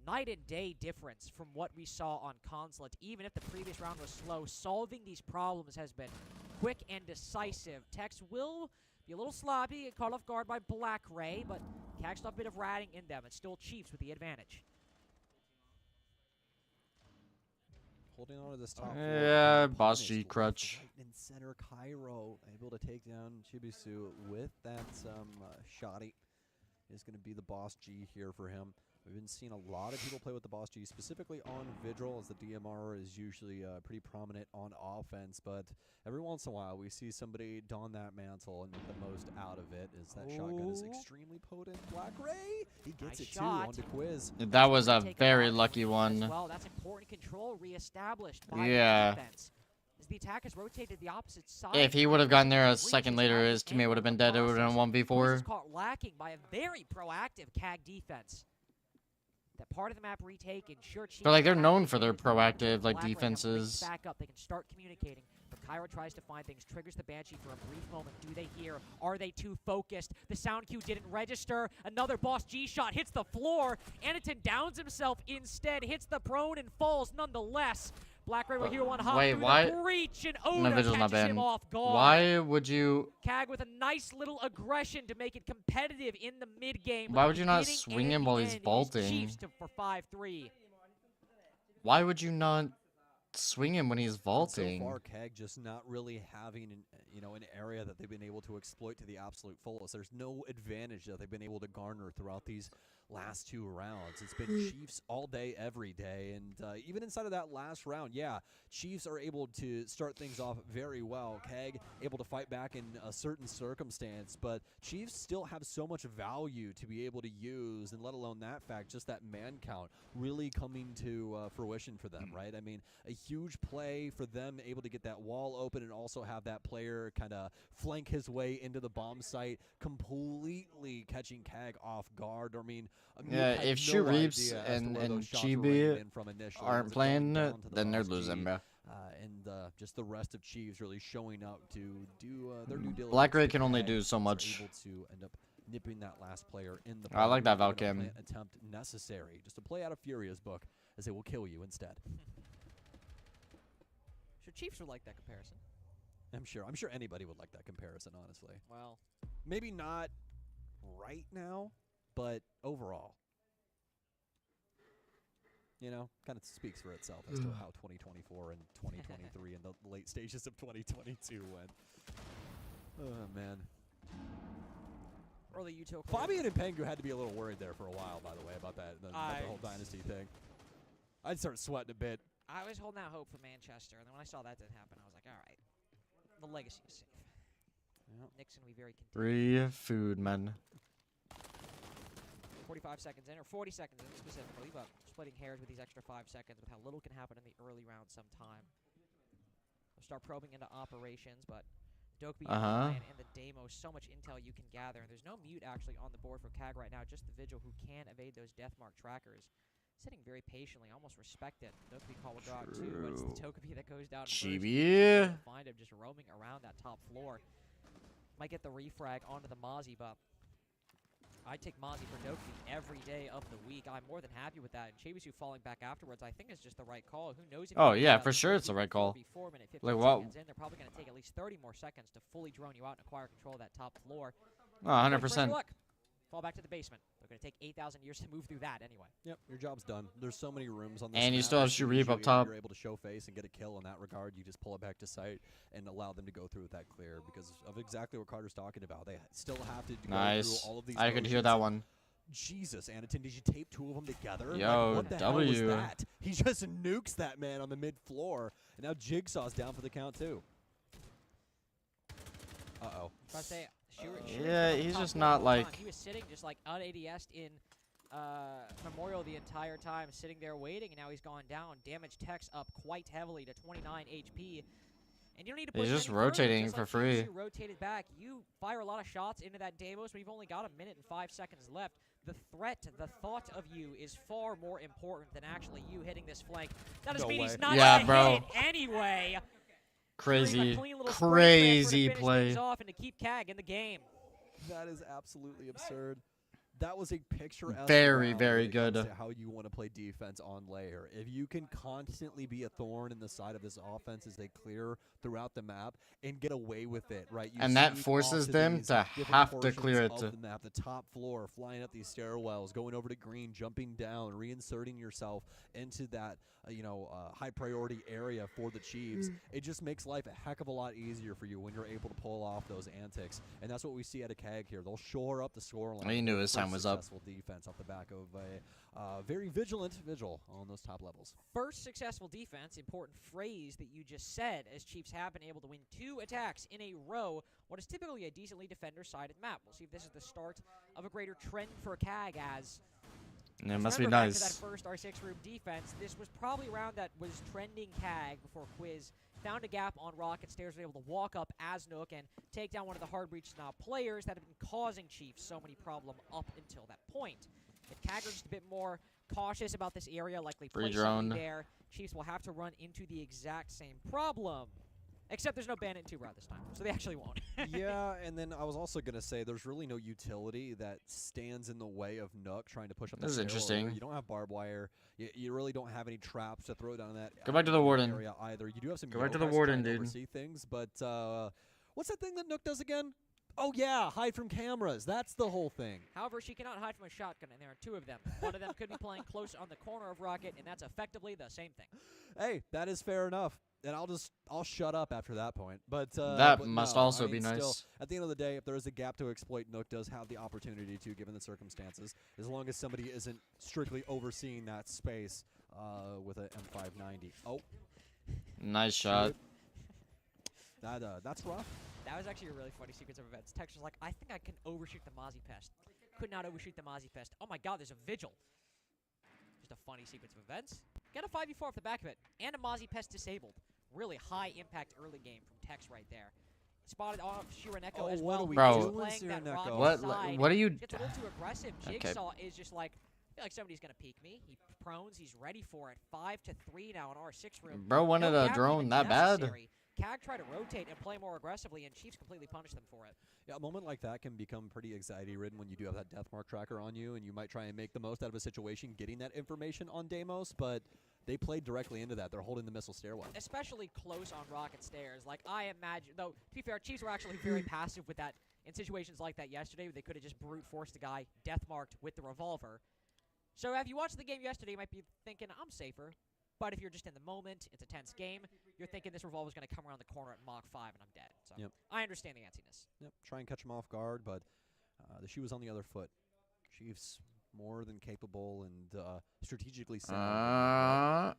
night and day difference from what we saw on Consulate. Even if the previous round was slow, solving these problems has been quick and decisive. Tex will be a little sloppy, get caught off guard by Black Ray, but catch a bit of ratting in them. It's still Chiefs with the advantage. Holding on to this top Yeah, floor. Boss Punished G left, crutch. right in center, Cairo able to take down Chibisu with that shoddy. Is going to be the Boss G here for him. We've been seeing a lot of people play with the Boss G, specifically on Vigil, as the DMR is usually pretty prominent on offense. But every once in a while, we see somebody don that mantle and make the most out of it. As that shotgun is extremely potent. Black Ray, he gets Nice it shot. too onto Quiz. That was a Take very out lucky as one. Well, that's important control reestablished by Yeah. the defense. As the attack has rotated the opposite side. If he would have gotten there a Breach second is later, at the his end teammate would have of been the dead. It would have been process. a Quiz is 1v4. caught lacking by a very proactive CAG defense. That part of the map retake ensure Chiefs But like they're have known the for their advantage. proactive like Black Ray have rings defenses. Back up, they can start communicating. But Cairo tries to find things, triggers the Banshee for a brief moment. Do they hear? Are they too focused? The sound cue didn't register. Another Boss G shot hits the floor. Aniton downs himself instead, hits the prone and falls nonetheless. Black Ray will hear one hop Wait, through why- the breach, and No, Oda Vigil's not catches bad. him off guard. Why would you? CAG with a nice little aggression to make it competitive in the mid game. Why would you not swing him while he's vaulting? Chiefs for 5-3. Why would you not swing him when he's And vaulting. so far, Keg just not really having an area that they've been able to exploit to the absolute fullest. There's no advantage that they've been able to garner throughout these last 2 rounds. It's been Chiefs all day, every day, and even inside of that last round, yeah, Chiefs are able to start things off very well. Keg able to fight back in a certain circumstance, but Chiefs still have so much value to be able to use, and let alone that fact, just that man count really coming to fruition for them, right? I mean, a huge play for them, able to get that wall open and also have that player kind of flank his way into the bomb site, completely catching Keg off guard. I mean, Yeah, if Shreeps and Chibi aren't playing, then they're losing, bro. And just the rest of Chiefs really showing up to do their due diligence. Black Ray can only do so much. Able to end up nipping that last player in the I like that plant Valcam. attempt necessary, just to play out of Furia's book, as they will kill you instead. Sure, Chiefs would like that comparison. I'm sure anybody would like that comparison, honestly. Well, Maybe not right now, but overall. Kind of speaks for itself as to how 2024 and 2023 and the late stages of 2022 went. Oh, man. early Utah. Fabian and Pengu had to be a little worried there for a while, by the way, about that, about the whole Dynasty thing. I'd start sweating a bit. I was holding out hope for Manchester, and then when I saw that didn't happen, I was like, all right, the legacy is safe. Yep. Nixon, we very content. Free food, man. 45 seconds in, or 40 seconds in specifically, but splitting hairs with these extra 5 seconds with how little can happen in the early round sometime. We'll start probing into operations, but Dokeby and the Deimos, so much intel you can gather. And there's no mute actually on the board for CAG right now, just the Vigil who can evade those deathmark trackers. Sitting very patiently, almost respect it. Dokeby call will go out too, but it's the Dokeby that goes down Chibi. first. Find him just roaming around that top floor. Might get the refrag onto the Mozzie, but I take Mozzie for Dokeby every day of the week. I'm more than happy with that. And Chibisu falling back afterwards, I think is just the right call. Who knows? If Oh yeah, for sure it's the right call. Like what? In, they're probably going to take at least 30 more seconds to fully drone you out and acquire control of that top floor. Oh, 100%. Fall back to the basement. They're going to take 8,000 years to move through that anyway. Yep, your job's done. There's so many rooms on this And you map. still have Shreep up top. You're able to show face and get a kill in that regard. You just pull it back to sight and allow them to go through with that clear because of exactly what Carter's talking about. They still have to go through all of these I could hear that one. Jesus, Anakin, did you tape 2 of them together? Yo, like, what the hell was that? He just nukes that man on the mid-floor, and now Jigsaw's down for the count, too. Uh-oh. I say, yeah, he's just not like... He was sitting just like un-ADS'd in Memorial the entire time, sitting there waiting, and now he's gone down. Damage tech's up quite heavily to 29 HP. And you don't need to push He's just any rotating just for like free. You rotated back. You fire a lot of shots into that Deimos, but you've only got 1 minute and 5 seconds left. The threat, the thought of you is far more important than actually you hitting this flank. That doesn't mean he's not gonna hit anyway. Crazy, crazy play. Off and to keep CAG in the game. That is absolutely absurd. That was a picture. Very, very good. How you want to play defense on layer. If you can constantly be a thorn in the side of this offense as they clear throughout the map and get away with it, right? And that forces them to have to clear it. The map, the top floor, flying up these stairwells, going over to green, jumping down, reinserting yourself into that, high priority area for the Chiefs. It just makes life a heck of a lot easier for you when you're able to pull off those antics. And that's what we see out of CAG here. They'll shore up the scoreline. He knew his time was up. Successful defense off the back of a very vigilant Vigil on those top levels. First successful defense, important phrase that you just said, as Chiefs have been able to win 2 attacks in a row, what is typically a decently defender-sided map. We'll see if this is the start of a greater trend for CAG as... Yeah, it must be back nice. to that first R6 room defense, this was probably a round that was trending CAG before Quiz found a gap on Rocket Stairs, was able to walk up as Nook and take down one of the hard breach now players that have been causing Chiefs so many problems up until that point. If CAG are just a bit more cautious about this area, likely place something there, Chiefs will have to run into the exact same problem. Except there's no bandit in 2 round this time, so they actually won't. Yeah, and then I was also going to say there's really no utility that stands in the way of Nook trying to push up. This is interesting. You don't have barbed wire. You really don't have any traps to throw down that Go back to the Warden. area either. You do have some Go back to the Warden, dude. See things, but what's that thing that Nook does again? Oh, yeah, hide from cameras. That's the whole thing. However, she cannot hide from a shotgun, and there are 2 of them. One of them could be playing close on the corner of Rocket, and that's effectively the same thing. Hey, that is fair enough. And I'll shut up after that point. But That but must no, also I mean, be nice. Still, at the end of the day, if there is a gap to exploit, Nook does have the opportunity to, given the circumstances, as long as somebody isn't strictly overseeing that space with an M590. Oh, Nice shot. that's rough. That was actually a really funny sequence of events. Tex was like, I think I can overshoot the Mozzie Pest. Could not overshoot the Mozzie Pest. Oh my god, there's a vigil. Just a funny sequence of events. Get a 5v4 off the back of it. And a Mozzie Pest disabled. Really high impact early game from Tex right there. Spotted off Shiraneko as what well. are we Bro. doing, That Shiraneko? What are you? Gets a little too aggressive. Okay. Jigsaw is just like, I feel like somebody's going to peek me. He prones. He's ready for it. 5-3 now in R6 room. Bro wanted No a gap drone even that bad? necessary. CAG tried to rotate and play more aggressively, and Chiefs completely punished them for it. Yeah, a moment like that can become pretty anxiety-ridden when you do have that deathmark tracker on you, and you might try and make the most out of a situation getting that information on Deimos, but they played directly into that. They're holding the missile stairwell. Especially close on Rocket Stairs. Like, I imagine, though, to be fair, Chiefs were actually very passive with that in situations like that yesterday, where they could have just brute forced the guy deathmarked with the revolver. So if you watched the game yesterday, you might be thinking, I'm safer. But if you're just in the moment, it's a tense game, you're thinking this revolver's going to come around the corner at Mach 5 and I'm dead. So Yep. I understand the antsiness. Yep, try and catch him off guard, but the shoe was on the other foot. Chiefs more than capable and strategically sound.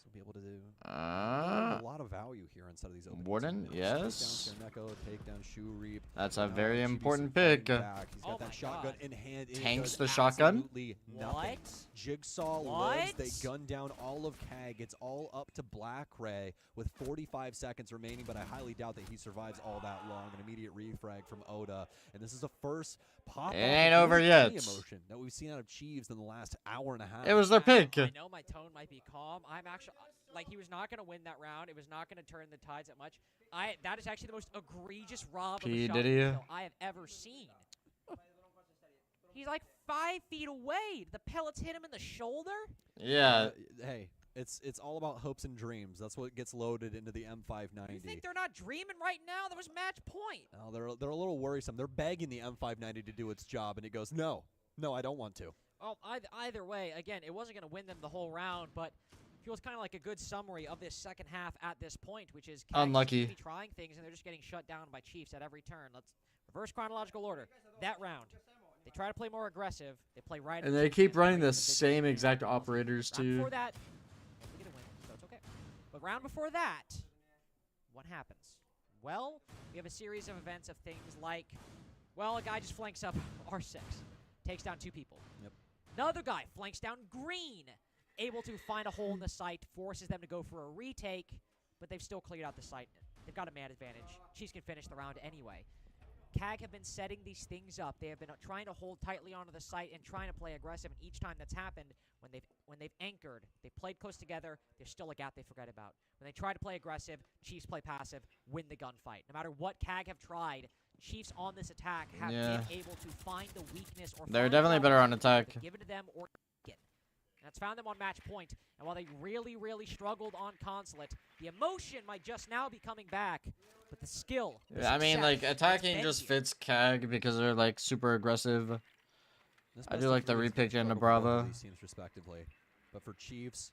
So be able to do a lot of value here inside of these openings. Warden, yes. Takedown Neko, takedown Shoe Reap. That's a Now very Chibi's important fighting pick. back. He's got Oh that my shotgun God. in hand. and it Tanks does the shotgun? absolutely nothing. What? Jigsaw What? lives. They gun down all of CAG. It's all up to Black Ray with 45 seconds remaining, but I highly doubt that he survives all that long. An immediate refrag from Oda. And this is the first pop It ain't over yet. emotion that we've seen out of Chiefs in the last hour and a half. It was their pick. I know my tone might be calm. I'm actually, like, he was not going to win that round. It was not going to turn the tides that much. That is actually the most egregious rob of a P. shot Diddy. kill I have ever seen. He's like 5 feet away. The pellets hit him in the shoulder. Yeah. Hey, it's all about hopes and dreams. That's what gets loaded into the M590. You think they're not dreaming right now? That was match point. Oh, they're a little worrisome. They're begging the M590 to do its job, and it goes, no, I don't want to. Well, either way, again, it wasn't going to win them the whole round, but feels kind of like a good summary of this second half at this point, which is CAG Unlucky. seems to be trying things, and they're just getting shut down by Chiefs at every turn. Let's reverse chronological order. That round, they try to play more aggressive. They play right, And they keep running the same exact operators round too. before that, they get a win, so it's okay. But round before that, what happens? Well, we have a series of events of things like, well, a guy just flanks up R6, takes down 2 people. Yep. Another guy flanks down Green, able to find a hole in the site, forces them to go for a retake, but they've still cleared out the site. They've got a man advantage. Chiefs can finish the round anyway. CAG have been setting these things up. They have been trying to hold tightly onto the site and trying to play aggressive, and each time that's happened, when they've anchored, they played close together, there's still a gap they forget about. When they try to play aggressive, Chiefs play passive, win the gunfight. No matter what CAG have tried, Chiefs on this attack have been able to find the weakness or They're find definitely better on opportunity attack. to give it to them or take it. And that's found them on match point. And while they really, really struggled on Consulate, the emotion might just now be coming back, but the skill. The I mean, like, success, attacking it's just been fits CAG because they're, like, super aggressive. This I best do of like the three is gonna repick and the struggle for both of Brava. these teams respectively. But for Chiefs,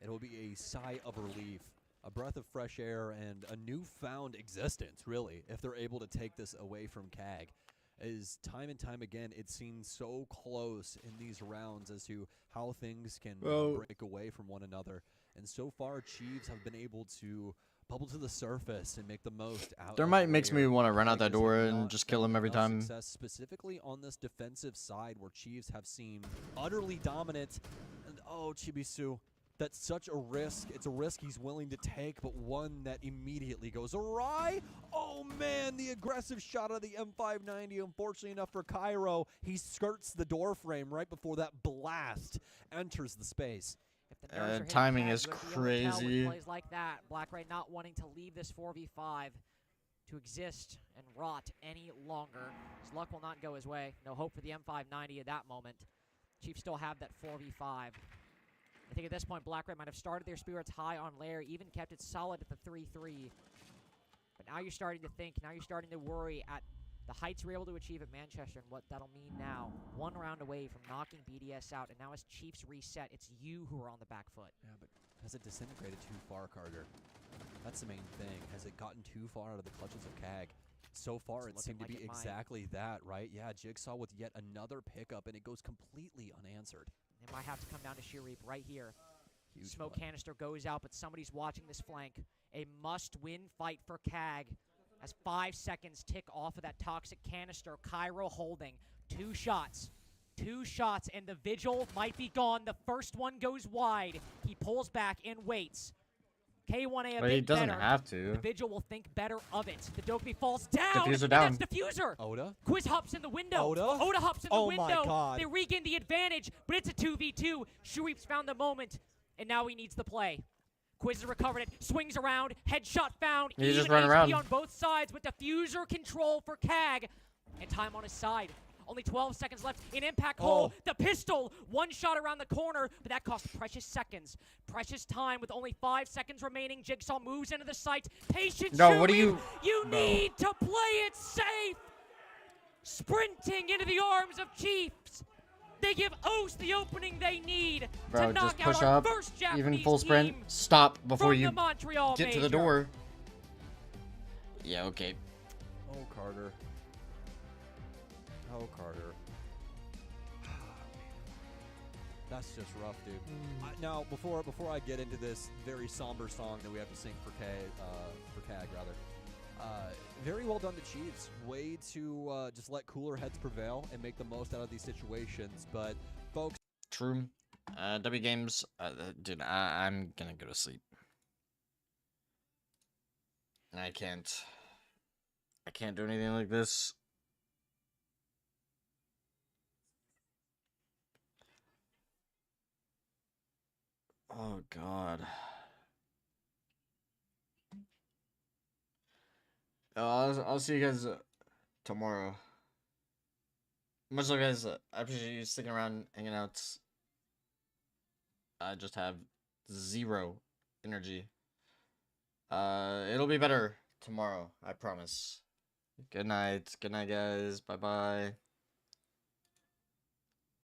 it'll be a sigh of relief, a breath of fresh air, and a newfound existence, really, if they're able to take this away from CAG. As time and time again, it's seen so close in these rounds as to how things can break away from one another. And so far, Chiefs have been able to bubble to the surface and make the most out There of might makes me where want to run out that CAG has door not and just kill him found every enough time. Success, specifically on this defensive side where Chiefs have seemed utterly dominant. And oh, Chibisu, that's such a risk. It's a risk he's willing to take, but one that immediately goes awry. Oh man, the aggressive shot of the M590. Unfortunately enough for Cairo, he skirts the door frame right before that blast enters the space. If the nerves are hitting timing CAG, is you have to be able to tell with crazy. Plays like that, Black Ray not wanting to leave this 4v5 to exist and rot any longer. His luck will not go his way. No hope for the M590 at that moment. Chiefs still have that 4v5. I think at this point, Black Ray might have started their spirits high on Lair, even kept it solid at the 3-3. But now you're starting to think, now you're starting to worry at The heights were able to achieve at Manchester, and what that'll mean now, 1 round away from knocking BDS out, and now as Chiefs reset, it's you who are on the back foot. Yeah, but has it disintegrated too far, Carter? That's the main thing. Has it gotten too far out of the clutches of CAG? So far, it seemed to be exactly that, right? Yeah, Jigsaw with yet another pickup, and it goes completely unanswered. It might have to come down to Sheer right here. Huge Smoke play. canister goes out, but somebody's watching this flank. A must-win fight for CAG. As 5 seconds tick off of that toxic canister, Cairo holding 2 shots. 2 shots, and the Vigil might be gone. The first one goes wide. He pulls back and waits. K1A a But bit he doesn't better. have to. The Vigil will think better of it. The Dokkaebi falls down. Diffuser and down. That's Diffuser. Oda? Quiz hops in the window. Oda? Hops in the Oh window. my God. They regain the advantage, but it's a 2v2. Sharif's found the moment, and now he needs the play. Quiz has recovered it, swings around, headshot found. He Even just run HP around. on both sides with Diffuser control for CAG. And time on his side. Only 12 seconds left in impact hole. The pistol, 1 shot around the corner, but that cost precious seconds. Precious time with only 5 seconds remaining. Jigsaw moves into the site. Patience, No, what do Sharif. you... No. Need to play it safe. Sprinting into the arms of Chiefs. They give Oast the opening they need Bro, to knock just push out our up, first Japanese even full sprint. team Stop before from you the Montreal get to the Major. door. Yeah, okay. Oh, Carter. Oh, Carter. That's just rough, dude. Now, before I get into this very somber song that we have to sing for CAG, very well done to Chiefs. Way to just let cooler heads prevail and make the most out of these situations. But, folks. True. W Games, dude, I'm gonna go to sleep. I can't do anything like this. Oh, God. I'll see you guys tomorrow. Much love, guys. I appreciate you sticking around, hanging out. I just have 0 energy. It'll be better tomorrow, I promise. Good night, guys. Bye-bye.